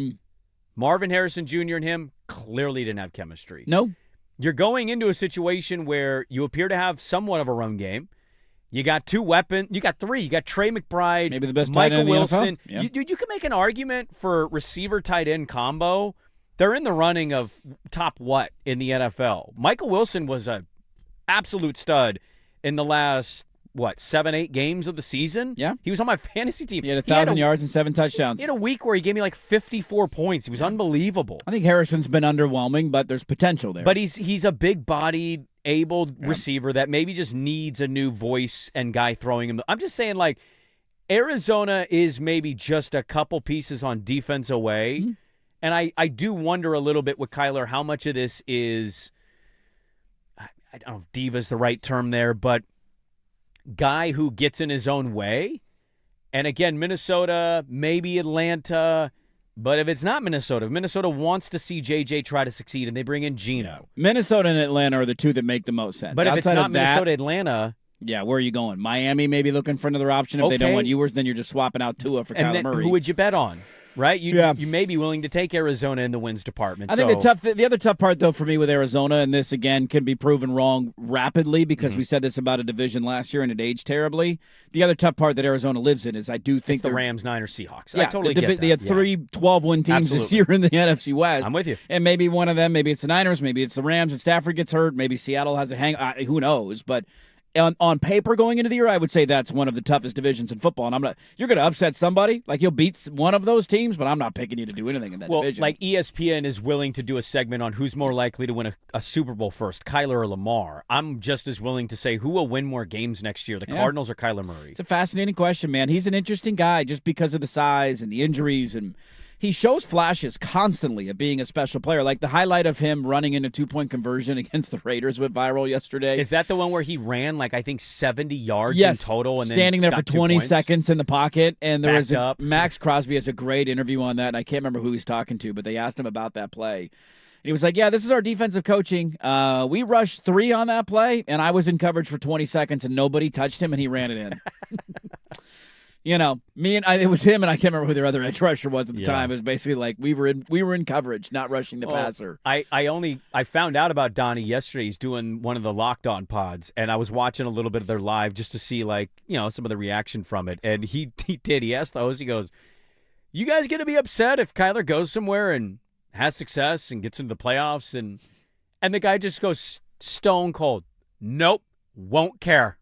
Marvin Harrison Jr. and him clearly didn't have chemistry.
No.
You're going into a situation where you appear to have somewhat of a run game. You got two weapons. You got three. You got Trey McBride,
maybe the best tight end
Michael
in the
Wilson.
NFL. Yeah.
You can make an argument for receiver tight end combo. They're in the running of top what in the NFL. Michael Wilson was a absolute stud in the last 7-8 games of the season.
Yeah,
he was on my fantasy team.
He had 1,000 yards and 7 touchdowns.
He had a week where he gave me like 54 points. He was unbelievable.
I think Harrison's been underwhelming, but there's potential there.
But he's a big-bodied, able receiver that maybe just needs a new voice and guy throwing him. I'm just saying, like, Arizona is maybe just a couple pieces on defense away. Mm-hmm. And I do wonder a little bit with Kyler how much of this is, I don't know if diva's the right term there, but guy who gets in his own way. And again, Minnesota, maybe Atlanta. But if it's not Minnesota, if Minnesota wants to see JJ try to succeed and they bring in Geno.
Minnesota and Atlanta are the two that make the most sense.
But if
Outside
it's not
of that,
Minnesota, Atlanta.
Yeah, where are you going? Miami maybe looking for another option if they don't want Ewers, then you're just swapping out Tua for Kyler Murray.
Who would you bet on? Right? You may be willing to take Arizona in the wins department.
I think the other tough part, though, for me with Arizona, and this, again, can be proven wrong rapidly because we said this about a division last year and it aged terribly. The other tough part that Arizona lives in is I do think
the Rams, Niners, Seahawks.
Yeah,
I totally get that.
They had 3 12-win teams this year in the NFC West.
I'm with you.
And maybe one of them, maybe it's the Niners, maybe it's the Rams and Stafford gets hurt, maybe Seattle has a who knows, but on paper going into the year, I would say that's one of the toughest divisions in football. And you're going to upset somebody. Like, you'll beat one of those teams, but I'm not picking you to do anything in that division.
Like ESPN is willing to do a segment on who's more likely to win a Super Bowl first, Kyler or Lamar. I'm just as willing to say who will win more games next year, the Cardinals or Kyler Murray.
It's a fascinating question, man. He's an interesting guy just because of the size and the injuries, and he shows flashes constantly of being a special player. Like the highlight of him running in a 2-point conversion against the Raiders went viral yesterday.
Is that the one where he ran like, I think, 70 yards in total? And
standing
then
there for 20 seconds in the pocket. And there was
up.
Max Crosby has a great interview on that, and I can't remember who he's talking to, but they asked him about that play. And he was like, yeah, this is our defensive coaching. We rushed 3 on that play, and I was in coverage for 20 seconds, and nobody touched him, and he ran it in. You know, it was him, and I can't remember who their other edge rusher was at the time. It was basically like we were in coverage, not rushing the passer.
I found out about Donnie yesterday. He's doing one of the Locked On pods, and I was watching a little bit of their live just to see some of the reaction from it. And he asked the host, he goes, "You guys gonna be upset if Kyler goes somewhere and has success and gets into the playoffs?" And the guy just goes stone cold, "Nope, won't care."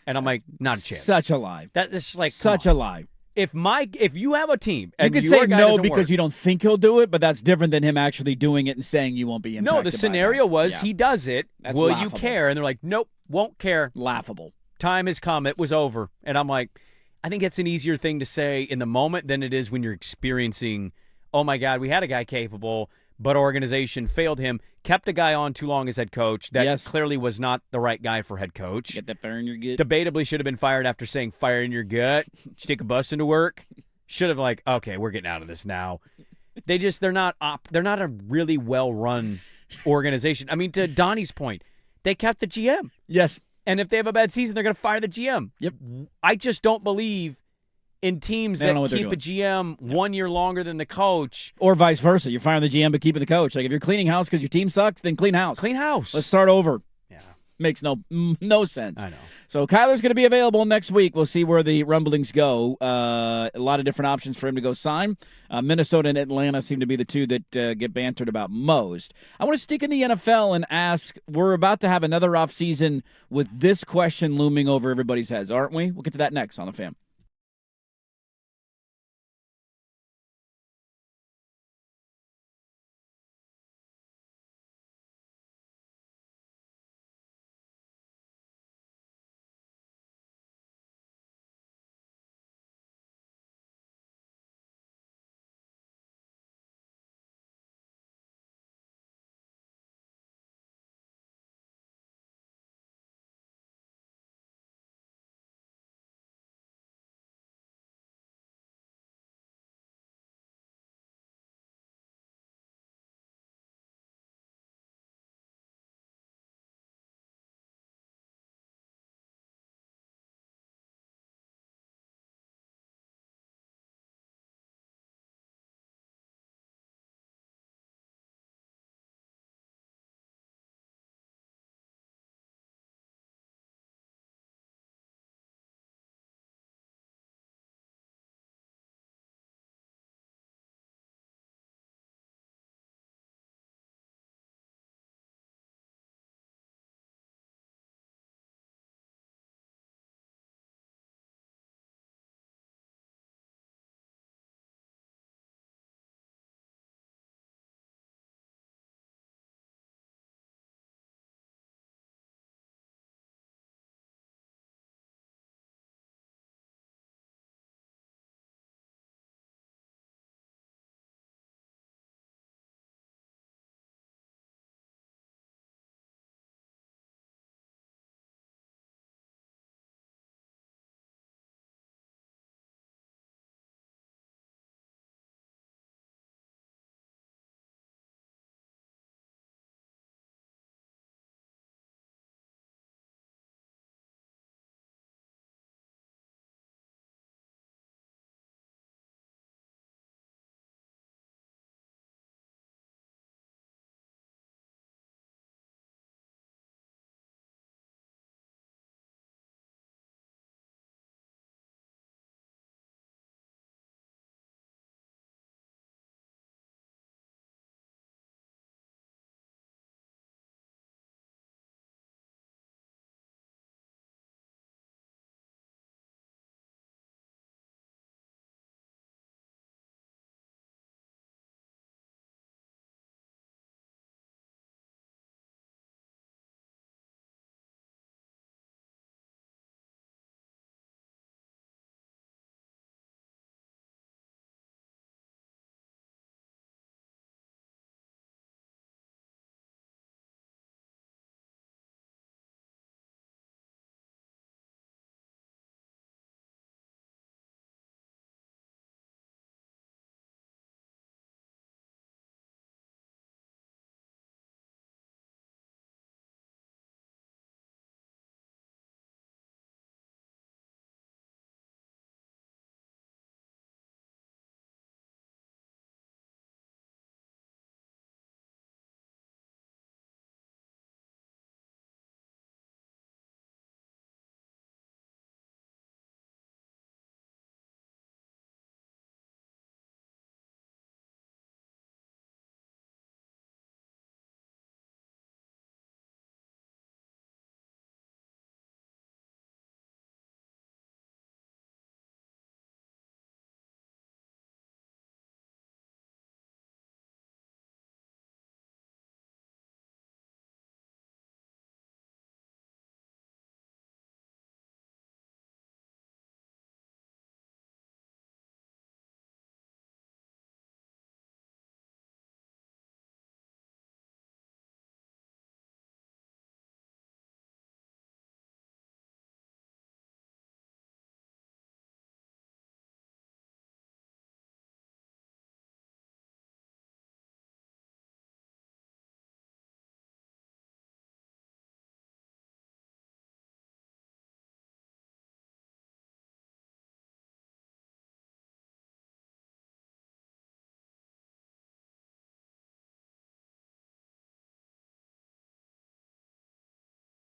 And I'm like, not a chance.
Such a lie.
That is like
such a lie.
If you have a team,
and you could say no because you don't think he'll do it, but that's different than him actually doing it and saying you won't be impacted.
No, the scenario was he does it.
That's
Will
laughable.
you care? And they're like, nope, won't care.
Laughable.
Time has come. It was over. And I'm like, I think it's an easier thing to say in the moment than it is when you're experiencing, oh my God, we had a guy capable, but our organization failed him, kept a guy on too long as head coach that clearly was not the right guy for head coach.
Get that fire in your gut.
Debatably should have been fired after saying fire in your gut. Should you take a bus into work? Should have okay, we're getting out of this now. They're not a really well-run organization. I mean, to Donnie's point, they kept the GM.
Yes.
And if they have a bad season, they're going to fire the GM.
Yep.
I just don't believe in teams that keep a GM 1 year longer than the coach.
Or vice versa. You're firing the GM but keeping the coach. Like, if you're cleaning house because your team sucks, then clean house.
Clean house.
Let's start over.
Yeah.
Makes no sense.
I know.
So Kyler's going to be available next week. We'll see where the rumblings go. A lot of different options for him to go sign. Minnesota and Atlanta seem to be the two that get bantered about most. I want to stick in the NFL and ask, we're about to have another offseason with this question looming over everybody's heads, aren't we? We'll get to that next on The Fan.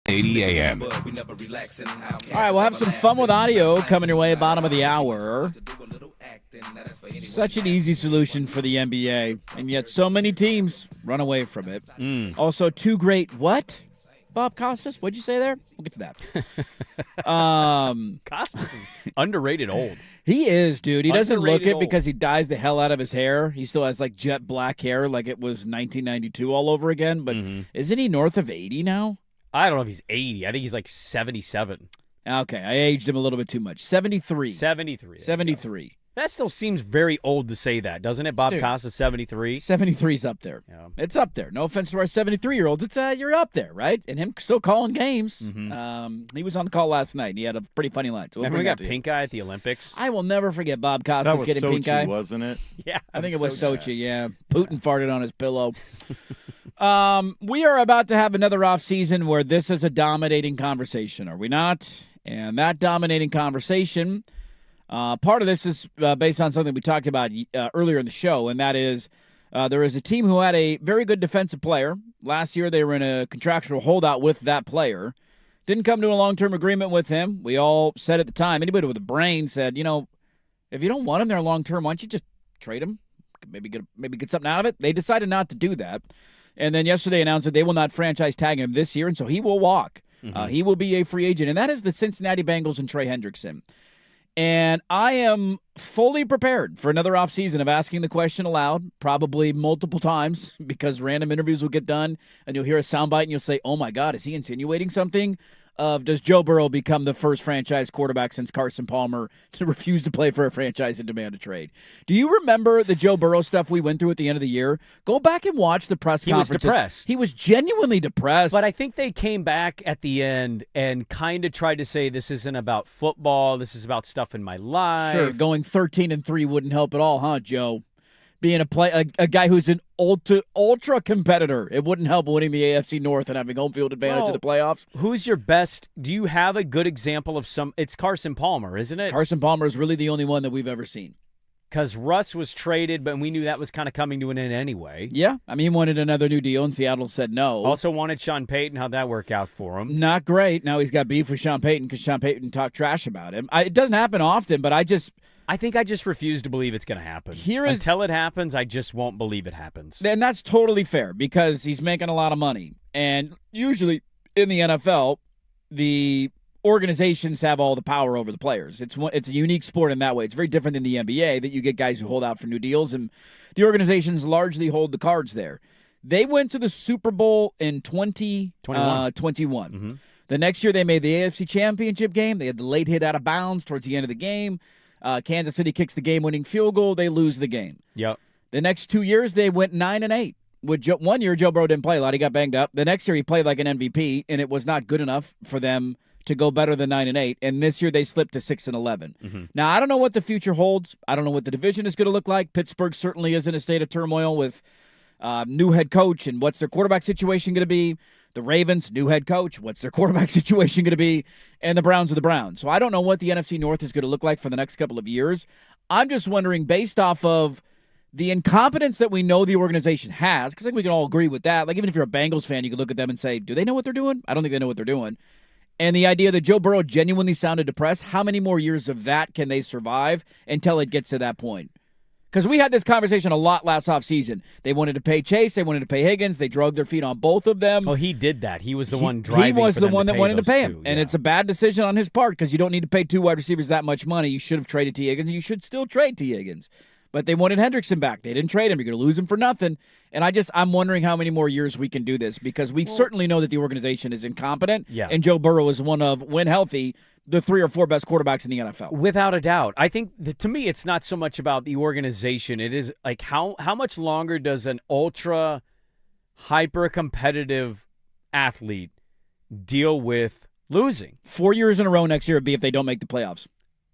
80 AM.
All right, we'll have some fun with audio coming your way bottom of the hour. Such an easy solution for the NBA, and yet so many teams run away from it. Also, two great what? Bob Costas, what'd you say there? We'll get to that.
Costas is underrated old.
He is, dude. He doesn't look
Underrated
it
old.
because he dyes the hell out of his hair. He still has like jet black hair like it was 1992 all over again. But isn't he north of 80 now?
I don't know if he's 80. I think he's like 77.
Okay, I aged him a little bit too much. 73.
73.
73.
That still seems very old to say that, doesn't it? Bob
Dude.
Costas, 73.
73's up there.
Yeah.
It's up there. No offense to our 73-year-olds. It's you're up there, right? And him still calling games. He was on the call last night, and he had a pretty funny line. So we'll
Remember we
bring
got
that to you.
pink eye at the Olympics?
I will never forget Bob
That
Costas
was
getting pink
Sochi,
eye.
wasn't it?
Yeah.
I think it was Sochi, yeah. Putin farted on his pillow. We are about to have another off season where this is a dominating conversation, are we not? And that dominating conversation, part of this is based on something we talked about earlier in the show, and that is there is a team who had a very good defensive player. Last year they were in a contractual holdout with that player. Didn't come to a long-term agreement with him. We all said at the time, anybody with a brain said, if you don't want him there long-term, why don't you just trade him? Maybe get something out of it. They decided not to do that. And then yesterday announced that they will not franchise tag him this year, and so he will walk. He will be a free agent, and that is the Cincinnati Bengals and Trey Hendrickson. And I am fully prepared for another offseason of asking the question aloud, probably multiple times, because random interviews will get done, and you'll hear a soundbite, and you'll say, oh, my God, is he insinuating something? Does Joe Burrow become the first franchise quarterback since Carson Palmer to refuse to play for a franchise and demand a trade? Do you remember the Joe Burrow stuff we went through at the end of the year? Go back and watch the press conferences.
He was depressed.
He was genuinely depressed.
But I think they came back at the end and kind of tried to say this isn't about football. This is about stuff in my life.
Sure, going 13-3 wouldn't help at all, huh, Joe? Being a guy who's an ultra competitor, it wouldn't help winning the AFC North and having home field advantage of the playoffs.
Who's your best? Do you have a good example of some? It's Carson Palmer, isn't it?
Carson Palmer is really the only one that we've ever seen.
Because Russ was traded, but we knew that was kind of coming to an end anyway.
Yeah, I mean, he wanted another new deal, and Seattle said no.
Also wanted Sean Payton. How'd that work out for him?
Not great. Now he's got beef with Sean Payton because Sean Payton talked trash about him. It doesn't happen often, but I think I just refuse to believe it's going to happen. Until it happens, I just won't believe it happens. And that's totally fair because he's making a lot of money. And usually in the NFL, the organizations have all the power over the players. It's a unique sport in that way. It's very different than the NBA that you get guys who hold out for new deals, and the organizations largely hold the cards there. They went to the Super Bowl in 2021. The next year they made the AFC Championship game. They had the late hit out of bounds towards the end of the game. Kansas City kicks the game-winning field goal. They lose the game.
Yep.
The next 2 years, they went 9-8. With 1 year, Joe Burrow didn't play a lot. He got banged up. The next year, he played like an MVP, and it was not good enough for them to go better than 9-8. And this year, they slipped to 6-11. Now, I don't know what the future holds. I don't know what the division is going to look like. Pittsburgh certainly is in a state of turmoil with new head coach, and what's their quarterback situation going to be? The Ravens, new head coach. What's their quarterback situation going to be? And the Browns are the Browns. So I don't know what the NFC North is going to look like for the next couple of years. I'm just wondering, based off of the incompetence that we know the organization has, because I think we can all agree with that. Like, even if you're a Bengals fan, you could look at them and say, do they know what they're doing? I don't think they know what they're doing. And the idea that Joe Burrow genuinely sounded depressed, how many more years of that can they survive until it gets to that point? Because we had this conversation a lot last offseason. They wanted to pay Chase. They wanted to pay Higgins. They drug their feet on both of them.
Oh, he did that. He was the one driving.
He was the one that wanted to pay him.
Two.
And
Yeah.
it's a bad decision on his part because you don't need to pay two wide receivers that much money. You should have traded T. Higgins. You should still trade T. Higgins. But they wanted Hendrickson back. They didn't trade him. You're going to lose him for nothing. And I'm wondering how many more years we can do this because we certainly know that the organization is incompetent.
Yeah.
And Joe Burrow is one of, when healthy, the 3 or 4 best quarterbacks in the NFL.
Without a doubt. I think, to me, it's not so much about the organization. It is like how much longer does an ultra hyper-competitive athlete deal with losing?
4 years in a row next year would be if they don't make the playoffs.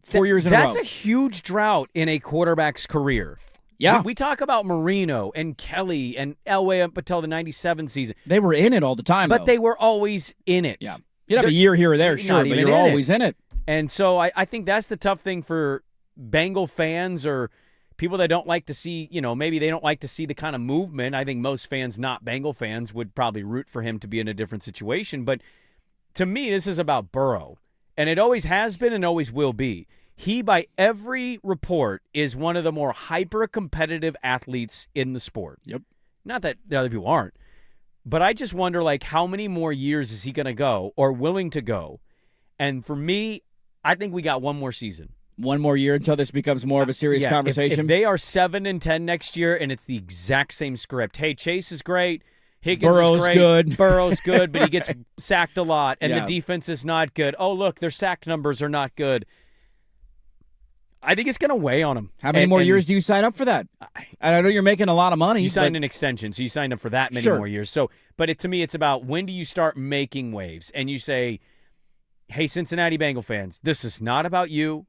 4 years in a row.
That's a huge drought in a quarterback's career.
Yeah.
We talk about Marino and Kelly and Elway up until the 97 season.
They were in it all the time,
But
though.
they were always in it.
Yeah. You'd have a year here or there, sure, but you're always in it.
And so I think that's the tough thing for Bengal fans or people that don't like to see, maybe they don't like to see the kind of movement. I think most fans, not Bengal fans, would probably root for him to be in a different situation. But to me, this is about Burrow, and it always has been and always will be. He, by every report, is one of the more hyper-competitive athletes in the sport.
Yep.
Not that the other people aren't, but I just wonder, like, how many more years is he going to go or willing to go? And for me, I think we got one more season.
One more year until this becomes more of a serious conversation?
If they are 7-10 next year and it's the exact same script, hey, Chase is great, Higgins
Burrow's
is great,
good.
Burrow's good, but he gets sacked a lot, and
Yeah.
the defense is not good. Oh, look, their sack numbers are not good. I think it's going to weigh on him.
How many more years do you sign up for that? And I know you're making a lot of money.
You signed an extension, so you signed up for that many more years. So, but to me, it's about when do you start making waves, and you say, hey, Cincinnati Bengal fans, this is not about you.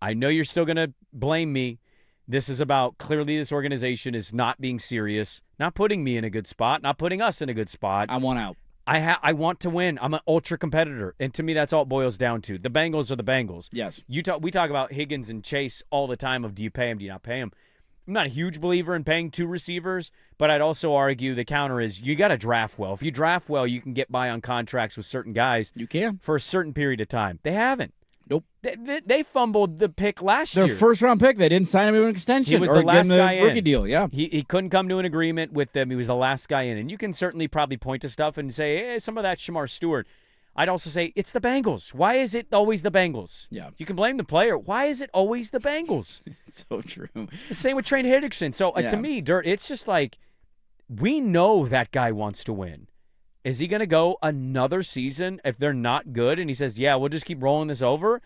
I know you're still going to blame me. This is about clearly this organization is not being serious, not putting me in a good spot, not putting us in a good spot.
I want out.
I want to win. I'm an ultra competitor, and to me, that's all it boils down to. The Bengals are the Bengals.
Yes.
We talk about Higgins and Chase all the time of do you pay him, do you not pay him? I'm not a huge believer in paying two receivers, but I'd also argue the counter is you got to draft well. If you draft well, you can get by on contracts with certain guys.
You can.
For a certain period of time. They haven't.
Nope.
They fumbled the pick last year.
Their first-round pick, they didn't sign him to an extension.
He was
or
the last
give him
guy
the rookie
in.
deal, yeah.
He couldn't come to an agreement with them. He was the last guy in. And you can certainly probably point to stuff and say, hey, some of that's Shamar Stewart. I'd also say it's the Bengals. Why is it always the Bengals?
Yeah.
You can blame the player. Why is it always the Bengals?
It's so true.
The same with Trent Hendrickson. So to me, Dirt, it's just like we know that guy wants to win. Is he going to go another season if they're not good? And he says, yeah, we'll just keep rolling this over.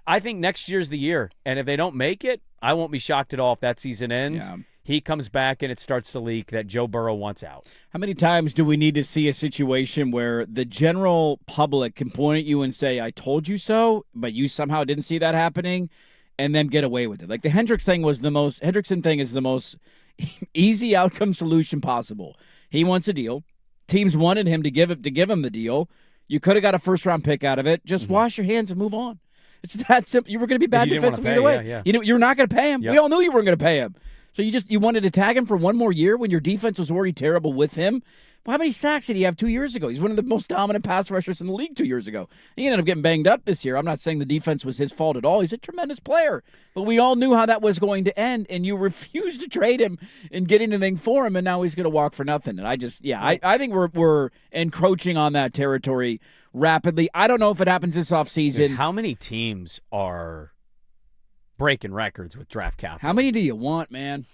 I think next year's the year. And if they don't make it, I won't be shocked at all if that season ends.
Yeah.
He comes back and it starts to leak that Joe Burrow wants out.
How many times do we need to see a situation where the general public can point at you and say, I told you so, but you somehow didn't see that happening, and then get away with it? Like the Hendrickson thing is the most easy outcome solution possible. He wants a deal. Teams wanted him to give him the deal. You could have got a first-round pick out of it. Just wash your hands and move on. It's that simple. You were going to be bad defensively either way.
Yeah.
You know, you're not going to pay him.
Yep.
We all knew you weren't going to pay him. So you wanted to tag him for one more year when your defense was already terrible with him? Well, how many sacks did he have 2 years ago? He's one of the most dominant pass rushers in the league 2 years ago. He ended up getting banged up this year. I'm not saying the defense was his fault at all. He's a tremendous player. But we all knew how that was going to end, and you refused to trade him and get anything for him, and now he's going to walk for nothing. And I think we're encroaching on that territory rapidly. I don't know if it happens this offseason.
How many teams are breaking records with draft capital?
How many do you want, man?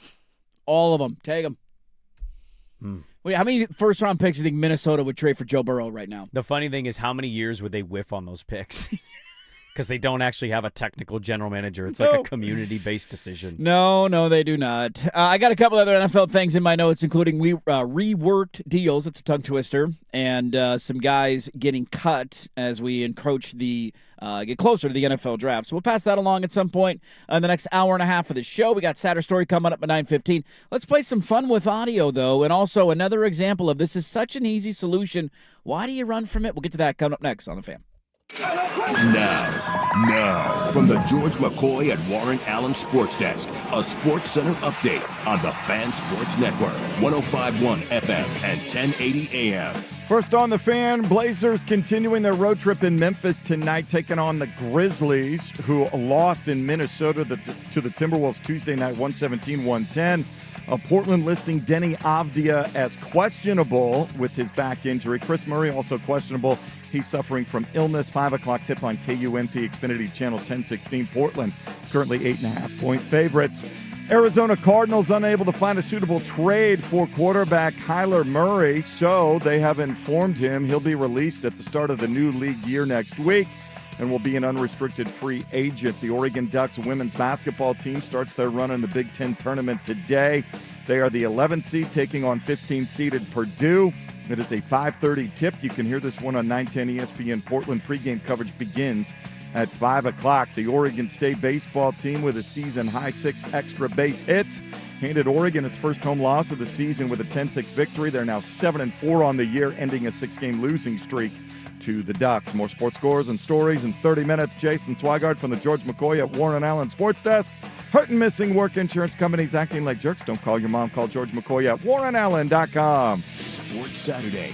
All of them. Take them. Wait, how many first-round picks do you think Minnesota would trade for Joe Burrow right now?
The funny thing is, how many years would they whiff on those picks? Because they don't actually have a technical general manager. It's like a community-based decision.
No, they do not. I got a couple other NFL things in my notes, including reworked deals. It's a tongue twister. And some guys getting cut as we get closer to the NFL draft. So we'll pass that along at some point in the next hour and a half of the show. We got Saturday Story coming up at 9:15. Let's play some fun with audio, though, and also another example of this is such an easy solution. Why do you run from it? We'll get to that coming up next on The Fan.
Now, from the George McCoy and Warren Allen Sports Desk, a Sports Center update on the Fan Sports Network, 105.1 FM and 1080 AM.
First on The Fan, Blazers continuing their road trip in Memphis tonight, taking on the Grizzlies, who lost in Minnesota to the Timberwolves Tuesday night, 117-110. Portland listing Denny Avdia as questionable with his back injury. Chris Murray also questionable. He's suffering from illness. 5 o'clock tip on KUNP Xfinity Channel 1016. Portland currently 8.5-point favorites. Arizona Cardinals unable to find a suitable trade for quarterback Kyler Murray, so they have informed him he'll be released at the start of the new league year next week and will be an unrestricted free agent. The Oregon Ducks women's basketball team starts their run in the Big Ten tournament today. They are the 11th seed taking on 15-seeded Purdue. It is a 5:30 tip. You can hear this one on 910 ESPN. Portland pregame coverage begins at 5 o'clock. The Oregon State baseball team with a season-high 6 extra base hits handed Oregon its first home loss of the season with a 10-6 victory. They're now 7-4 on the year, ending a 6-game losing streak to the Ducks. More sports scores and stories in 30 minutes. Jason Swigard from the George McCoy at Warren Allen Sports Desk. Hurt and missing work insurance companies acting like jerks. Don't call your mom. Call George McCoy at warrenallen.com.
Sports Saturday.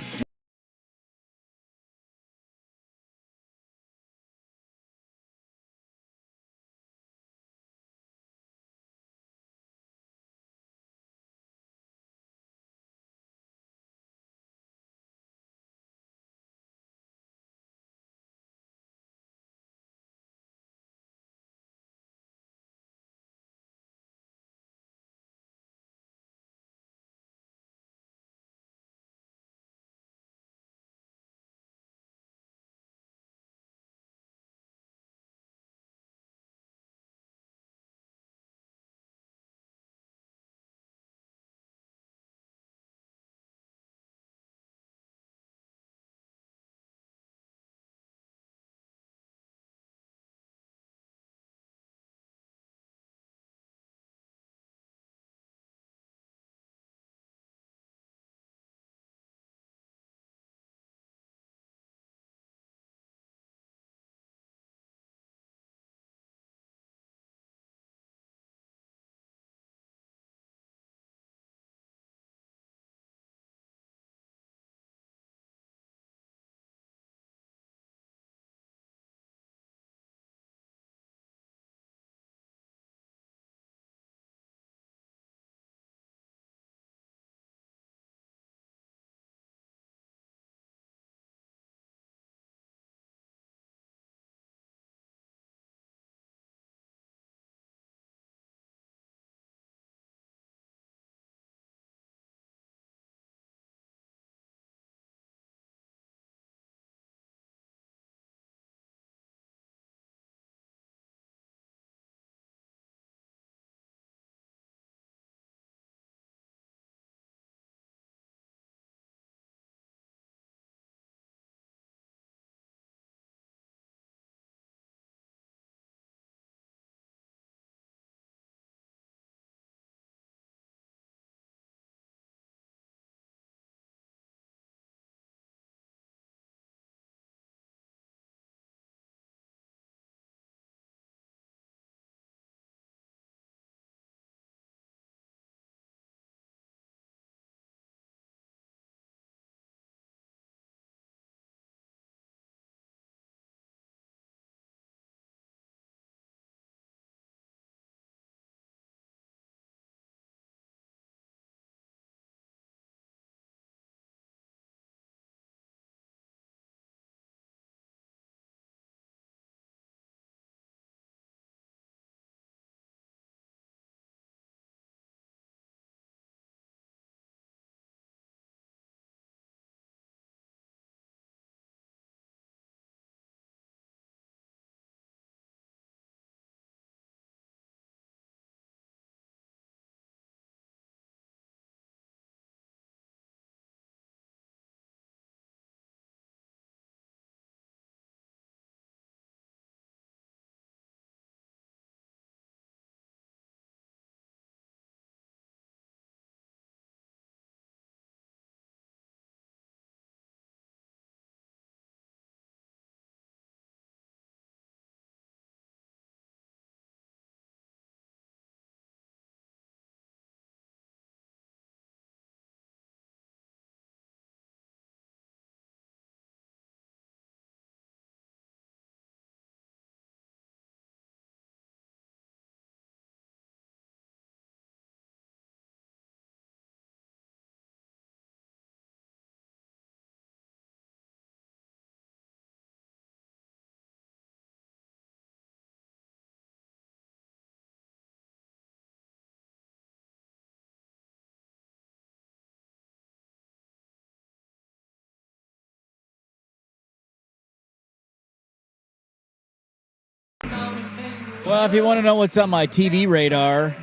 Well, if you want to know what's on my TV radar,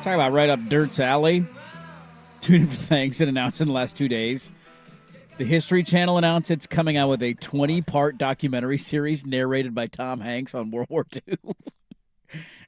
talk about right up Dirt's alley. 2 different things that announced in the last 2 days. The History Channel announced it's coming out with a 20-part documentary series narrated by Tom Hanks on World War II.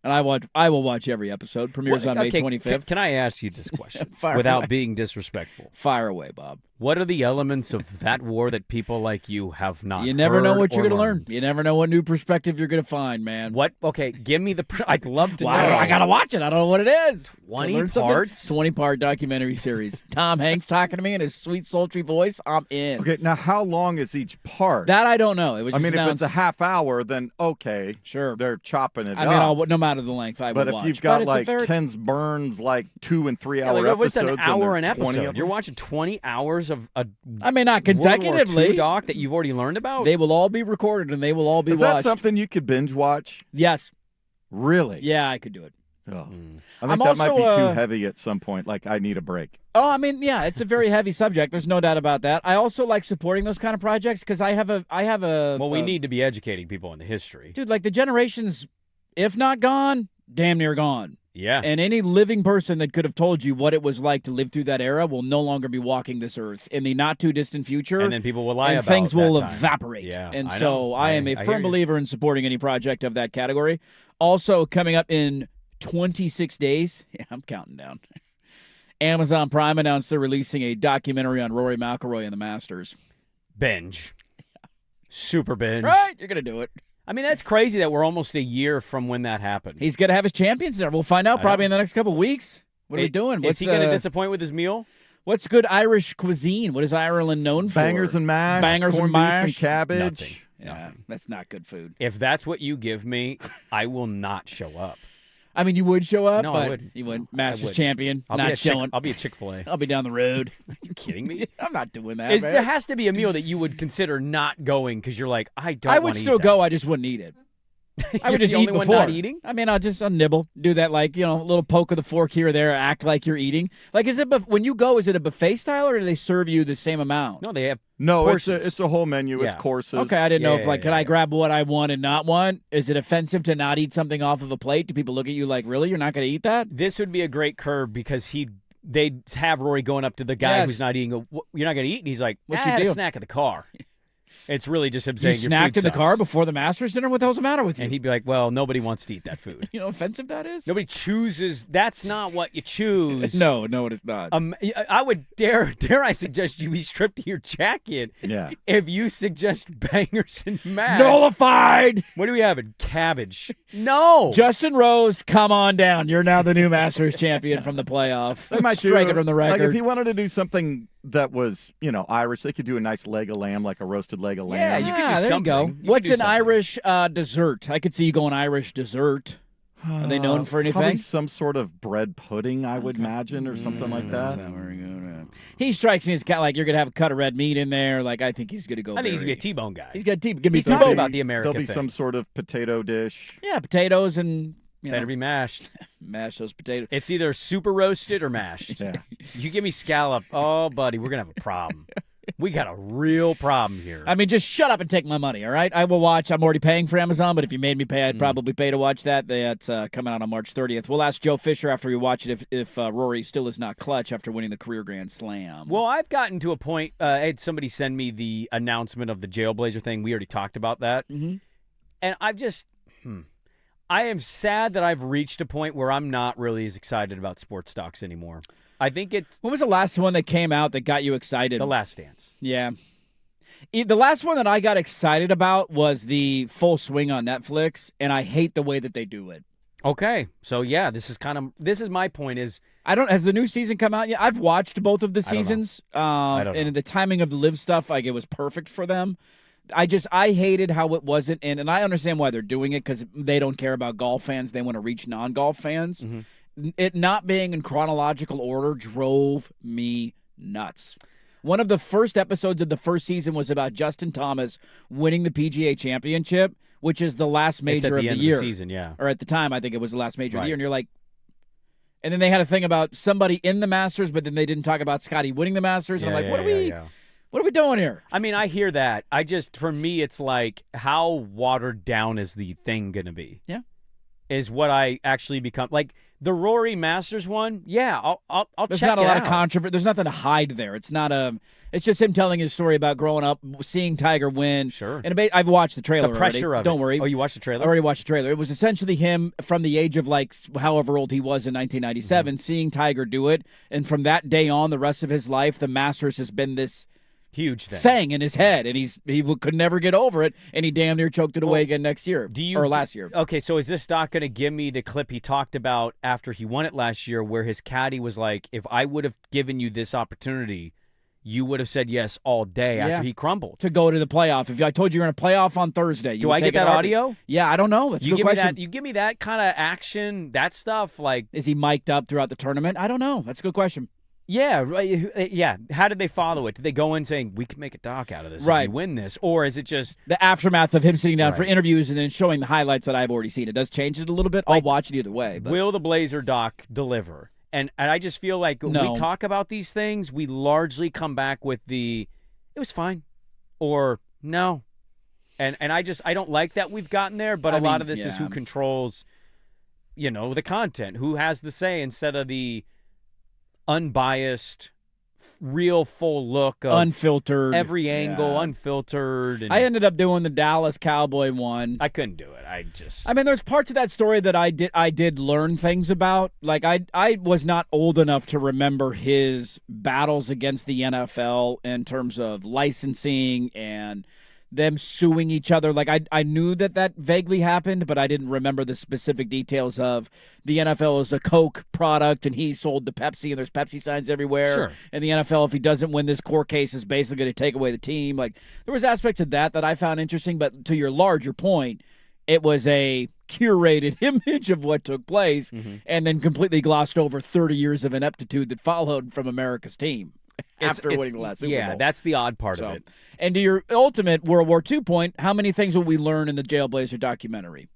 And I will watch every episode. Premieres on May 25th.
Can I ask you this question without being disrespectful?
Fire away, Bob.
What are the elements of that war that people like you have not
You never know
heard
what you're
or
going to learn.
learned?
You never know what new perspective you're going to find, man.
What? Okay, give me the. I'd love to know.
I got to watch it. I don't know what it is.
20 parts?
20-part documentary series. Tom Hanks talking to me in his sweet, sultry voice. I'm in.
Okay, now how long is each part?
That I don't know. It was
I
just
mean,
announced.
if it's a half hour, then okay.
Sure.
They're chopping it
I
up.
mean, no matter the length, I
But
would
if
watch.
you've got
But
like
it's
Ken Burns, like 2 and 3 hour
like, what's
episodes,
an hour
and
an
20
episode?
of
You're
them?
watching 20 hours of a.
I mean, not
World War
consecutively.
II doc that you've already learned about.
They will all be recorded and they will all be
Is
watched.
that something you could binge watch?
Yes.
Really?
Yeah, I could do it.
Oh. I
I'm
think that might
also,
be too heavy at some point. Like, I need a break.
Oh, I mean, yeah, it's a very heavy subject. There's no doubt about that. I also like supporting those kind of projects because I have a.
Well, we need to be educating people in the history.
Dude, like the generations, if not gone, damn near gone.
Yeah.
And any living person that could have told you what it was like to live through that era will no longer be walking this earth in the not too distant future.
And then people will lie
and
about
things will
that time.
evaporate.
Yeah,
and
I
so
know.
I am a
hear
firm
you.
believer in supporting any project of that category. Also, coming up in 26 days, yeah, I'm counting down. Amazon Prime announced they're releasing a documentary on Rory McIlroy and the Masters.
Binge. Super binge.
Right? You're going to do it.
I mean, that's crazy that we're almost a year from when that happened.
He's going to have his champions dinner. We'll find out probably in the next couple of weeks. What are we doing?
Is he going to disappoint with his meal?
What's good Irish cuisine? What is Ireland known for?
Bangers and mash,
Bangers
corned
and
beef
mash.
and cabbage.
Nothing.
Yeah, that's not good food.
If that's what you give me, I will not show up.
I mean, you would show up,
No, I
but
wouldn't.
you would.
I
Masters
wouldn't.
champion,
I'll
not showing.
I'll be a Chick-fil-A.
I'll be down the road.
Are you kidding me?
I'm not doing that, man.
There has to be a meal that you would consider not going because you're like, I don't
I
wanna
would
eat
still
that.
go. I just wouldn't eat it. I
You're
would just
the
eat
only one
before.
not eating?
I mean, I'll nibble, do that like, a little poke of the fork here or there, act like you're eating. Like, is it when you go, is it a buffet style or do they serve you the same amount?
No, they have
No,
portions.
it's a whole menu. It's
Yeah.
courses.
Okay, I didn't know if can I
yeah.
grab what I want and not want? Is it offensive to not eat something off of a plate? Do people look at you like, really, you're not going to eat that?
This would be a great curve because they'd have Rory going up to the guy
Yes.
who's not eating. You're not going to eat? And he's like,
What's
I
your
had
deal?
a snack in the car. It's really just him
You
saying your
snacked
food
in the
sucks.
car before the Masters dinner? What the hell's the matter with you?
And he'd be like, well, nobody wants to eat that food.
You know how offensive that is?
Nobody chooses. That's not what you choose.
No, it is not.
I would dare I suggest you be stripped of your jacket
Yeah.
if you suggest bangers and mash.
Nullified!
What do we have? Cabbage. No.
Justin Rose, come on down. You're now the new Masters champion from the playoff.
They might
Strike
do,
it from the
Like
record.
if he wanted to do something that was, Irish, they could do a nice leg of lamb, like a roasted leg of
Yeah,
lamb.
you could do
there you
something.
go.
You could
What's
do
an
something.
Irish dessert? I could see you going Irish dessert. Are they known for anything?
Probably some sort of bread pudding, I would imagine, or something like that.
He strikes me as kind of like you're going to have a cut of red meat in there. Like, I think he's going to go
I think he's
very-
going to be a T-bone guy.
He's got T. Give me
He's
T-bone.
talking about the America
There'll be
thing.
some sort of potato dish.
Yeah, potatoes and
Better be mashed.
mash those potatoes.
It's either super roasted or mashed.
Yeah.
You give me scallop, oh, buddy, we're going to have a problem. We got a real problem here.
I mean, just shut up and take my money, all right? I will watch. I'm already paying for Amazon, but if you made me pay, I'd probably pay to watch that. That's coming out on March 30th. We'll ask Joe Fisher after we watch it if Rory still is not clutch after winning the career Grand Slam.
Well, I've gotten to a point. I had somebody send me the announcement of the Jailblazer thing. We already talked about that.
Mm-hmm.
And I've just, I am sad that I've reached a point where I'm not really as excited about sports stocks anymore. I think it's
When was the last one that came out that got you excited?
The Last Dance.
Yeah. The last one that I got excited about was the Full Swing on Netflix, and I hate the way that they do it.
Okay. So, yeah, this is my point is,
Has the new season come out yet? I've watched both of the
I don't know.
seasons.
I don't know.
And the timing of the live stuff, like, it was perfect for them. I hated how it wasn't, and I understand why they're doing it because they don't care about golf fans. They want to reach non-golf fans.
Mm-hmm.
It not being in chronological order drove me nuts. One of the first episodes of the first season was about Justin Thomas winning the PGA Championship, which is the last major
it's at the
of
end
the year.
of the season, yeah.
Or at the time, I think it was the last major of
Right.
the year, and you're like, and then they had a thing about somebody in the Masters, but then they didn't talk about Scotty winning the Masters, and I'm like, what are we doing here?
I mean, I hear that. For me, it's like, how watered down is the thing going to be?
Yeah.
is what I actually become. Like the Rory Masters one, yeah, I'll
There's
check
not a
it
lot
out.
of controversy. There's nothing to hide there. It's not a. It's just him telling his story about growing up, seeing Tiger win.
Sure.
And I've watched the trailer.
The pressure
already.
of
Don't
it.
worry.
Oh, you watched the trailer?
I already watched the trailer. It was essentially him from the age of like however old he was in 1997, seeing Tiger do it, and from that day on, the rest of his life, the Masters has been this
huge
thing in his head, and he could never get over it, and he damn near choked it away again next year or last year.
Okay, so is this doc going to give me the clip he talked about after he won it last year, where his caddy was like, "If I would have given you this opportunity, you would have said yes all day after he crumbled
to go to the playoff. If I told you you're going to play off on Thursday,
do I get that audio?
Yeah, I don't know. That's a good question.
You give me that kind of action, that stuff. Like,
is he mic'd up throughout the tournament? I don't know. That's a good question.
Yeah, right. Yeah. How did they follow it? Did they go in saying we can make a doc out of this if we win this, or is it just
the aftermath of him sitting down for interviews and then showing the highlights that I've already seen? It does change it a little bit. I'll watch it either way. But.
Will the Blazer doc deliver? And I just feel like when we talk about these things, we largely come back with it was fine or no. And I don't like that we've gotten there, but a lot of this is who controls, the content, who has the say instead of the unbiased, real full look of
unfiltered,
every angle, unfiltered. And
I ended up doing the Dallas Cowboy one.
I couldn't do it.
I mean, there's parts of that story that I did learn things about. Like I was not old enough to remember his battles against the NFL in terms of licensing and them suing each other. Like I knew that vaguely happened, but I didn't remember the specific details of the NFL is a Coke product and he sold to Pepsi and there's Pepsi signs everywhere.
Sure.
And the NFL, if he doesn't win this court case, is basically going to take away the team. Like there was aspects of that I found interesting, but to your larger point, it was a curated image of what took place and then completely glossed over 30 years of ineptitude that followed from America's team. After winning the last Super Bowl.
Yeah, that's the odd part of it.
And to your ultimate World War II point, how many things will we learn in the Jailblazer documentary?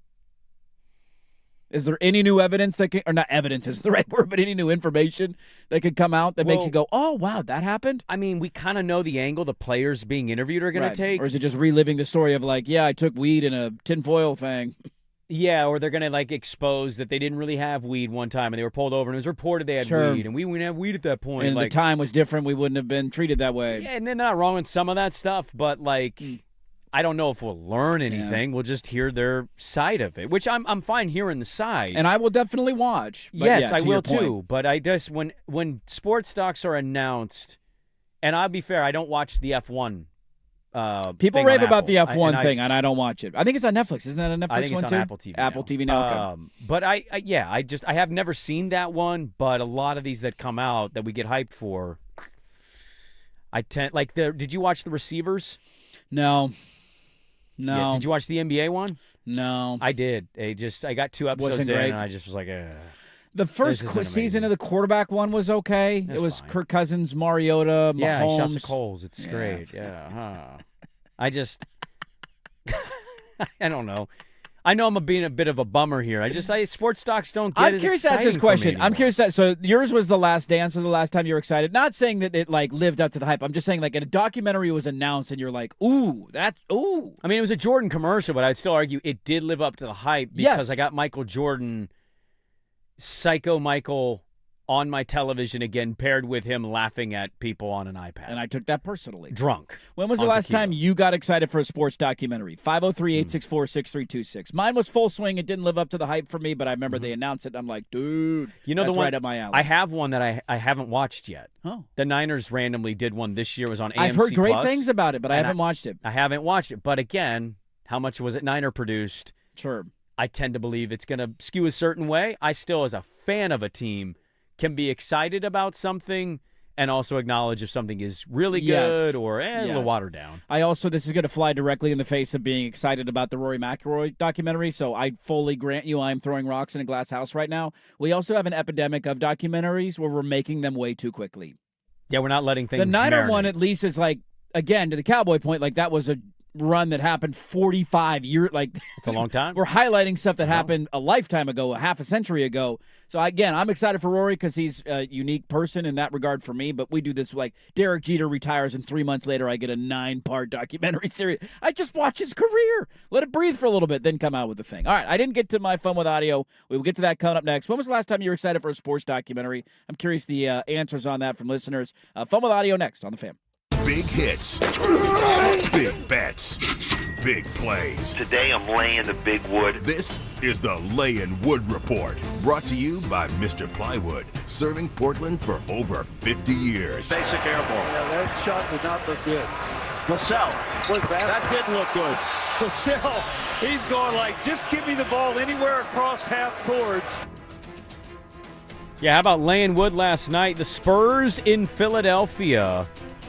Is there any new evidence or not evidence isn't the right word, but any new information that could come out that makes you go, oh, wow, that happened?
I mean, we kind of know the angle the players being interviewed are going to take.
Or is it just reliving the story of like, yeah, I took weed in a tinfoil thing?
Yeah, or they're going to expose that they didn't really have weed one time and they were pulled over and it was reported they had weed and we wouldn't have weed at that point.
And the time was different. We wouldn't have been treated that way.
Yeah, and they're not wrong with some of that stuff, but I don't know if we'll learn anything. We'll just hear their side of it, which I'm fine hearing the side.
And I will definitely watch.
Yes, I will too. But I just when sports docs are announced, and I'll be fair, I don't watch the F1.
People rave about the F1 thing, and I don't watch it. I think it's on Netflix. Isn't that a Netflix
I think
one
it's
too?
on Apple TV.
Apple TV now. Okay.
But I have never seen that one. But a lot of these that come out that we get hyped for, Did you watch The Receivers?
No.
Yeah, did you watch the NBA one?
No.
I did. I got 2 episodes in, and I just was like,
The first season of the quarterback one was okay. It was fine. Kirk Cousins, Mariota, Mahomes.
Yeah, he shops at Kohl's. It's great. Yeah. I don't know. I know I'm being a bit of a bummer here. Sports stocks don't get
I'm curious to ask this question. I'm curious so yours was The Last Dance, or the last time you were excited. Not saying that it lived up to the hype. I'm just saying a documentary was announced and you're like, ooh, that's ooh.
I mean, it was a Jordan commercial, but I'd still argue it did live up to the hype because I got Michael Jordan, Psycho Michael, on my television again, paired with him laughing at people on an iPad.
And I took that personally.
Drunk.
When was the last time you got excited for a sports documentary? 503-864-6326. Mine was Full Swing. It didn't live up to the hype for me, but I remember they announced it, and I'm like, dude, that's
the one,
right up my alley.
I have one that I haven't watched yet.
Oh.
The Niners randomly did one this year. It was on AMC+.
I've heard great things about it, but I haven't watched it.
I haven't watched it. But again, how much was it Niner produced?
Sure.
I tend to believe it's going to skew a certain way. I still, as a fan of a team, can be excited about something and also acknowledge if something is really good or a little watered down.
This is going to fly directly in the face of being excited about the Rory McIlroy documentary, so I fully grant you I'm throwing rocks in a glass house right now. We also have an epidemic of documentaries where we're making them way too quickly.
Yeah, we're not letting things
The Niner
marinate.
one at least is again, to the Cowboy point, that was run that happened 45 years. Like,
it's a long time.
We're highlighting stuff that happened a lifetime ago, a half a century ago. So, again, I'm excited for Rory because he's a unique person in that regard for me. But we do this like Derek Jeter retires, and 3 months later I get a 9-part documentary series. I just watch his career. Let it breathe for a little bit, then come out with the thing. All right, I didn't get to my fun with audio. We will get to that coming up next. When was the last time you were excited for a sports documentary? I'm curious the answers on that from listeners. Fun with audio next on The Fan.
Big hits, big bets, big plays.
Today I'm laying the big wood.
This is the Layin' Wood Report, brought to you by Mr. Plywood, serving Portland for over 50 years.
Basic air ball.
Yeah, that shot did not look good.
Vassell.
Was that didn't look good. Vassell, he's going like, just give me the ball anywhere across half courts.
Yeah, how about laying wood last night? The Spurs in Philadelphia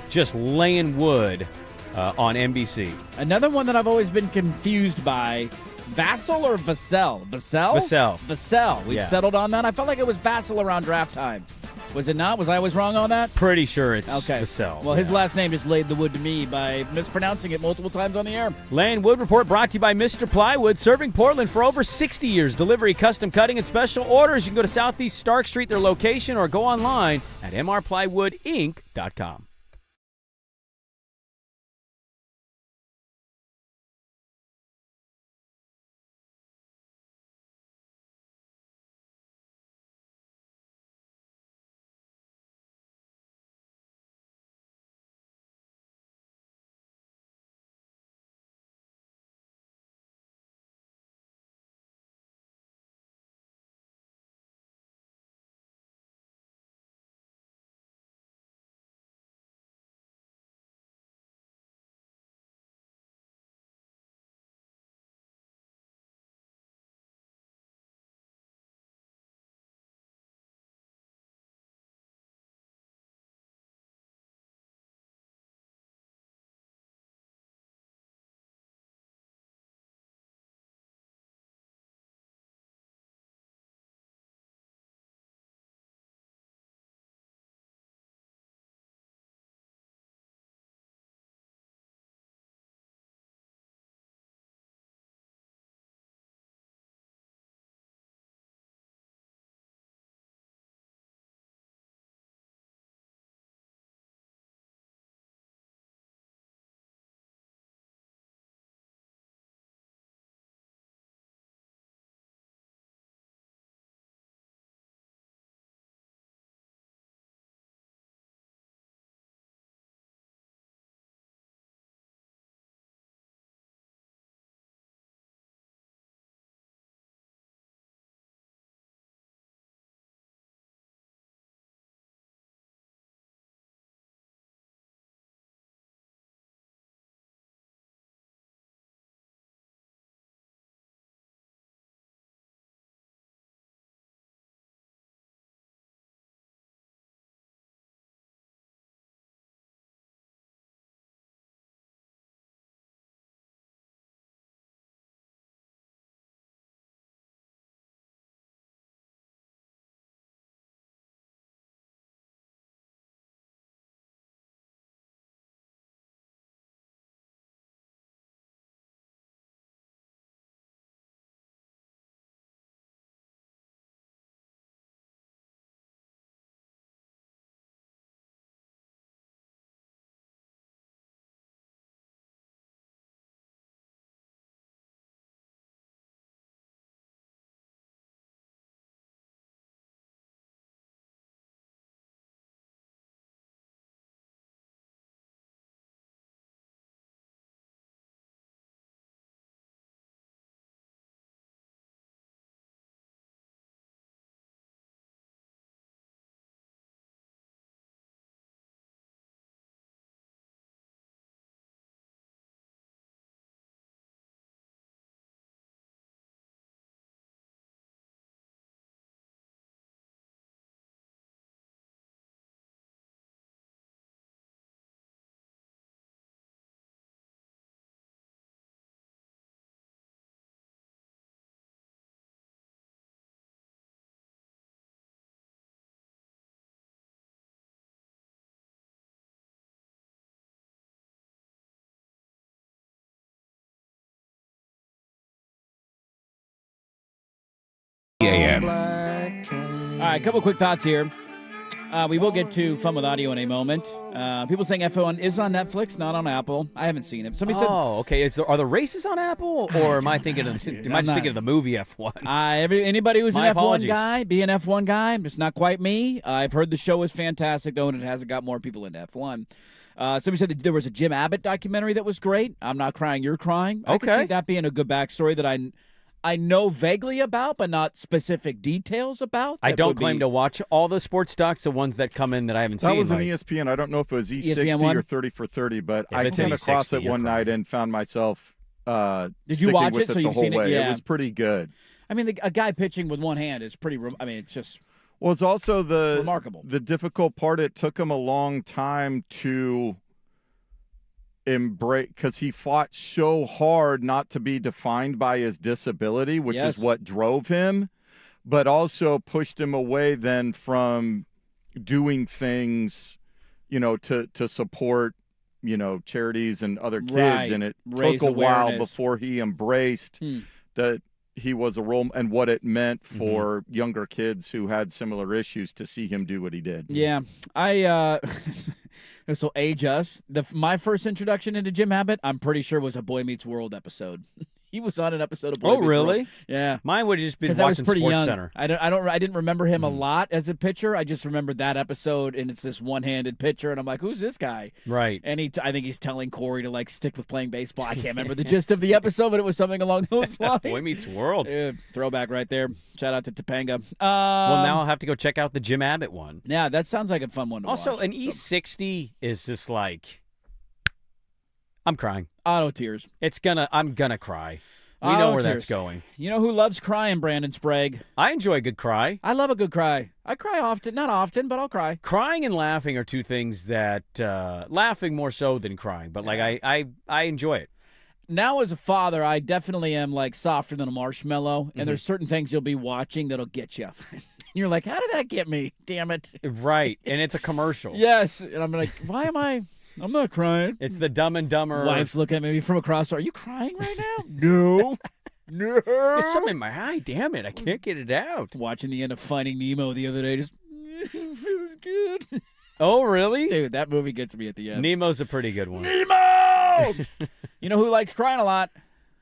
just laying wood on NBC.
Another one that I've always been confused by, Vassell or Vassell? Vassell?
Vassell.
Vassell. We've settled on that. I felt like it was Vassell around draft time. Was it not? Was I always wrong on that?
Pretty sure it's
okay.
Vassell.
Well, his last name just laid the wood to me by mispronouncing it multiple times on the air.
Laying Wood Report brought to you by Mr. Plywood, serving Portland for over 60 years. Delivery, custom cutting, and special orders. You can go to Southeast Stark Street, their location, or go online at mrplywoodinc.com.
a.m.
All right, a couple quick thoughts here. We will get to Fun with Audio in a moment. People saying F1 is on Netflix, not on Apple. I haven't seen it. Somebody said,
"Oh, okay. Are the races on Apple, or am I thinking of? Am I just thinking of the movie F1?"
Anybody who's
My
an
apologies.
F1 guy, be an F1 guy. It's not quite me. I've heard the show is fantastic, though, and it hasn't got more people into F1. Somebody said that there was a Jim Abbott documentary that was great. I'm not crying, you're crying. I could see that being a good backstory that I know vaguely about, but not specific details about.
I don't claim to watch all the sports docs, the ones that come in that I haven't seen.
That was an ESPN. I don't know if it was E60 or 30 for 30, but I came across it one night and found myself
Did you watch it?
With
So
the
you've
whole
seen it?
way.
Yeah.
It was pretty good.
I mean, a guy pitching with one hand is pretty. It's just.
Well, it's also
remarkable.
The difficult part. It took him a long time to embrace, because he fought so hard not to be defined by his disability, which is what drove him, but also pushed him away then from doing things, to support, charities and other kids.
Right.
And it
Raise
took a while
awareness.
before he embraced that he was a role and what it meant for younger kids who had similar issues to see him do what he did.
Yeah, this will age us. My first introduction into Jim Abbott, I'm pretty sure, was a Boy Meets World episode. He was on an episode of Boy Meets World.
Oh, really?
Yeah.
Mine would have just been
Because I was
watching
pretty
Sports
young.
Center.
I didn't remember him a lot as a pitcher. I just remembered that episode, and it's this one-handed pitcher, and I'm like, who's this guy?
Right.
And I think he's telling Corey to stick with playing baseball. I can't remember the gist of the episode, but it was something along those lines.
Boy Meets World.
Dude, throwback right there. Shout out to Topanga.
Well, now I'll have to go check out the Jim Abbott one.
Yeah, that sounds like a fun one to watch.
Also, an E60 is just like, I'm crying.
Auto tears.
I'm gonna cry. We know where that's going.
You know who loves crying, Brandon Sprague?
I enjoy a good cry.
I love a good cry. I cry often. Not often, but I'll cry.
Crying and laughing are two things that, laughing more so than crying, but I enjoy it.
Now as a father, I definitely am softer than a marshmallow, and there's certain things you'll be watching that'll get you. You're like, how did that get me? Damn it.
Right, and it's a commercial.
Yes, and I'm like, why am I... I'm not crying.
It's the Dumb and Dumber.
Wife's looking at me from across. Are you crying right now? No. No.
There's something in my eye. Damn it. I can't get it out.
Watching the end of Finding Nemo the other day just feels good.
Oh, really?
Dude, that movie gets me at the end.
Nemo's a pretty good one.
Nemo! You know who likes crying a lot?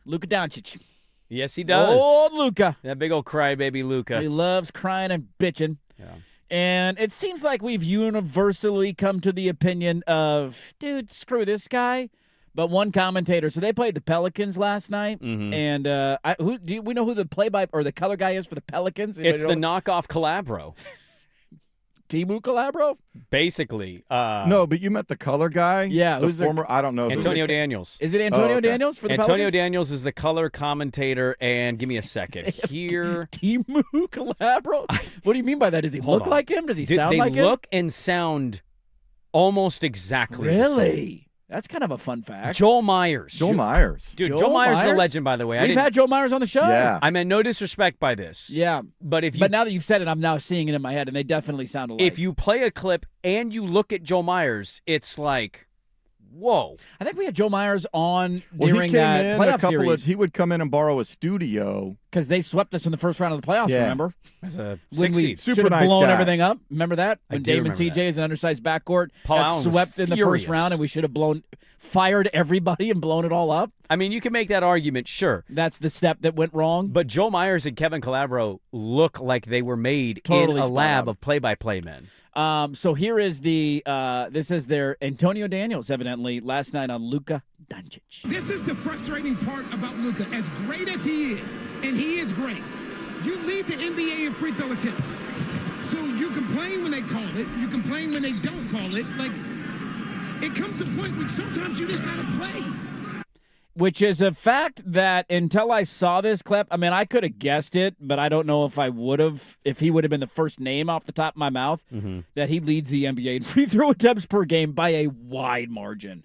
Luka Doncic.
Yes, he does.
Old Luka.
That big old crybaby Luka.
He loves crying and bitching.
Yeah.
And it seems like we've universally come to the opinion of, dude, screw this guy. But one commentator, so they played the Pelicans last night, and we know who the the color guy is for the Pelicans?
It's the knockoff Calabro.
Timu Calabro?
Basically.
No, but you met the color guy?
Yeah.
The former, I don't know.
Antonio Daniels.
Is it Antonio Daniels for the
Antonio
Pelicans?
Daniels is the color commentator, and give me a second. Here.
Timu Calabro? What do you mean by that? Does he look like him? Does he sound like him?
They look and sound almost exactly the same.
Really? That's kind of a fun fact.
Joel Myers.
Joel Myers.
Dude, Joel Myers is a legend, by the way.
We've had Joel Myers on the show.
Yeah.
I meant no disrespect by this.
Yeah.
But
now that you've said it, I'm now seeing it in my head, and they definitely sound alike.
If you play a clip and you look at Joel Myers, it's like, whoa.
I think we had Joel Myers on
Well,
during that playoff series.
He would come in and borrow a studio.
Because they swept us in the first round of the playoffs, remember?
As a
When we
seed.
should have
nice
blown
guy.
everything up. Remember that?
I
When
do
Dame and
remember
CJ is an undersized backcourt,
Paul
got
Allen was
swept in the
furious.
first round, and we should have fired everybody and blown it all up.
I mean, you can make that argument, sure.
That's the step that went wrong.
But Joel Myers and Kevin Calabro look like they were made
Totally
in a
spot
lab
on.
of play-by-play men.
So here is this is their Antonio Daniels, evidently, last night on Luka Doncic.
This is the frustrating part about Luka. As great as he is, and he is great, you lead the NBA in free throw attempts. So you complain when they call it, you complain when they don't call it. It comes to a point where sometimes you just got to play.
Which is a fact that until I saw this clip, I mean, I could have guessed it, but I don't know if I would have, if he would have been the first name off the top of my mouth, that he leads the NBA in free throw attempts per game by a wide margin.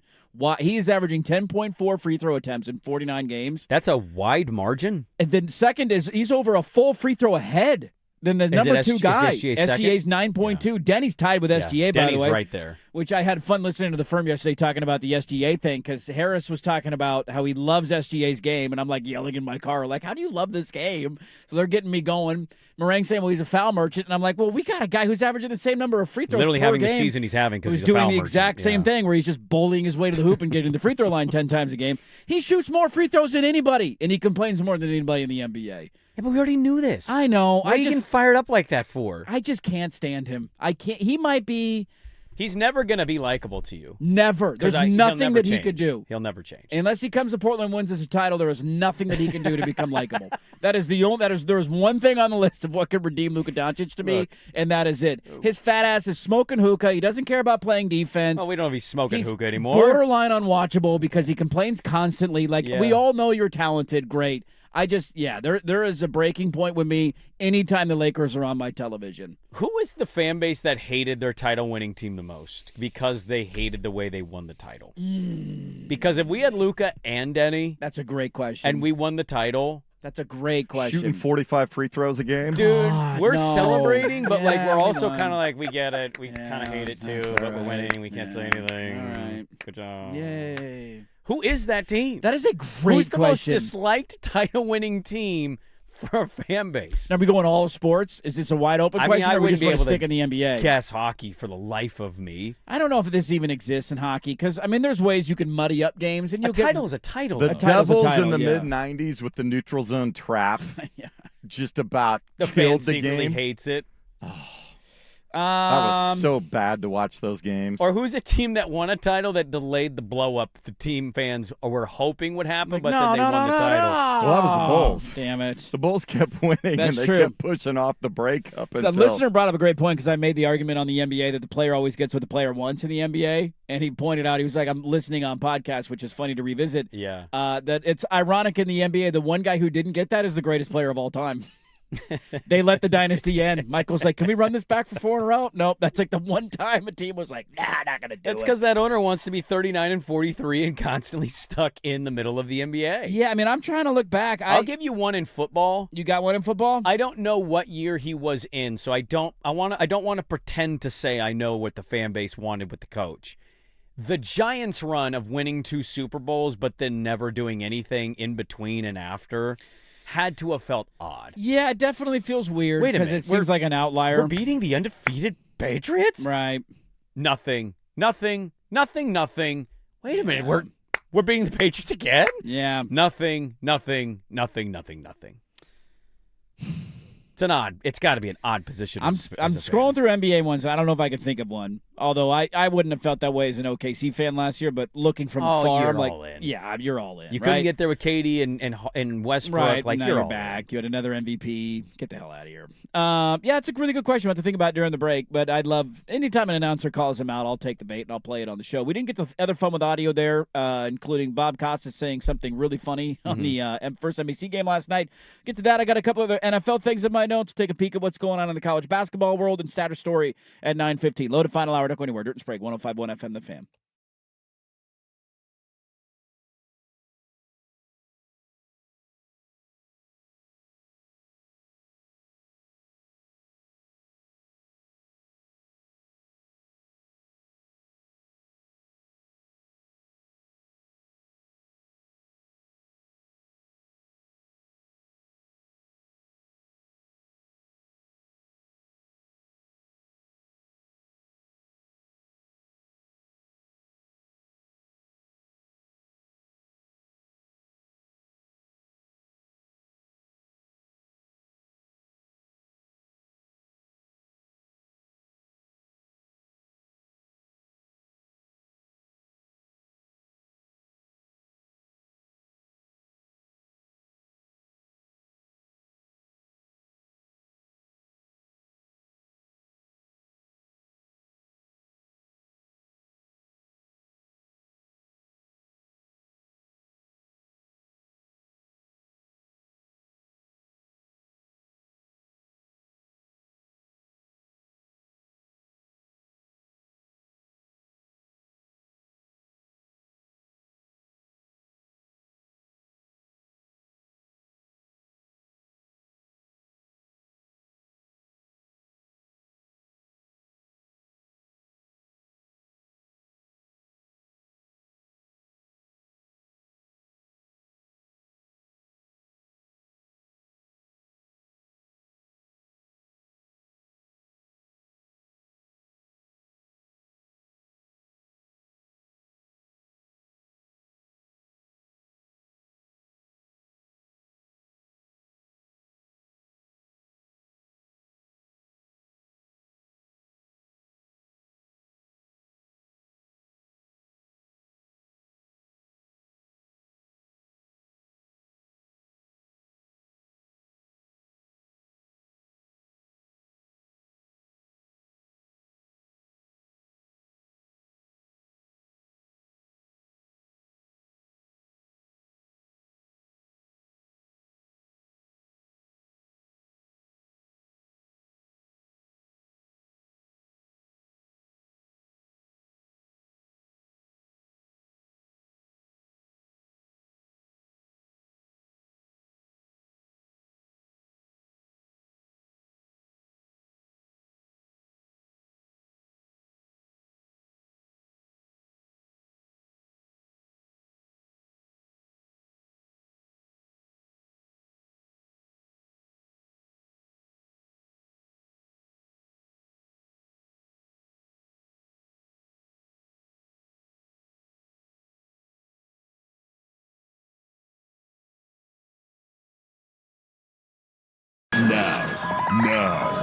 He is averaging 10.4 free throw attempts in 49 games.
That's a wide margin?
And then second is he's over a full free throw ahead than the
Is
number
it
2 guy.
SGA second?
SGA's 9.2. Denny's tied with SGA, by
Denny's
the way.
right there.
Which I had fun listening to the firm yesterday talking about the SGA thing because Harris was talking about how he loves SGA's game, and I'm like yelling in my car, like, how do you love this game? So they're getting me going. Meringue saying, well, he's a foul merchant, and I'm like, well, we got a guy who's averaging the same number of free throws
Literally
per
having
game.
the season he's having because
Who's
he's a
doing
foul
the
merchant.
exact same thing where he's just bullying his way to the hoop and getting the free throw line 10 times a game. He shoots more free throws than anybody, and he complains more than anybody in the NBA.
Yeah, but we already knew this.
I know.
What are you getting fired up like that for?
I just can't stand him. I can't. He might be.
He's never going to be likable to you.
Never. There's nothing that he could do.
He'll never change.
Unless he comes to Portland and wins us a title, there is nothing that he can do to become likable. That is the only. There's one thing on the list of what could redeem Luka Doncic to me, and that is it. His fat ass is smoking hookah. He doesn't care about playing defense.
Oh, we don't know if he's smoking hookah anymore.
Borderline unwatchable because he complains constantly. Like, we all know you're talented, great. I just, there is a breaking point with me anytime the Lakers are on my television.
Who is the fan base that hated their title-winning team the most because they hated the way they won the title? Because if we had Luka and Denny,
that's a great question,
and we won the title,
that's a great question.
Shooting 45 free throws a game,
dude. We're celebrating, but
Yeah,
we're also
come on.
kind of like, we get it. We kind of hate it too, but we're winning. We can't say anything.
All right.
Good job.
Yay.
Who is that team?
That is a great
Who's the
question.
most disliked title-winning team for a fan base?
Now, are we going all sports? Is this a wide open question, or we just want to stick in the NBA?
Guess hockey for the life of me.
I don't know if this even exists in hockey because there's ways you can muddy up games, and
a title is a title.
The
though.
Devils in the mid '90s with the neutral zone trap, just about
the
killed
fan
the
secretly
game.
hates it.
That was so bad to watch those games.
Or who's a team that won a title that delayed the blow up the team fans were hoping would happen, but then they won the title?
Well, that was the Bulls.
Damn it.
The Bulls kept winning,
That's
and they
true.
kept pushing off the breakup.
So the listener brought up a great point because I made the argument on the NBA that the player always gets what the player wants in the NBA. And he pointed out, he was like, I'm listening on podcasts, which is funny to revisit.
Yeah.
That it's ironic in the NBA, the one guy who didn't get that is the greatest player of all time. They let the dynasty end. Michael's like, can we run this back for 4 in a row? Nope. That's like the one time a team was like, nah, not going to do it.
That's because that owner wants to be 39 and 43 and constantly stuck in the middle of the NBA.
Yeah, I'm trying to look back.
I'll give you one in football.
You got one in football?
I don't know what year he was in, so I don't want to pretend to say I know what the fan base wanted with the coach. The Giants' run of winning 2 Super Bowls but then never doing anything in between and after had to have felt odd.
Yeah, it definitely feels weird because it seems like an outlier.
We're beating the undefeated Patriots?
Right.
Nothing. Wait a minute. We're beating the Patriots again?
Yeah.
Nothing. It's got to be an odd position.
I'm
as a
scrolling through NBA ones, and I don't know if I can think of one. Although I wouldn't have felt that way as an OKC fan last year, but looking from afar,
you're
I'm like,
all in.
yeah, you're all in.
You
right?
couldn't get there with Katie and Westbrook.
Right,
Like
now
you're
you're
all
back. You had another MVP. Get the hell out of here. Yeah, it's a really good question. I have to think about during the break, but I'd love anytime an announcer calls him out, I'll take the bait and I'll play it on the show. We didn't get the other fun with audio there, including Bob Costas saying something really funny on the first NBC game last night. Get to that. I got a couple other NFL things in my notes. Take a peek at what's going on in the college basketball world and status story at 9:15. Loaded final hour. Don't go anywhere. Dirt and Sprague, 105.1 FM, The Fan.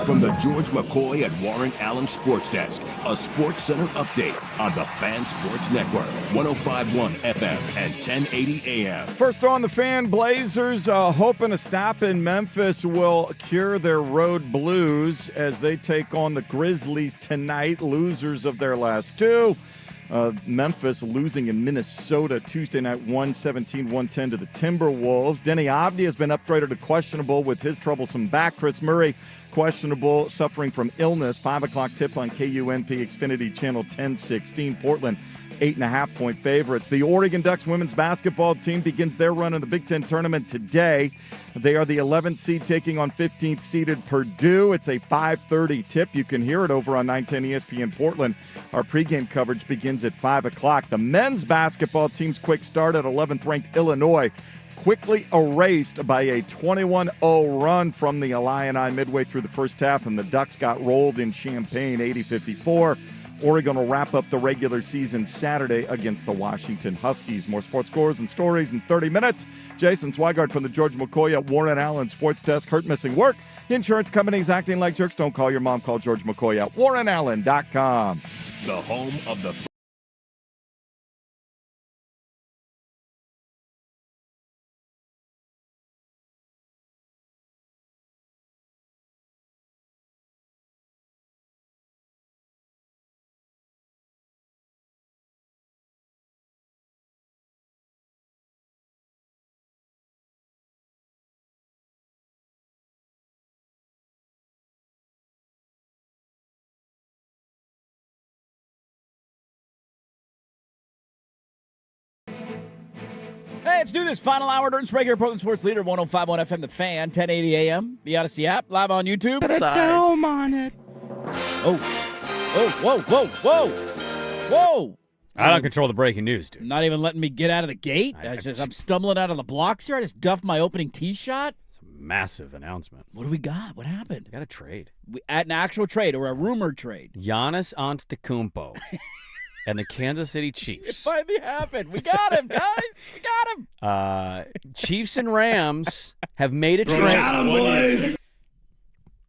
From the George McCoy and Warren Allen Sports Desk, a Sports Center update on the Fan Sports Network, 105.1 FM and 1080 AM.
First on the Fan, Blazers hoping a stop in Memphis will cure their road blues as they take on the Grizzlies tonight, losers of their last two. Memphis losing in Minnesota Tuesday night, 117-110 to the Timberwolves. Denny Avdia has been upgraded to questionable with his troublesome back. Chris Murray, questionable, suffering from illness. 5 o'clock tip on KUNP Xfinity Channel 1016. Portland, 8.5-point favorites. The Oregon Ducks women's basketball team begins their run in the Big Ten tournament today. They are the 11th seed taking on 15th seeded Purdue. It's a 5:30 tip. You can hear it over on 910 ESPN Portland. Our pregame coverage begins at 5 o'clock. The men's basketball team's quick start at 11th-ranked Illinois quickly erased by a 21-0 run from the Illini midway through the first half, and the Ducks got rolled in Champaign 80-54. Oregon will wrap up the regular season Saturday against the Washington Huskies. More sports scores and stories in 30 minutes. Jason Swigart from the George McCoy at Warren Allen Sports Desk. Hurt missing work. Insurance companies acting like jerks. Don't call your mom. Call George McCoy at warrenallen.com.
The home of the
Hey, let's do this. Final hour during Sprague here, Portland Sports Leader, 105.1 FM, The Fan, 1080 AM, the Odyssey app, live on YouTube.
Put a dome on it.
Oh, whoa.
I don't control the breaking news, dude.
Not even letting me get out of the gate. I'm stumbling out of the blocks here. I just duffed my opening tee shot.
It's a massive announcement.
What do we got? What happened?
We got a trade.
An actual trade or a rumored trade?
Giannis Antetokounmpo and the Kansas City Chiefs.
It finally happened. We got him, guys. We got him.
Chiefs and Rams have made a trade.
Got him, boys.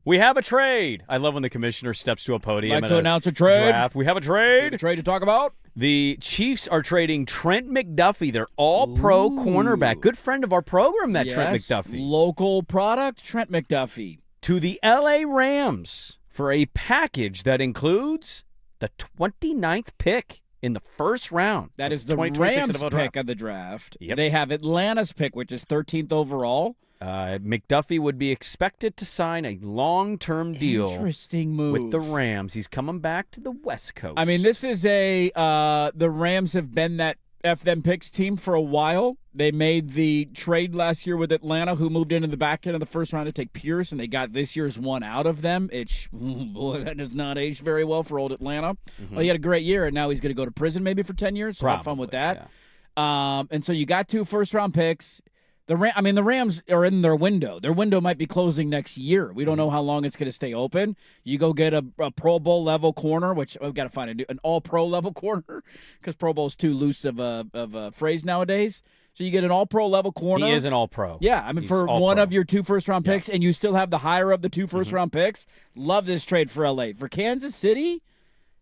We have a trade. I love when the commissioner steps to a podium.
Like to announce a trade.
Draft. We have a trade.
We have a trade to talk about.
The Chiefs are trading Trent McDuffie, their all-pro cornerback. Good friend of our program, that Trent McDuffie.
Local product, Trent McDuffie.
To the L.A. Rams for a package that includes the 29th pick in the first round.
That is the Rams pick of the draft.
Yep.
They have Atlanta's pick, which is 13th overall.
McDuffie would be expected to sign a long-term deal.
Interesting move
with the Rams. He's coming back to the West Coast.
I mean, this is the Rams have been that F them picks team for a while. They made the trade last year with Atlanta, who moved into the back end of the first round to take Pierce, and they got this year's one out of them. Boy, that does not age very well for old Atlanta. Mm-hmm. Well, he had a great year, and now he's going to go to prison maybe for 10 years. So
Probably,
have fun with that.
Yeah.
And so you got 2 first-round picks. The Rams are in their window. Their window might be closing next year. We don't know how long it's going to stay open. You go get a Pro Bowl level corner, which I've got to find an All-Pro level corner because Pro Bowl is too loose of a phrase nowadays. So you get an All-Pro level corner.
He is an All-Pro.
Yeah, I mean,
He's
for
all-pro.
one of your 2 first-round picks, and you still have the higher of the 2 first-round picks. Love this trade for L.A. For Kansas City,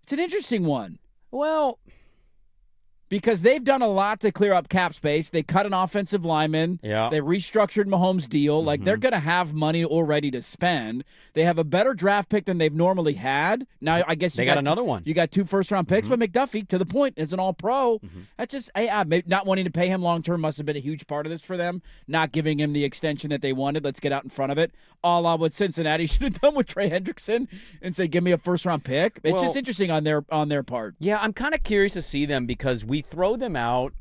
it's an interesting one.
Well,
because they've done a lot to clear up cap space. They cut an offensive lineman.
Yeah.
They restructured Mahomes' deal. Like, they're going to have money already to spend. They have a better draft pick than they've normally had. Now, I guess
they got another one.
You got 2 first-round picks, but McDuffie, to the point, is an all-pro. That's just not wanting to pay him long-term must have been a huge part of this for them, not giving him the extension that they wanted. Let's get out in front of it. A la what Cincinnati should have done with Trey Hendrickson and say, give me a first-round pick. It's just interesting on their part.
Yeah, I'm kind of curious to see them because we throw them out,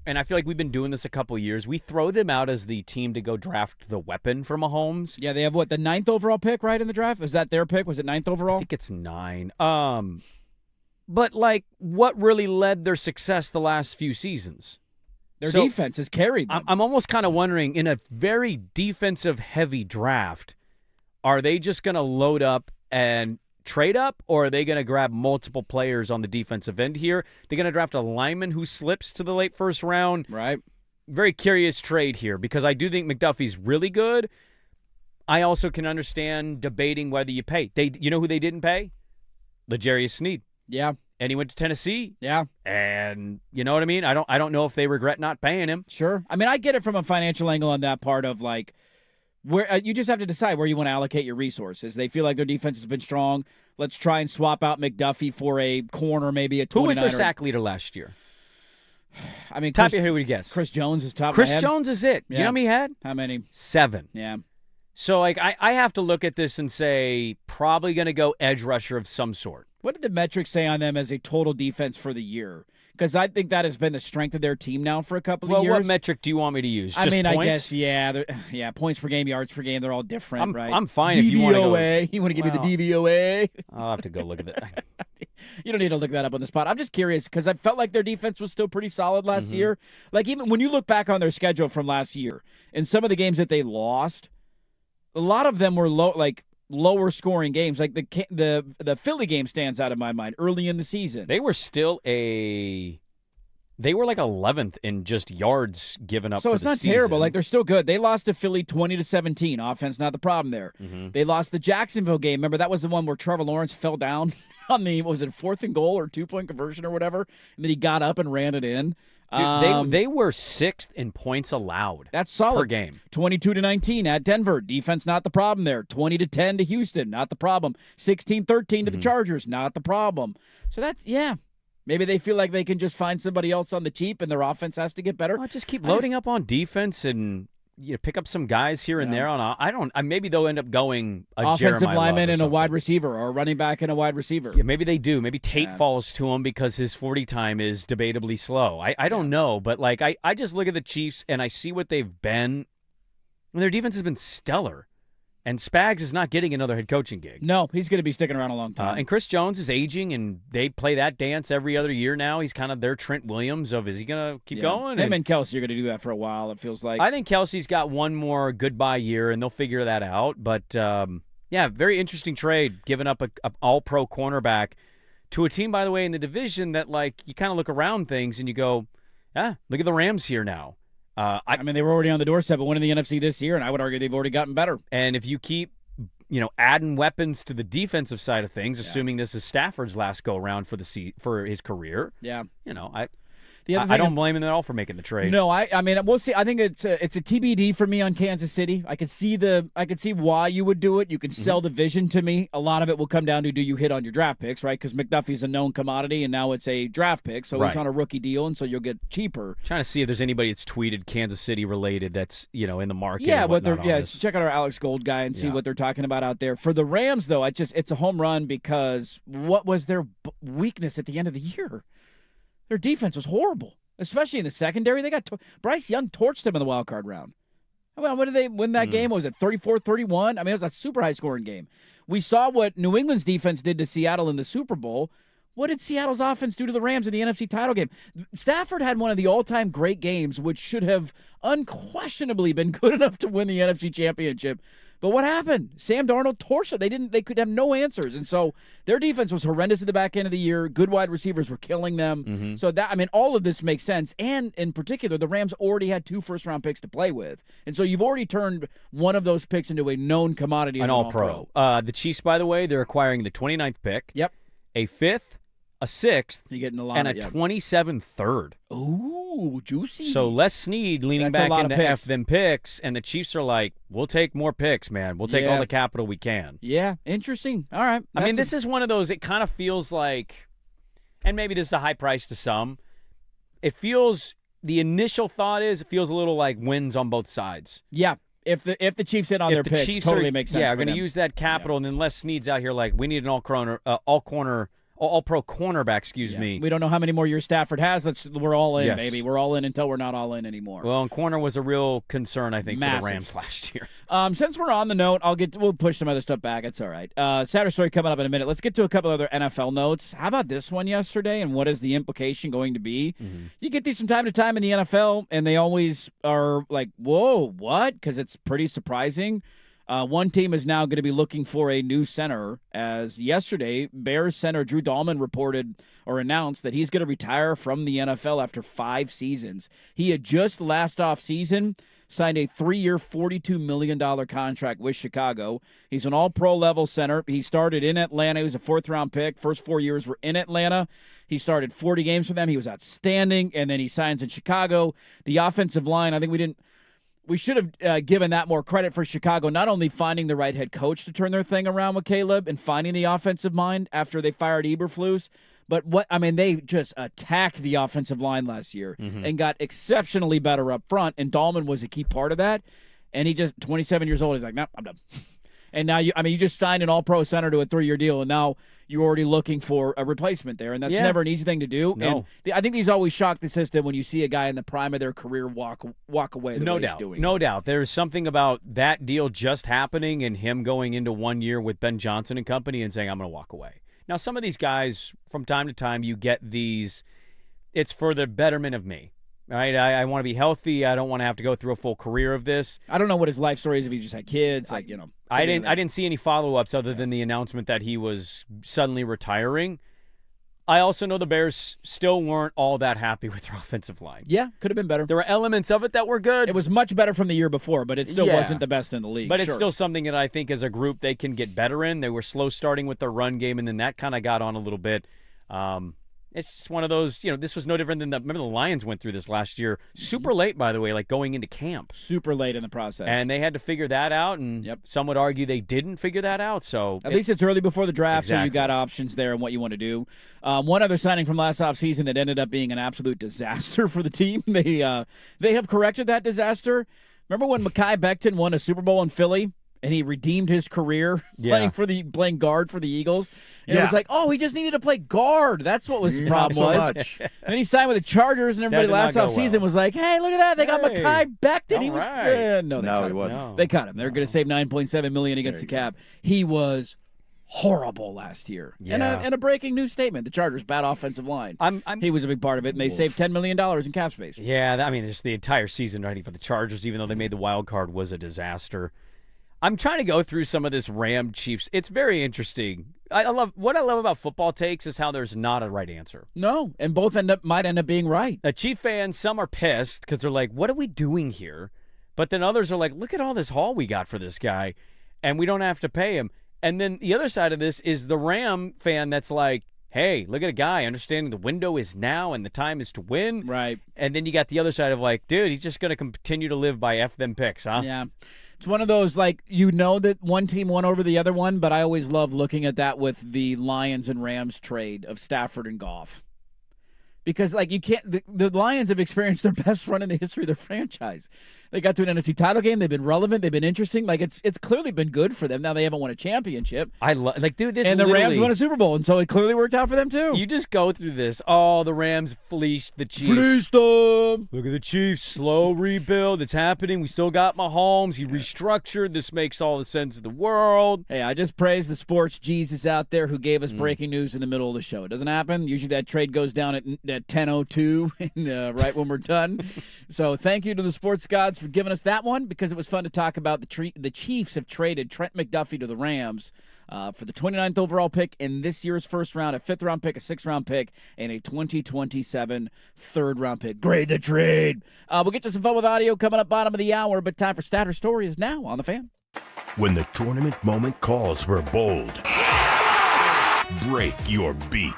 and I feel like we've been doing this a couple years. We throw them out as the team to go draft the weapon for Mahomes.
Yeah, they have the 9th overall pick, right, in the draft? Is that their pick? Was it 9th overall?
I think it's 9. But, like, what really led their success the last few seasons?
Their defense has carried them.
I'm almost kind of wondering, in a very defensive-heavy draft, are they just going to load up and trade up, or are they going to grab multiple players on the defensive end here? They're going to draft a lineman who slips to the late first round.
Right.
Very curious trade here because I do think McDuffie's really good. I also can understand debating whether you pay. You know who they didn't pay? L'Jarius Sneed.
Yeah.
And he went to Tennessee.
Yeah.
And you know what I mean? I don't know if they regret not paying him.
Sure. I mean, I get it from a financial angle on that part of like where you just have to decide where you want to allocate your resources. They feel like their defense has been strong. Let's try and swap out McDuffie for a corner, maybe a 29er.
Who was their sack leader last year?
I mean,
top of your head, who would you guess?
Chris Jones is top.
Chris Jones is it.
Yeah.
You know how many he had?
How many?
7.
Yeah.
So, like, I have to look at this and say probably going to go edge rusher of some sort.
What did the metrics say on them as a total defense for the year? Because I think that has been the strength of their team now for a couple of years.
Well, what metric do you want me to use? Just points?
I guess, yeah, points per game, yards per game, they're all different, right?
I'm fine
DVOA.
if you want to go.
You want to give me the DVOA?
I'll have to go look at that.
You don't need to look that up on the spot. I'm just curious because I felt like their defense was still pretty solid last year. Like, even when you look back on their schedule from last year, and some of the games that they lost, a lot of them were lower scoring games. Like the Philly game stands out in my mind early in the season.
They were still they were like 11th in just yards given up.
So
for
it's
the
not
season.
terrible. Like, they're still good. They lost to Philly 20-17. Offense not the problem there. They lost the Jacksonville game. Remember, that was the one where Trevor Lawrence fell down on the, was it 4th and goal or 2-point conversion or whatever, and then he got up and ran it in.
Dude, they were 6th in points allowed.
That's solid.
Per game.
22-19 at Denver. Defense not the problem there. 20-10 to Houston, not the problem. 16-13 to the Chargers, not the problem. So that's, yeah. Maybe they feel like they can just find somebody else on the cheap and their offense has to get better.
Well, just keep loading up on defense and pick up some guys here and there. Maybe they'll end up going a
offensive
Jeremiah
lineman
Love
and a wide receiver, or a running back and a wide receiver.
Yeah, maybe they do. Maybe Tate falls to him because his 40 time is debatably slow. I don't know, but like I just look at the Chiefs and I see what they've been, and their defense has been stellar. And Spags is not getting another head coaching gig.
No, he's going to be sticking around a long time.
And Chris Jones is aging, and they play that dance every other year now. He's kind of their Trent Williams of, is he going to keep going?
Him and Kelsey are going to do that for a while, it feels like.
I think Kelsey's got one more goodbye year, and they'll figure that out. But, very interesting trade, giving up a all-pro cornerback to a team, by the way, in the division that, like, you kind of look around things and you go, look at the Rams here now.
I mean, they were already on the doorstep of winning the NFC this year, and I would argue they've already gotten better.
And if you keep, adding weapons to the defensive side of things, assuming this is Stafford's last go-around for his career, I don't blame him at all for making the trade.
No, I mean, we'll see. I think it's a TBD for me on Kansas City. I could see why you would do it. You can sell the vision to me. A lot of it will come down to, do you hit on your draft picks, right? Because McDuffie's a known commodity, and now it's a draft pick, so he's on a rookie deal, and so you'll get cheaper.
Trying to see if there's anybody that's tweeted Kansas City related that's in the market.
Yeah, check out our Alex Gold guy and see what they're talking about out there. For the Rams, though, it's a home run because what was their weakness at the end of the year? Their defense was horrible, especially in the secondary. They got Bryce Young torched them in the wild card round. Well, when did they win that game? What was it 34-31? I mean, it was a super high-scoring game. We saw what New England's defense did to Seattle in the Super Bowl. What did Seattle's offense do to the Rams in the NFC title game? Stafford had one of the all-time great games, which should have unquestionably been good enough to win the NFC championship. But what happened? Sam Darnold torched it. They could have no answers. And so their defense was horrendous at the back end of the year. Good wide receivers were killing them. So all of this makes sense. And in particular, the Rams already had 2 first-round picks to play with. And so you've already turned one of those picks into a known commodity as an all-pro.
The Chiefs, by the way, they're acquiring the 29th pick.
Yep.
A 5th, a 6th,
you're getting a lot
and a 27th third.
Ooh, juicy.
So Les Snead leaning back into F them picks, and the Chiefs are like, we'll take more picks, man. We'll take all the capital we can.
Yeah, interesting. All right.
I mean, this is one of those, it kind of feels like, and maybe this is a high price to some, the initial thought is it feels a little like wins on both sides.
Yeah. If the Chiefs hit on their picks, Chiefs totally makes sense.
Yeah, are going to use that capital, and then Les Snead's out here like, we need an all-pro cornerback, excuse me.
We don't know how many more years Stafford has. We're all in, baby. We're all in until we're not all in anymore.
Well, and corner was a real concern, I think, for the Rams last year.
Since we're on the note, we'll push some other stuff back. It's all right. Saturday story coming up in a minute. Let's get to a couple other NFL notes. How about this one yesterday, and what is the implication going to be? You get these from time to time in the NFL, and they always are like, whoa, what? Because it's pretty surprising. One team is now going to be looking for a new center, as yesterday, Bears center Drew Dahlman reported or announced that he's going to retire from the NFL after 5 seasons. He had just last offseason signed a 3-year, $42 million contract with Chicago. He's an all-pro level center. He started in Atlanta. He was a 4th-round pick. First 4 years were in Atlanta. He started 40 games for them. He was outstanding, and then he signs in Chicago. The offensive line, I think we should have given that more credit for Chicago, not only finding the right head coach to turn their thing around with Caleb and finding the offensive mind after they fired Eberflus, but they just attacked the offensive line last year and got exceptionally better up front, and Dahlman was a key part of that. And he just 27 years old. He's like, nope, I'm done. And now you just signed an all-pro center to a 3-year deal, and now you're already looking for a replacement there, and that's never an easy thing to do.
No.
And I think these always shock the system when you see a guy in the prime of their career walk away the way he's doing.
No doubt. There's something about that deal just happening and him going into 1 year with Ben Johnson and company and saying, I'm going to walk away. Now, some of these guys, from time to time, you get these, it's for the betterment of me. Right, I want to be healthy. I don't want to have to go through a full career of this.
I don't know what his life story is if he just had kids.
I didn't see any follow-ups other than the announcement that he was suddenly retiring. I also know the Bears still weren't all that happy with their offensive line.
Yeah, could have been better.
There were elements of it that were good.
It was much better from the year before, but it still wasn't the best in the league.
But it's still something that I think as a group they can get better in. They were slow starting with their run game, and then that kind of got on a little bit. It's just one of those, this was no different than remember the Lions went through this last year. Super late, by the way, like going into camp.
Super late in the process.
And they had to figure that out, and some would argue they didn't figure that out. So
at least it's early before the draft, so you got options there and what you want to do. One other signing from last offseason that ended up being an absolute disaster for the team. They have corrected that disaster. Remember when Mekhi Becton won a Super Bowl in Philly? And he redeemed his career playing guard for the Eagles. And it was like, he just needed to play guard. That's what the problem was. Then he signed with the Chargers, and everybody last offseason was like, hey, look at that. They got Mekhi Becton. He was no, they wasn't. No. They cut him. They're going to save $9.7 million against the cap. He was horrible last year. Yeah. And a breaking news statement. The Chargers' bad offensive line. He was a big part of it, and they saved $10 million in cap space.
Yeah, just the entire season, I think, for the Chargers, even though they made the wild card, was a disaster. I'm trying to go through some of this Ram Chiefs. It's very interesting. What I love about football takes is how there's not a right answer.
No, and both might end up being right.
Chief fans, some are pissed because they're like, what are we doing here? But then others are like, look at all this haul we got for this guy, and we don't have to pay him. And then the other side of this is the Ram fan that's like, hey, look at a guy understanding the window is now and the time is to win.
Right.
And then you got the other side of like, dude, he's just going to continue to live by F them picks, huh?
Yeah. It's one of those, like, that one team won over the other one, but I always love looking at that with the Lions and Rams trade of Stafford and Goff. Because, like, you can't – the Lions have experienced their best run in the history of their franchise. They got to an NFC title game. They've been relevant. They've been interesting. Like, it's clearly been good for them. Now they haven't won a championship.
This
and the Rams won a Super Bowl, and so it clearly worked out for them too.
You just go through this. Oh, the Rams fleeced the Chiefs.
Fleeced them.
Look at the Chiefs. Slow rebuild. It's happening. We still got Mahomes. He restructured. This makes all the sense of the world.
Hey, I just praise the sports Jesus out there who gave us breaking news in the middle of the show. It doesn't happen. Usually that trade goes down at 10:02 right when we're done. So thank you to the sports gods for giving us that one, because it was fun to talk about. The Chiefs have traded Trent McDuffie to the Rams for the 29th overall pick in this year's first round, a 5th-round pick, a 6th-round pick, and a 2027 3rd-round pick. Grade the trade. We'll get to some fun with audio coming up bottom of the hour, but time for Stat or Story is now on The Fan.
When the tournament moment calls for bold, break your beak.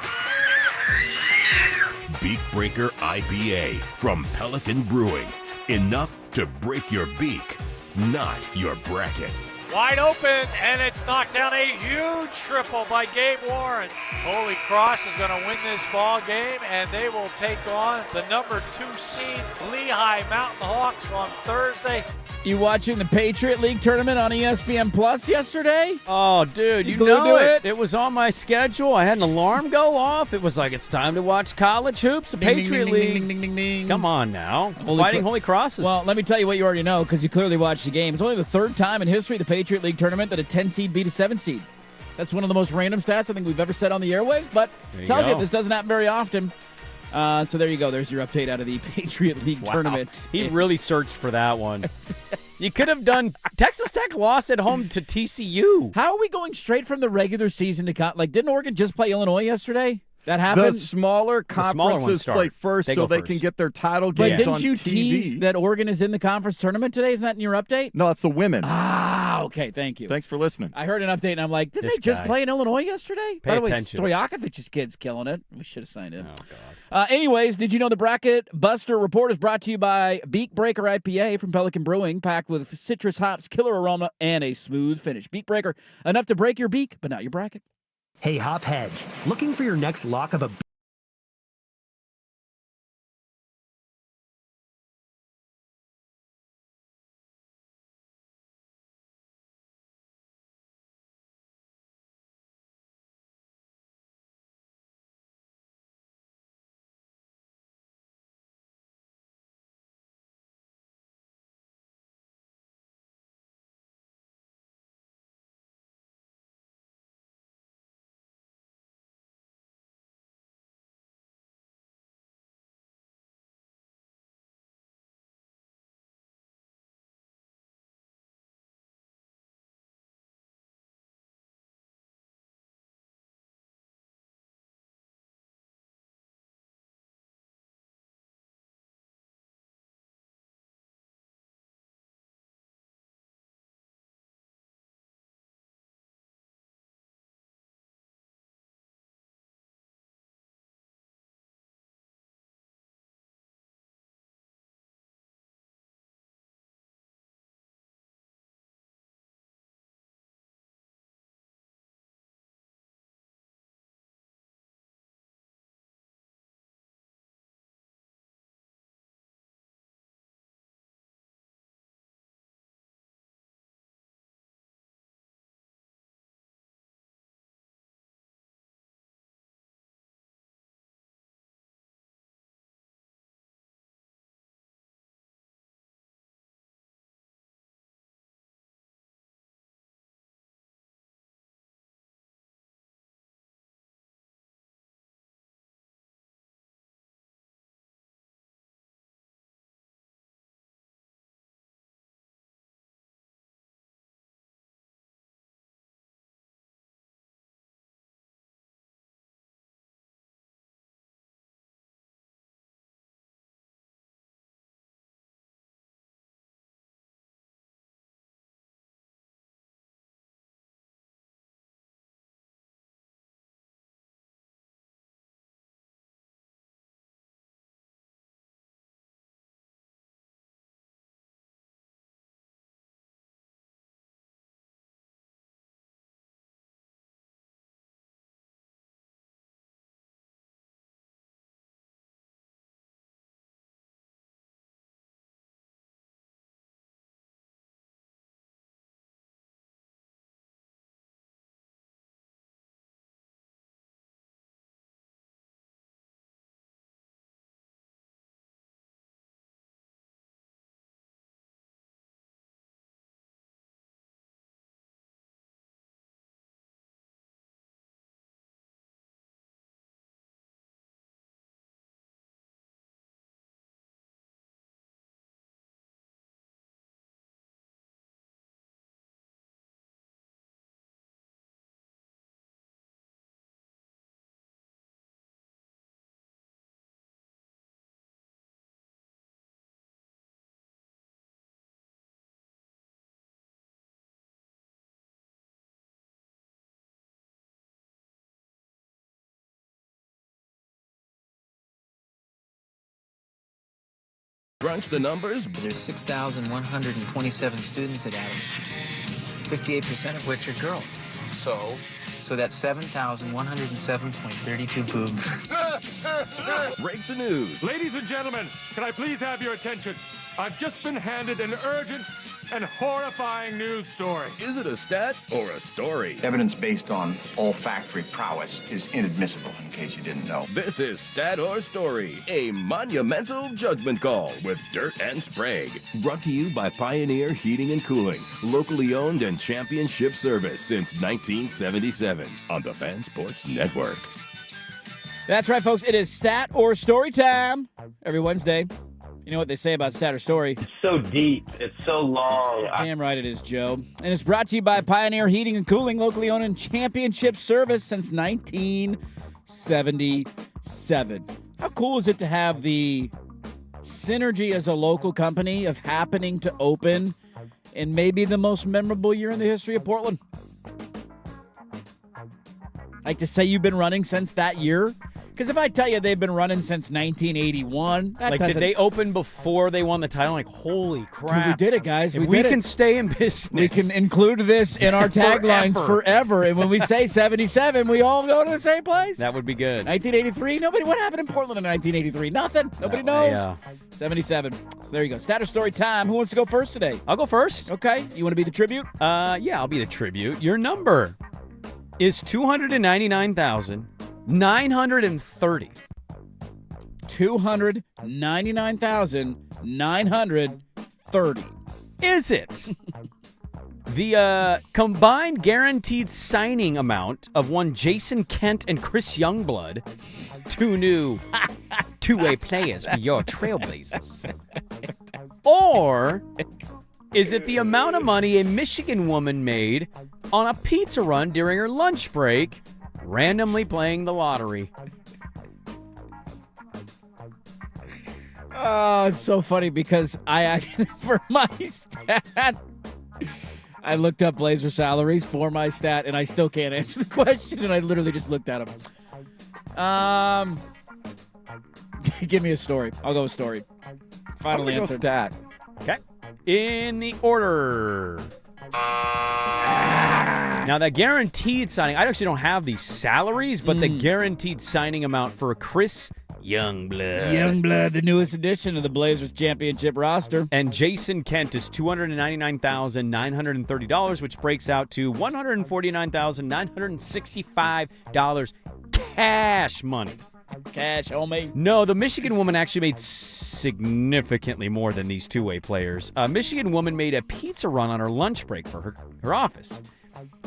Beak Breaker IPA from Pelican Brewing. Enough to break your beak, not your bracket.
Wide open, and it's knocked down. A huge triple by Gabe Warren. Holy Cross is going to win this ball game, and they will take on the number 2 seed Lehigh Mountain Hawks on Thursday.
You watching the Patriot League tournament on ESPN Plus yesterday?
Oh, dude, you know it. It was on my schedule. I had an alarm go off. It was like, it's time to watch college hoops, the Patriot League.
Ding, ding, ding, ding, ding.
Come on now. Holy Crosses.
Well, let me tell you what you already know, because you clearly watched the game. It's only the 3rd time in history the Patriot League tournament that a 10 seed beat a 7 seed. That's one of the most random stats I think we've ever said on the airwaves, but tells you this doesn't happen very often. So there you go. There's your update out of the Patriot League tournament.
He really searched for that one. You could have done Texas Tech lost at home to TCU.
How are we going straight from the regular season to didn't Oregon just play Illinois yesterday? That happened?
The smaller conferences play first they can get their title games on TV.
But didn't you tease that Oregon is in the conference tournament today? Isn't that in your update?
No, it's the women.
Ah, okay. Thank you.
Thanks for listening.
I heard an update, and I'm like, didn't they just play in Illinois yesterday?
Pay
By the way,
attention.
Stojakovic's kid's killing it. We should have signed it.
Oh, God.
Anyways, did you know the Bracket Buster Report is brought to you by Beak Breaker IPA from Pelican Brewing, packed with citrus hops, killer aroma, and a smooth finish. Beak Breaker, enough to break your beak, but not your bracket.
Hey, hopheads, looking for your next lock of a
Crunch the numbers.
There's 6,127 students at Adams, 58% of which are girls. So that's 7,107.32 boobs.
Break the news.
Ladies and gentlemen, can I please have your attention? I've just been handed an urgent and horrifying news story.
Is it a stat or a story?
Evidence based on olfactory prowess is inadmissible, in case you didn't know.
This is Stat or Story, a monumental judgment call with Dirt and Sprague. Brought to you by Pioneer Heating and Cooling, locally owned and championship service since 1977 on the Fan Sports Network.
That's right, folks. It is Stat or Story time every Wednesday You know what they say about Saturday Story?
It's so deep. It's so long.
Damn right it is, Joe. And it's brought to you by Pioneer Heating and Cooling, locally owned and championship service since 1977. How cool is it to have the synergy as a local company of happening to open in maybe the most memorable year in the history of Portland? Like to say you've been running since that year? Because if I tell you they've been running since 1981, that
like,
doesn't...
did they open before they won the title? Like, holy crap.
Dude, we did it, guys.
If
we
we
did
can
it.
stay in business.
We can include this in our taglines forever. And when we say 77, we all go to the same place.
That would be good.
1983. What happened in Portland in 1983? Nothing. Nobody knows.
Yeah.
77. So there you go. Status story time. Who wants to go first today?
I'll go first.
Okay. You want to be the tribute?
Yeah, I'll be the tribute. Your number is 299,930.
299,930.
Is it the combined guaranteed signing amount of one Jason Kent and Chris Youngblood, two new two-way players for your Trailblazers? Or is it the amount of money a Michigan woman made on a pizza run during her lunch break, randomly playing the lottery?
Oh, it's so funny because I actually, for my stat, I looked up Blazer salaries for my stat, and I still can't answer the question, and I literally just looked at them. Give me a story. I'll go with story. Final answer.
Stat.
Okay. In the order. Now, that guaranteed signing, I actually don't have these salaries, but the guaranteed signing amount for Chris Youngblood.
Youngblood, the newest addition of the Blazers championship roster.
And Jason Kent is $299,930, which breaks out to $149,965 cash money.
Cash, homie.
No, the Michigan woman actually made significantly more than these two-way players. A Michigan woman made a pizza run on her lunch break for her office.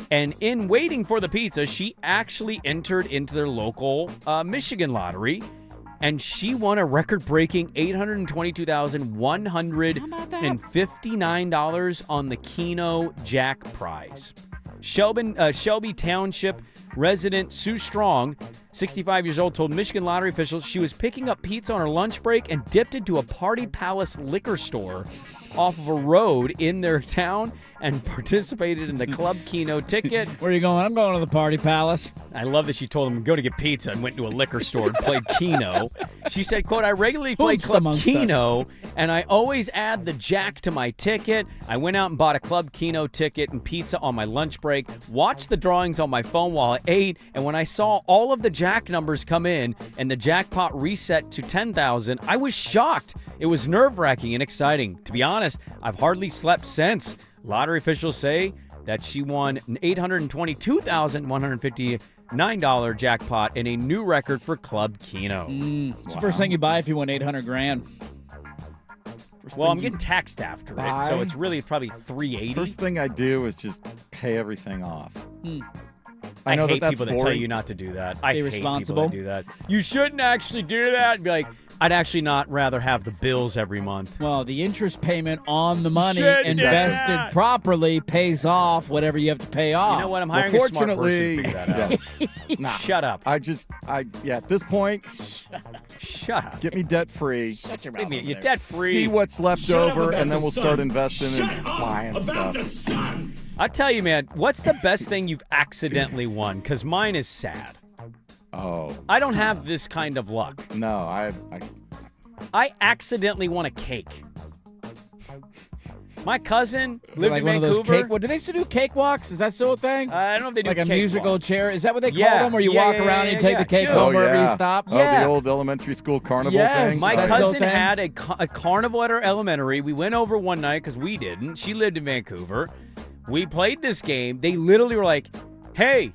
And in waiting for the pizza, she actually entered into their local Michigan lottery. And she won a record-breaking $822,159 on the Keno Jack Prize. Shelby Township resident Sue Strong, 65 years old, told Michigan lottery officials she was picking up pizza on her lunch break and dipped into a Party Palace liquor store off of a road in their town and participated in the Club Keno ticket.
Where are you going? I'm going to the Party Palace.
I love that she told them, go to get pizza, and went to a liquor store and played Keno. She said, quote, I regularly play Club Keno, and I always add the jack to my ticket. I went out and bought a Club Keno ticket and pizza on my lunch break, watched the drawings on my phone while I ate, and when I saw all of the jack numbers come in and the jackpot reset to 10,000, I was shocked. It was nerve-wracking and exciting. To be honest, I've hardly slept since. Lottery officials say that she won an $822,159 jackpot and a new record for Club Keno.
It's the first thing you buy if you win $800,000.
Well, I'm getting taxed after it, so it's really probably $380,000.
First thing I do is just pay everything off.
I
know
hate
that's
people that
boring.
tell you not to do that. I hate
responsible.
people that do that. You shouldn't actually do that. And be like, I'd actually not rather have the bills every month.
Well, the interest payment on the money
Should do
invested
that.
properly pays off whatever you have to pay off.
You know what? I'm hiring a smart person to figure that out.
Nah,
Shut up.
at this point,
Shut up.
get me debt free.
Shut your
Wait a
mouth.
minute,
over
you're
there.
debt free.
See what's left
Shut up
over,
about
and then
the
we'll
sun.
start investing
Shut
in
up
buying
about the
stuff.
sun.
I tell you, man, what's the best thing you've accidentally won? Because mine is sad.
Oh
I don't have this kind of luck.
no,
I accidentally won a cake. My cousin
Is it
lived
like
in
one of
Vancouver.
those cake. What do they still do? Cakewalks? Is that still a thing?
I don't know if they do
Like a
cake
musical
walk.
chair? Is that what they call
Yeah,
them? Where you
yeah,
walk
yeah,
around
yeah,
and you take
yeah.
the cake
Dude.
home wherever
yeah.
you stop?
Oh,
Yeah.
the old elementary school carnival
Yes.
thing.
My
Is that still a
cousin
thing?
had a carnival at her elementary. We went over one night because we didn't. She lived in Vancouver. We played this game. They literally were like, hey,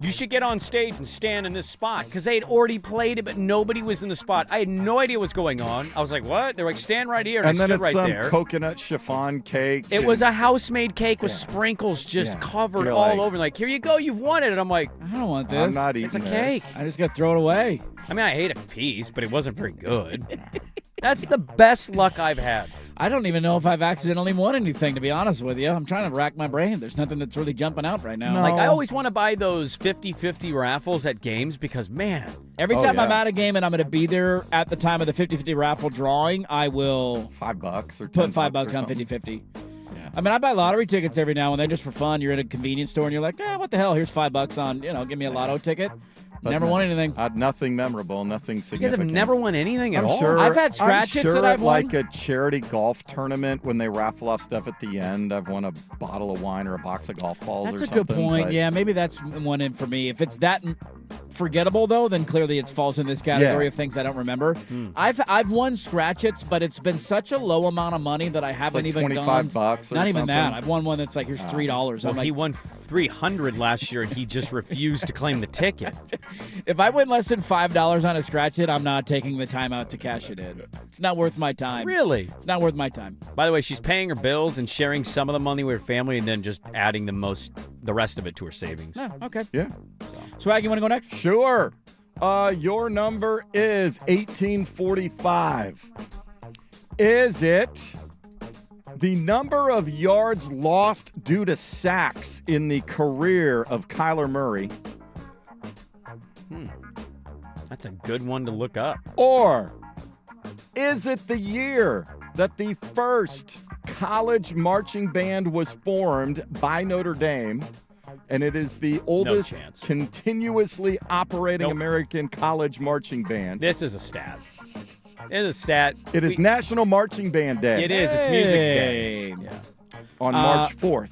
you should get on stage and stand in this spot, because they had already played it, but nobody was in the spot. I had no idea what's going on. I was like, what? They're like, stand right here. And
And
I
then
stood
it's
right
some
there.
coconut chiffon cake.
It was a house-made cake with sprinkles just
Yeah.
covered
You're
all
like-
over. Like, here you go, you've won it. And I'm like,
I don't want
I'm
this.
not eating
it's a
this.
cake.
I just got to throw it away.
I mean, I ate a piece, but it wasn't very good. That's the best luck I've had.
I don't even know if I've accidentally won anything, to be honest with you. I'm trying to rack my brain. There's nothing that's really jumping out right now.
No.
Like, I always want to buy those 50-50 raffles at games because, man.
Every time I'm at a game and I'm going to be there at the time of the 50-50 raffle drawing, I will
$5 or
put $5 on 50-50. Yeah. I mean, I buy lottery tickets every now and then just for fun. You're at a convenience store and you're like, what the hell? Here's $5 on, give me a lotto ticket. But never won anything.
Nothing memorable, nothing significant.
You guys have never won anything at all?
Sure,
I've had scratch hits that I've won.
Like a charity golf tournament when they raffle off stuff at the end, I've won a bottle of wine or a box of golf balls
That's
or
a
something.
good point.
But
Yeah, maybe that's one in for me. If it's that forgettable, though, then clearly it falls in this category of things I don't remember. I've won scratch hits, but it's been such a low amount of money that I haven't
like
even
$25
gone.
or
Not even that.
something.
I've won one that's like, here's $3.
Well,
I'm like,
he won $300 last year, and he just refused to claim the ticket.
if I win less than $5 on a scratch hit, I'm not taking the time out to cash it in. It's not worth my time.
Really?
It's not worth my time.
By the way, she's paying her bills and sharing some of the money with her family and then just adding the rest of it to her savings.
Oh, okay.
Yeah.
Swag, you want to go next?
Sure. Your number is 1845. Is it the number of yards lost due to sacks in the career of Kyler Murray?
That's a good one to look up.
Or is it the year that the first college marching band was formed by Notre Dame? And it is the oldest continuously operating American college marching band.
This is a stat. It is a stat.
It is National Marching Band Day.
It is. It's music day. Yeah.
On March 4th.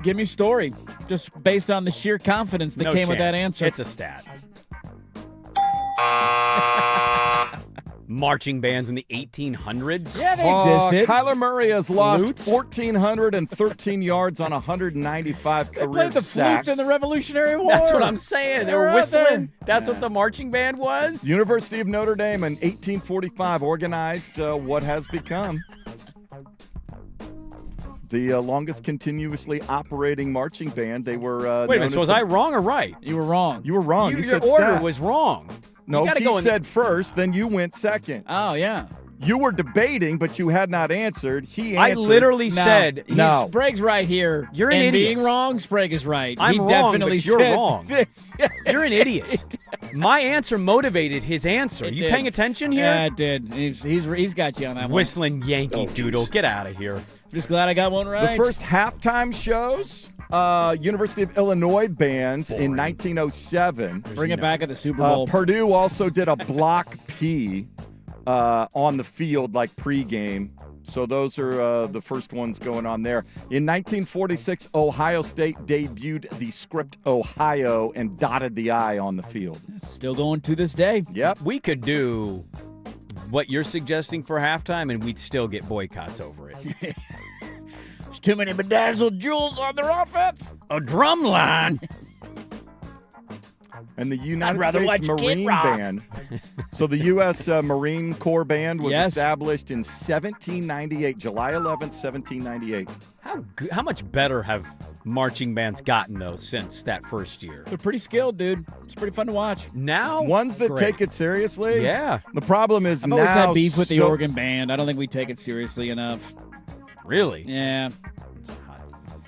Give me story. Just based on the sheer confidence that came with that answer.
It's a stat. Marching bands in the 1800s?
Yeah, they existed.
Kyler Murray has lost
Flutes?
1,413 yards on 195 career
They played the
sacks.
flutes in the Revolutionary War.
That's what I'm saying. They were
out there.
whistling. That's what the marching band was?
University of Notre Dame in 1845 organized what has become the longest continuously operating marching band. They were
Wait a minute, so was I wrong or right?
You were wrong.
You were wrong. You
Your
said
order
stat.
was wrong.
No,
You gotta
he
go in
said first, then you went second.
Oh, yeah.
You were debating, but you had not answered. He
I
answered.
literally said
No.
Sprague's right here.
You're an
and
idiot.
being wrong, Sprague is right.
I'm
he
wrong,
definitely
but you're
said
wrong.
this.
You're an idiot. My answer motivated his answer.
It
You
did.
paying attention here?
Yeah, it did. He's got you on that one.
Whistling Yankee Doodle. Get out of here.
Just glad I got one right.
The first halftime shows, University of Illinois band in 1907.
Bring it back at the Super Bowl.
Purdue also did a block P on the field, like pregame. So those are the first ones going on there. In 1946, Ohio State debuted the script Ohio and dotted the I on the field.
Still going to this day.
Yep.
We could do what you're suggesting for halftime, and we'd still get boycotts over it.
There's too many bedazzled jewels on their offense.
A drum line.
And the United
rather
States
watch Kid
Marine
Rock.
Band. So the U.S. Marine Corps Band was
Yes.
established in 1798, July 11th, 1798.
How much better have marching bands gotten, though, since that first year?
They're pretty skilled, dude. It's pretty fun to watch.
Now?
Ones that
Great.
take it seriously.
Yeah.
The problem is
I've
now.
always had beef with the
so-
organ band. I don't think we take it seriously enough.
Really?
Yeah.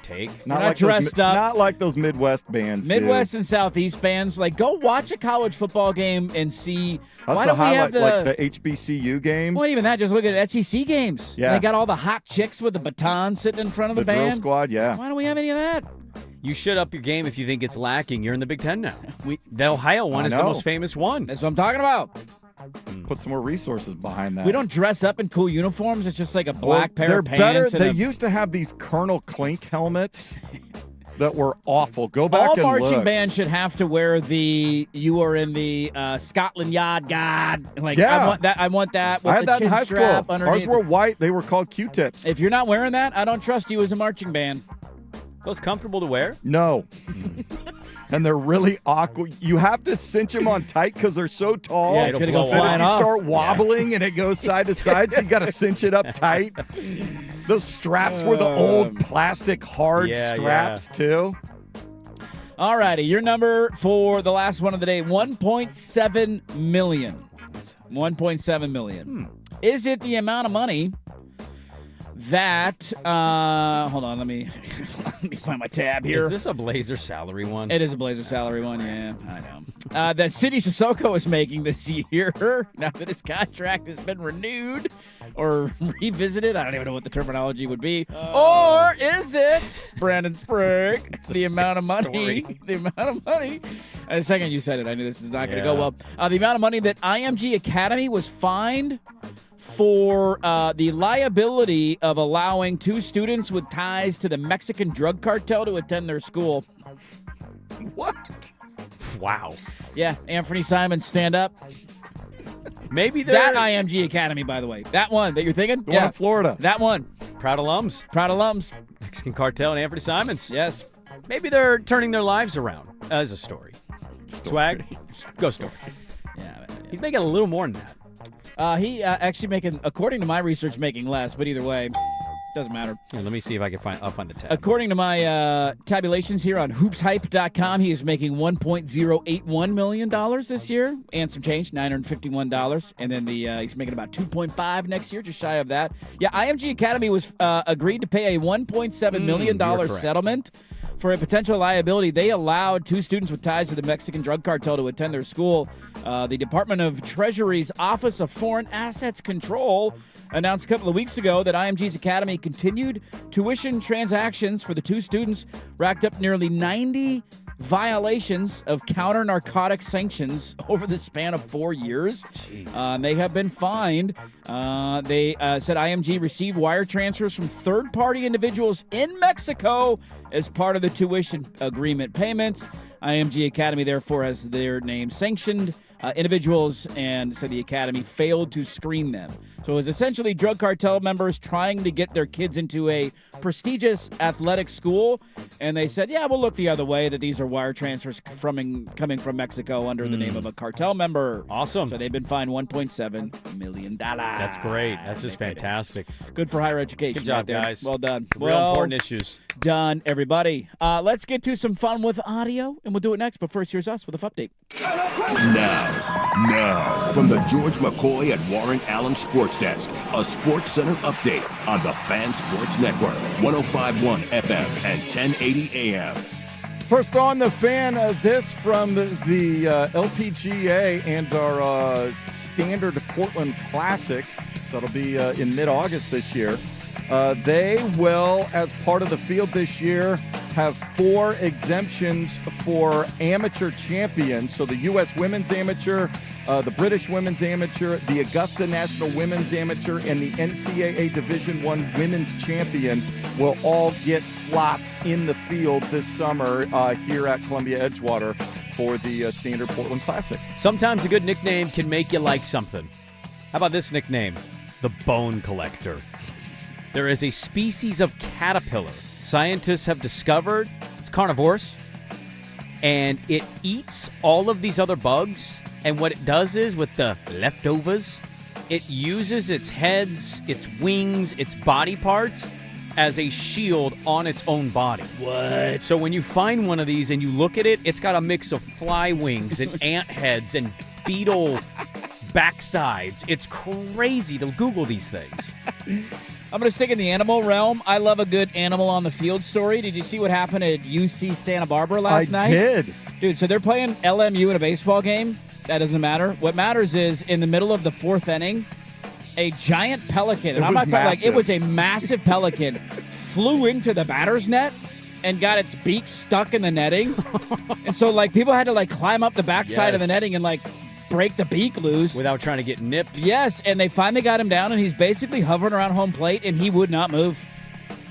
Take?
Not
We're not
like
dressed
those,
up.
Not like those Midwest bands.
Midwest
do.
and Southeast bands, like, go watch a college football game and see.
That's
why
the
don't we have
highlight, like the HBCU games.
Well, even that, just look at SEC games.
Yeah.
They got all the hot chicks with the baton sitting in front of the,
the drill
band.
squad, yeah.
Why don't we have any of that?
You should up your game if you think it's lacking. You're in the Big Ten now. The Ohio one
I
is the
know.
most famous one.
That's what I'm talking about.
Put some more resources behind that.
We don't dress up in cool uniforms. It's just like a black pair
they're
of pants.
better.
and
They
a-
used to have these Colonel Klink helmets that were awful. Go back
all
and
marching
look.
bands should have to wear the "You are in the Scotland Yard Guard." Like,
Yeah.
I want that. I want that with
I had
the
that in
chin
high
strap
school.
underneath.
Ours were white. They were called Q-tips.
If you're not wearing that, I don't trust you as a marching band.
Those comfortable to wear?
No. And they're really awkward. You have to cinch them on tight because they're so tall.
Yeah, it's gonna go
And if
flying
you
off.
start wobbling and it goes side to side, so you got to cinch it up tight. Those straps were the old plastic hard straps too.
All righty, your number for the last one of the day: 1.7 million. $1.7 million. Is it the amount of money that hold on, let me find my tab here.
Is this a Blazer salary one?
It is a Blazer salary one, yeah, I know. That City Sissoko is making this year, now that his contract has been renewed or revisited. I don't even know what the terminology would be. Or is it, Brandon Sprague, the amount of money, the second you said it, I knew this is not going to go well. The amount of money that IMG Academy was fined for the liability of allowing 2 students with ties to the Mexican drug cartel to attend their school.
What?
Wow.
Yeah, Anthony Simon, stand up.
Maybe
that IMG Academy, by the way. That one that you're thinking?
The one in Florida.
That one.
Proud alums. Mexican cartel and Anthony Simons.
Yes.
Maybe they're turning their lives around as a story. Swag, go story.
Yeah.
He's making a little more than that.
He actually making, according to my research, making less, but either way, doesn't matter.
Yeah, let me see if I can I'll find the tab.
According to my tabulations here on hoopshype.com, he is making $1.081 million this year and some change, $951. And then he's making about $2.5 next year, just shy of that. Yeah, IMG Academy was agreed to pay a $1.7 million settlement for a potential liability. They allowed 2 students with ties to the Mexican drug cartel to attend their school. The Department of Treasury's Office of Foreign Assets Control announced a couple of weeks ago that IMG's Academy continued tuition transactions for the 2 students, racked up nearly 90 violations of counter-narcotic sanctions over the span of 4 years. They have been fined. They said IMG received wire transfers from third-party individuals in Mexico as part of the tuition agreement payments. IMG Academy, therefore, has their name sanctioned individuals and said the Academy failed to screen them. So it was essentially drug cartel members trying to get their kids into a prestigious athletic school, and they said, yeah, we'll look the other way, that these are wire transfers coming from Mexico under the name of a cartel member.
Awesome.
So they've been fined $1.7 million.
That's great. That's just fantastic.
Good for higher education.
Good job,
right there.
guys.
Well done.
Real important issues.
Done, everybody. Let's get to some fun with audio, and we'll do it next. But first, here's us with a update.
Now, from the George McCoy at Warren Allen Sports Desk, a Sports Center update on the Fan Sports Network, 105.1 FM and 1080 AM.
First on the Fan, this from the LPGA and our standard Portland Classic. That'll be in mid-August this year. They will, as part of the field this year, have 4 exemptions for amateur champions. So the U.S. Women's Amateur, the British Women's Amateur, the Augusta National Women's Amateur, and the NCAA Division I Women's Champion will all get slots in the field this summer here at Columbia Edgewater for the Standard Portland Classic.
Sometimes a good nickname can make you like something. How about this nickname? The Bone Collector. There is a species of caterpillar scientists have discovered. It's carnivorous, and it eats all of these other bugs. And what it does is, with the leftovers, it uses its heads, its wings, its body parts as a shield on its own body.
What?
So when you find one of these and you look at it, it's got a mix of fly wings and ant heads and beetle backsides. It's crazy to Google these things.
I'm going to stick in the animal realm. I love a good animal on the field story. Did you see what happened at UC Santa Barbara last night?
I did.
Dude, so they're playing LMU in a baseball game. That doesn't matter. What matters is, in the middle of the 4th inning, a giant pelican, and I'm not talking like it was a massive pelican, flew into the batter's net and got its beak stuck in the netting. And so, like, people had to, like, climb up the backside of the netting and, like, break the beak loose.
Without trying to get nipped.
Yes, and they finally got him down, and he's basically hovering around home plate, and he would not move.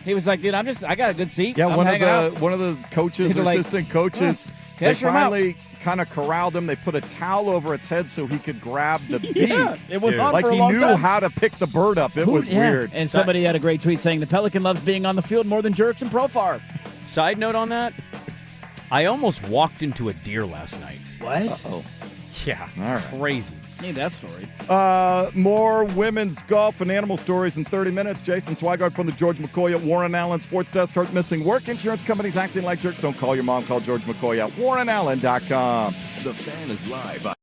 He was like, dude, I got a good seat.
Yeah,
I'm
one of the coaches, or
like,
assistant coaches, they finally kind of corralled him. They put a towel over its head so he could grab the beak.
Yeah, it went on
like
for a
he
long
knew
time.
how to pick the bird up. It was weird.
And somebody had a great tweet saying the pelican loves being on the field more than jerks and Profar.
Side note on that, I almost walked into a deer last night.
What?
Uh-oh.
Yeah,
all right.
Crazy.
Need that story.
More women's golf and animal stories in 30 minutes. Jason Swigart from the George McCoy at Warren Allen Sports Desk. Hurt missing work. Insurance companies acting like jerks. Don't call your mom. Call George McCoy at warrenallen.com.
The Fan is live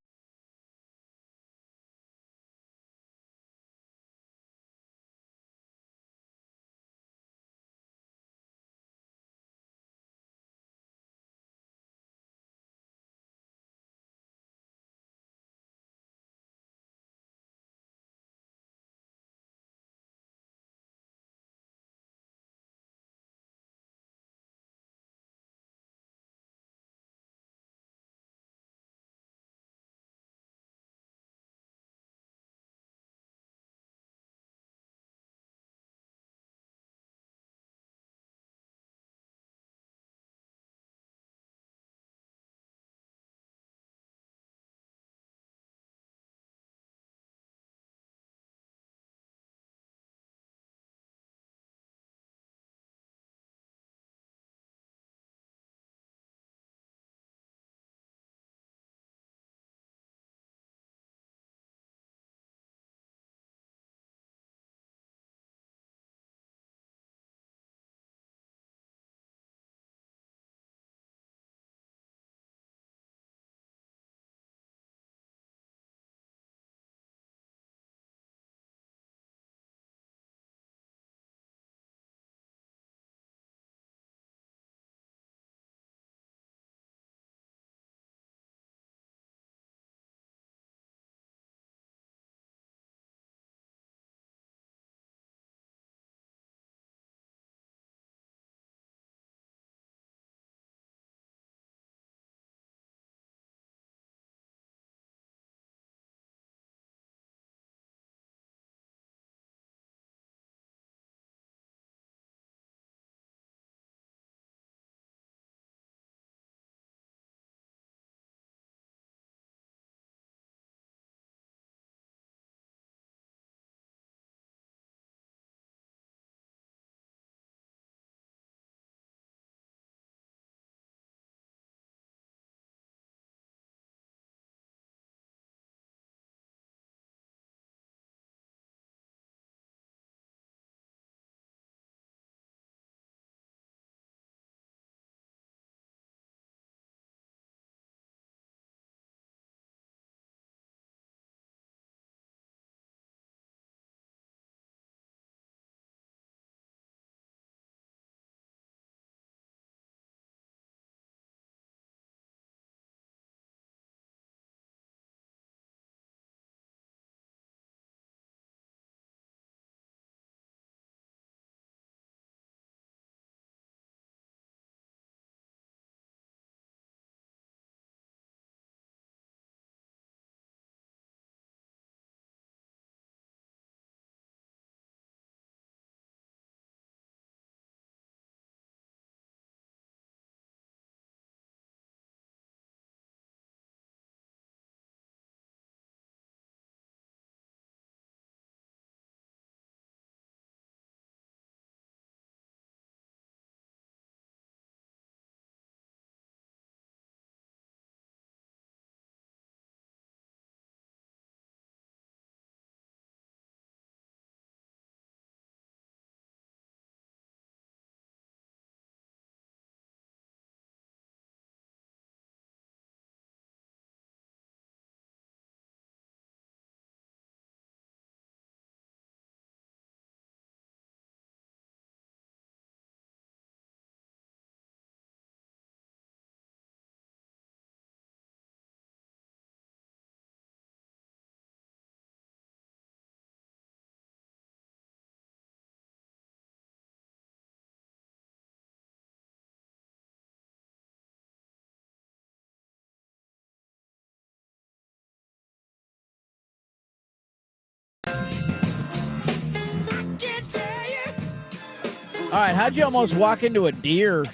All right, how'd you almost walk into a deer?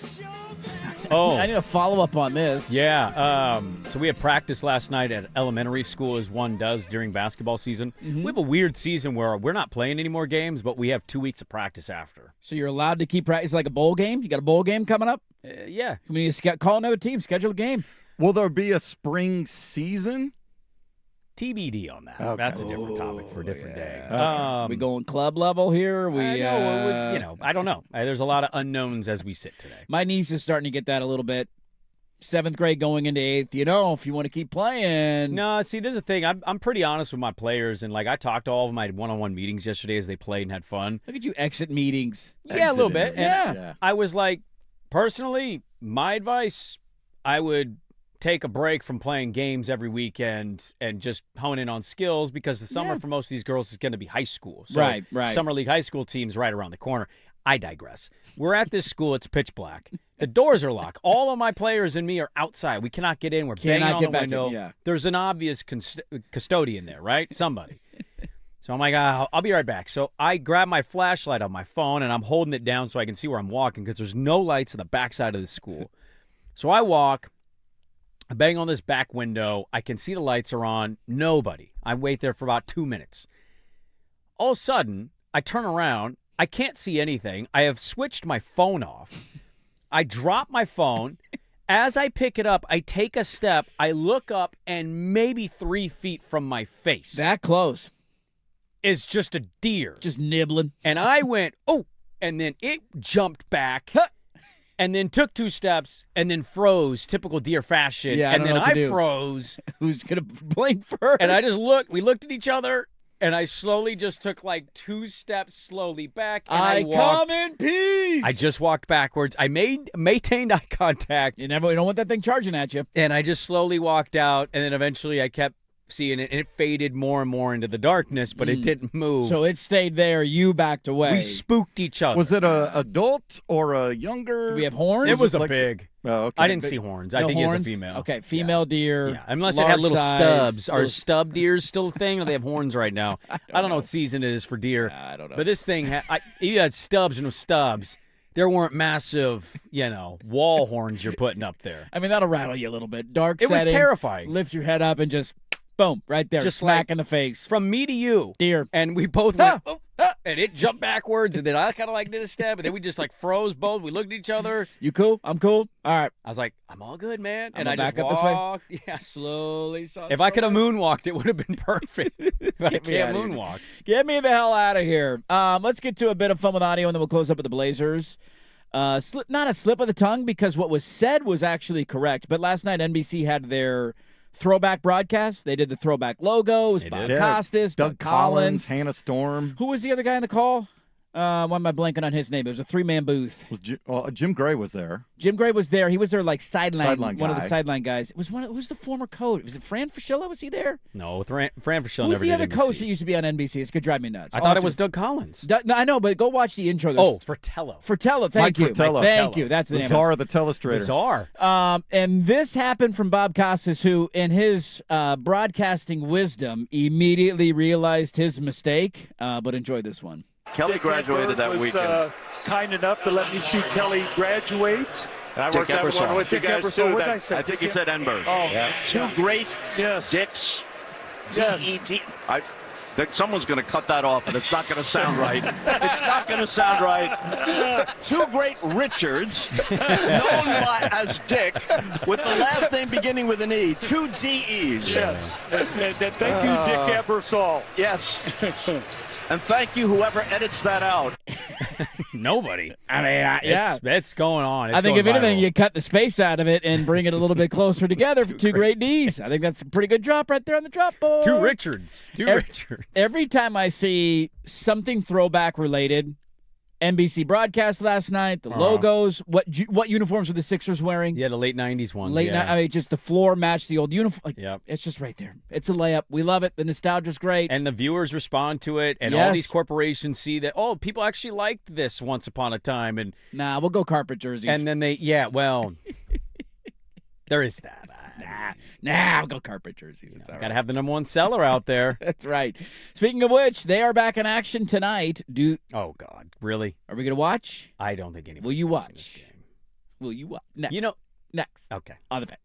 Oh,
I need a follow-up on this.
Yeah. So we had practice last night at elementary school, as one does during basketball season. We have a weird season where we're not playing any more games, but we have 2 weeks of practice after.
So you're allowed to keep practice like a bowl game? You got a bowl game coming up?
Yeah.
I mean, call another team, schedule a game.
Will there be a spring season?
TBD on that.
Okay.
That's a different topic for a different day.
We going club level here?
I don't know. There's a lot of unknowns as we sit today.
My niece is starting to get that a little bit. 7th grade going into 8th. If you want to keep playing.
No, see, this is the thing. I'm pretty honest with my players, and I talked to all of them. I had one-on-one meetings yesterday as they played and had fun.
Look at you exit meetings.
Yeah, a little bit.
Yeah.
I was like, personally, my advice, I would take a break from playing games every weekend and just hone in on skills, because the summer for most of these girls is going to be high school. So
Right.
Summer League high school team's right around the corner. I digress. We're at this school. It's pitch black. The doors are locked. All of my players and me are outside. We cannot get in. We're banging on the window.
Yeah.
There's an obvious custodian there, right? Somebody. So I'm like, I'll be right back. So I grab my flashlight on my phone, and I'm holding it down so I can see where I'm walking, because there's no lights in the backside of the school. So I walk. I bang on this back window. I can see the lights are on. Nobody. I wait there for about 2 minutes. All of a sudden, I turn around. I can't see anything. I have switched my phone off. I drop my phone. As I pick it up, I take a step. I look up, and maybe 3 feet from my face.
That close.
Is just a deer.
Just nibbling.
And I went, oh, and then it jumped back. And then took 2 steps and then froze, typical deer fashion.
Yeah,
and then I
do.
froze.
Who's going to blink first?
And I just looked. We looked at each other, and I slowly just took 2 steps slowly back. And I walked.
Come in peace.
I just walked backwards. I maintained eye contact.
You don't want that thing charging at you.
And I just slowly walked out, and then eventually I kept seeing it, and it faded more and more into the darkness, but it didn't move.
So it stayed there. You backed away.
We spooked each other.
Was it a adult or a younger?
Do we have horns?
It was a big.
Oh, okay.
I didn't see horns. I
No
think
horns?
it's a female.
Okay, female deer.
Yeah, unless it
large
had little
size,
stubs. Are stub deers still a thing, or they have horns right now? I don't know what season it is for deer.
I don't know.
But this thing, either had stubs or no stubs. There weren't massive, wall horns you're putting up there.
I mean, that'll rattle you a little bit. Dark
It
setting.
was terrifying.
Lift your head up and just, boom, right there.
Just
smack in the face.
From me to you.
Deer.
And we both went, and it jumped backwards, and then I kind of did a step, and then we just froze both. We looked at each other.
You cool? I'm cool. All right.
I was like, I'm all good, man.
I'm
And I
gonna
just
back up this way?
walked. Yeah.
Slowly.
If I could have moonwalked, it would have been perfect. But I
Get me
can't
outta here.
moonwalk.
Get me the hell out of here. Let's get to a bit of fun with audio, and then we'll close up with the Blazers. Not a slip of the tongue, because what was said was actually correct. But last night, NBC had their throwback broadcast. They did the throwback logo. It was Bob Costas, Doug Collins.
Hannah Storm.
Who was the other guy in the call? Why am I blanking on his name? It was a 3-man booth.
Jim Gray was there.
Jim Gray was there. He was there sideline one of the
guy.
sideline guys. It was who's the former coach? Was it Fran Fraschilla? Was he there?
No, Fran Fraschilla
Who's
never
the
did
other
NBC.
coach that used to be on NBC? It's going to drive me nuts.
I thought it was Doug Collins.
No, I know, but go watch the intro.
Fratello.
Fratello,
Mike
thank you.
Fratello.
Thank you. That's the name.
Czar of the telestrator.
Bizarre.
And this happened from Bob Costas, who, in his broadcasting wisdom, immediately realized his mistake. But enjoy this one.
Kelly graduated that weekend.
Kind enough to let me see Kelly graduate.
And I worked out one with you guys, too.
What did I say?
I think you said Enberg.
Oh,
yeah. Two great dicks. D-E-D. Someone's going to cut that off, and it's not going to sound right. It's not going to sound right. Two great Richards, known as Dick, with the last name beginning with an E. 2 D-Es.
Yes. And thank you, Dick Ebersol.
Yes. And thank you, whoever edits that out.
Nobody.
I mean,
It's going on. It's
I think
going
if anything,
viral.
you cut the space out of it and bring it a little bit closer together for two great Ds. I think that's a pretty good drop right there on the drop board.
Two Richards. Richards.
Every time I see something throwback related, NBC broadcast last night, the logos, what uniforms were the Sixers wearing?
Yeah, the late 90s ones.
I mean, just the floor matched the old uniform.
Yep.
It's just right there. It's a layup. We love it. The nostalgia's great.
And the viewers respond to it, and all
Yes.
these corporations see that, people actually liked this once upon a time. And
Nah, we'll go carpet jerseys.
And then there is that.
I'll go carpet jerseys. It's all
Got to
right.
have the number one seller out there.
That's right. Speaking of which, they are back in action tonight.
Oh, God. Really?
Are we going to watch?
I don't think anybody
Will you
watching
watch?
this game.
Will you watch? Next. Next.
Okay.
On the vet.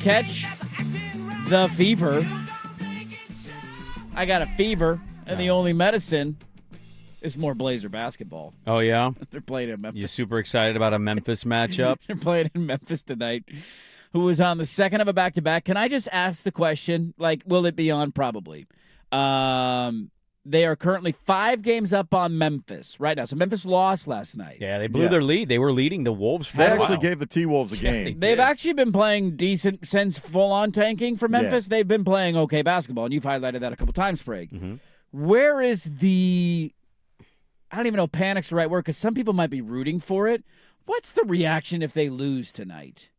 Catch the fever. I got a fever, and the only medicine is more Blazer basketball.
Oh, yeah?
They're playing in Memphis.
You super excited about a Memphis matchup?
They're playing in Memphis tonight. Who was on the second of a back-to-back. Can I just ask the question, like, will it be on? Probably. They are currently 5 games up on Memphis right now. So Memphis lost last night.
Yeah, they blew their lead. They were leading the Wolves for
They
a
actually
while.
gave the T-Wolves a game.
They've actually been playing decent since full-on tanking for Memphis. They've been playing okay basketball, and you've highlighted that a couple times, Sprague.
Mm-hmm.
Where is the – I don't even know if panic's the right word because some people might be rooting for it. What's the reaction if they lose tonight?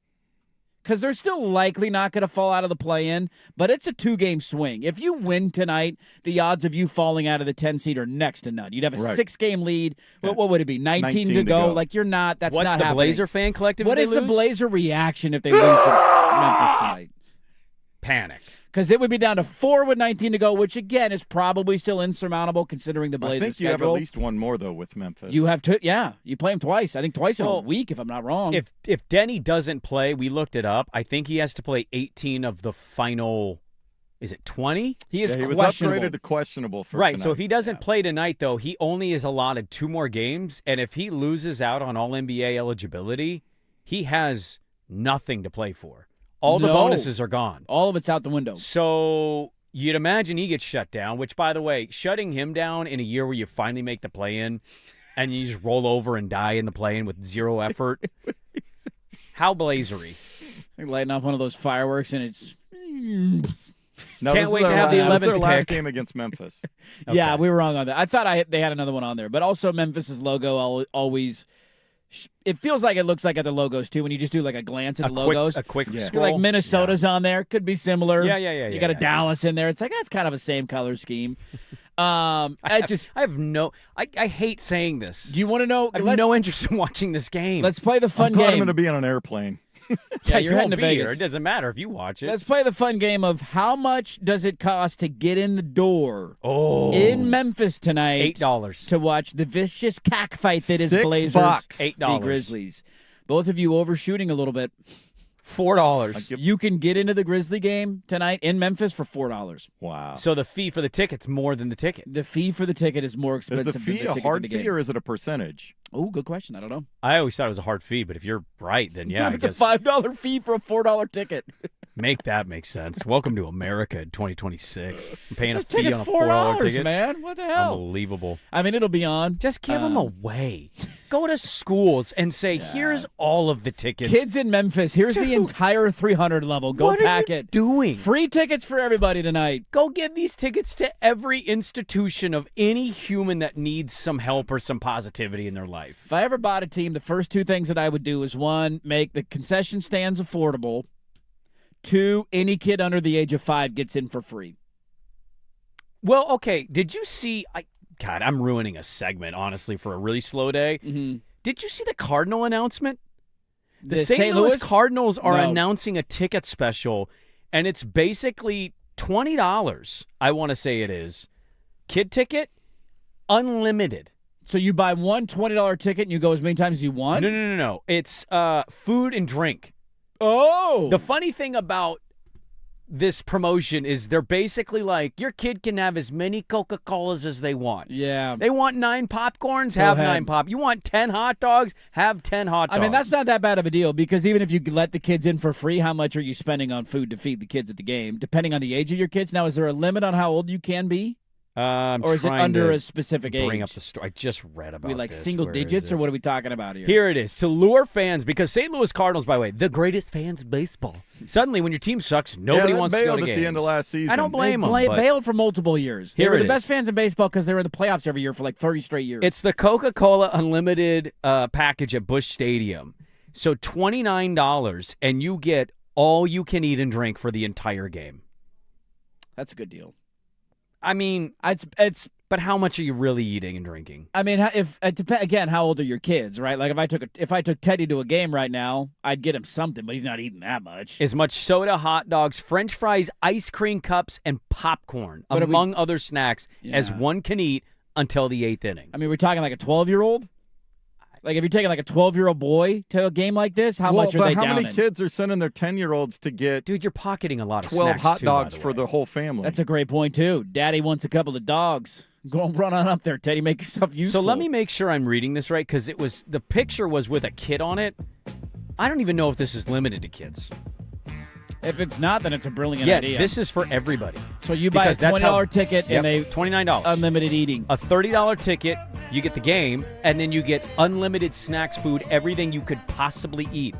Because they're still likely not going to fall out of the play-in, but it's a 2-game swing. If you win tonight, the odds of you falling out of the 10 seed are next to none. You'd have a 6-game lead. What would it be, 19 to go? Like, you're not – that's
What's
not
the
happening.
Blazer fan collective
What
if
is
they
the
lose?
Blazer reaction if they lose to Memphis tonight?
Panic.
Because it would be down to 4 with 19 to go, which, again, is probably still insurmountable considering the Blazers'
I think you
schedule.
have at least one more, though, with Memphis.
You have two, yeah. You play them twice. I think twice in a week, if I'm not wrong.
If Denny doesn't play, we looked it up. I think he has to play 18 of the final. Is it 20?
He is
he was
questionable.
upgraded to questionable for
right.
tonight.
So if he doesn't play tonight, though, he only is allotted 2 more games, and if he loses out on All NBA eligibility, he has nothing to play for. All the bonuses are gone.
All of it's out the window.
So you'd imagine he gets shut down, which, by the way, shutting him down in a year where you finally make the play-in and you just roll over and die in the play-in with 0 effort. How blazery.
Like lighting off one of those fireworks and it's...
No,
Can't wait to have the 11th
their last
pick.
game against Memphis.
Yeah, we were wrong on that. I thought they had another one on there. But also Memphis's logo always... It feels like it looks like other logos, too, when you just do like a glance at the logos.
A quick
You're
scroll.
like Minnesota's on there. Could be similar.
Yeah.
You got a Dallas in there. It's like, that's kind of a same color scheme. I
hate saying this.
Do you want to know?
I have no interest in watching this game.
Let's play the fun
I'm glad I'm
game.
going to be on an airplane.
Yeah,
you
you're heading
won't
to
be
Vegas.
here. It doesn't matter if you watch it.
Let's play the fun game of how much does it cost to get in the door in Memphis tonight
$8
to watch the vicious cockfight that is
$6.
Blazers
$8.
v. Grizzlies. Both of you overshooting a little bit.
$4.
You can get into the Grizzly game tonight in Memphis for $4.
Wow.
So the fee for the ticket's more than the ticket.
The fee for the ticket is more
Is
expensive
the fee
than the
a
ticket
hard
to the
fee
game.
or is it a percentage?
Oh, good question. I don't know.
I always thought it was a hard fee, but if you're right, then yeah, I
It's a
guess
$5 fee for a $4 ticket.
make that make sense. Welcome to America in 2026. I'm paying a
This
fee
ticket's
on a $4 ticket.
man. What the hell?
Unbelievable.
I mean, it'll be on.
Just give them away. Go to schools and say, here's all of the tickets.
Kids in Memphis, here's the entire 300 level. Go
What are
pack
you
it.
doing?
Free tickets for everybody tonight.
Go give these tickets to every institution of any human that needs some help or some positivity in their life.
If I ever bought a team, the first 2 things that I would do is 1, make the concession stands affordable. 2, any kid under the age of 5 gets in for free.
Well, okay. Did you see? God, I'm ruining a segment, honestly, for a really slow day.
Mm-hmm.
Did you see the Cardinal announcement? The
The
St.
St.
Louis
Louis?
Cardinals are
No.
announcing a ticket special, and it's basically $20, I want to say it is. Kid ticket, unlimited.
So you buy one $20 ticket and you go as many times as you want?
No. It's food and drink.
Oh.
The funny thing about this promotion is they're basically like, your kid can have as many Coca-Colas as they want.
Yeah.
They want 9 popcorns,
Go
have
ahead.
9 pop. You want 10 hot dogs, have 10 hot dogs.
I mean, that's not that bad of a deal because even if you let the kids in for free, how much are you spending on food to feed the kids at the game, depending on the age of your kids? Now, is there a limit on how old you can be? Or is it under a specific age?
Bring up the story. I just read about
we like
this.
single
Where
digits,
is
or
it?
what are we talking about here?
Here it is. To lure fans, because St. Louis Cardinals, by the way, the greatest fans in baseball. Suddenly, when your team sucks, nobody
they
wants to go
bailed
to
at
games.
the end of last season.
I don't blame them.
Bailed for multiple years. They
Here
were
it
the best
is.
fans in baseball because they were in the playoffs every year for like 30 straight years.
It's the Coca-Cola Unlimited package at Busch Stadium. So $29, and you get all you can eat and drink for the entire game.
That's a good deal.
I mean,
it's.
But how much are you really eating and drinking?
I mean, if it again, how old are your kids, right? Like if I took Teddy to a game right now, I'd get him something, but he's not eating that much.
As much soda, hot dogs, French fries, ice cream cups, and popcorn,
But
among other snacks, as
Yeah.
one can eat until the 8th inning.
I mean, we're talking like a 12-year-old. Like, if you're taking like a 12-year-old boy to a game like this, how much are they
how
downing?
many kids are sending their 10-year-olds to get?
Dude, you're pocketing a lot of
12
snacks
hot
too,
dogs
by the
for
way.
the whole family.
That's a great point, too. Daddy wants a couple of dogs. Go and run on up there, Teddy. Make yourself useful.
So let me make sure I'm reading this right, because the picture was with a kid on it. I don't even know if this is limited to kids.
If it's not, then it's a brilliant
Yeah,
idea.
this is for everybody.
So you buy a $20 ticket and they
$29.
unlimited eating.
A $30 ticket, you get the game, and then you get unlimited snacks, food, everything you could possibly eat.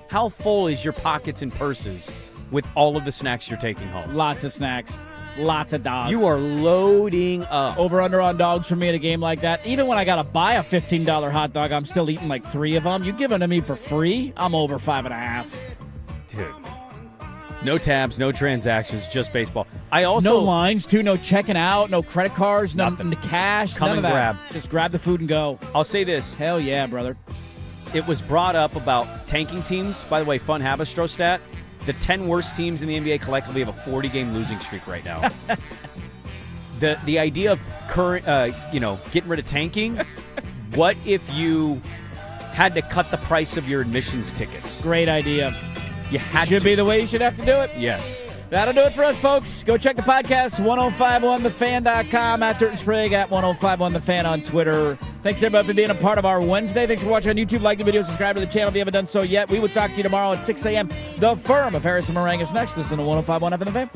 How full is your pockets and purses with all of the snacks you're taking home?
Lots of snacks. Lots of dogs.
You are loading up.
Over under on dogs for me at a game like that. Even when I got to buy a $15 hot dog, I'm still eating like 3 of them. You give them to me for free, I'm over 5.5.
Dude. No tabs, no transactions, just baseball. I also
no lines, too. No checking out, no credit cards, nothing to cash.
Come
none
and
of that.
grab.
Just grab the food and go.
I'll say this.
Hell yeah, brother.
It was brought up about tanking teams. By the way, fun Habistro stat. The 10 worst teams in the NBA collectively have a 40-game losing streak right now. The idea of getting rid of tanking, what if you had to cut the price of your admissions tickets?
Great idea.
You had
should
to.
be the way you should have to do it.
Yes.
That'll do it for us, folks. Go check the podcast, 1051thefan.com, at Dirt and Sprague, at 1051thefan on Twitter. Thanks, everybody, for being a part of our Wednesday. Thanks for watching on YouTube. Like the video, subscribe to the channel if you haven't done so yet. We will talk to you tomorrow at 6 a.m. The Firm of Harrison Meringue is next. Listen to 1051 FM The Fan.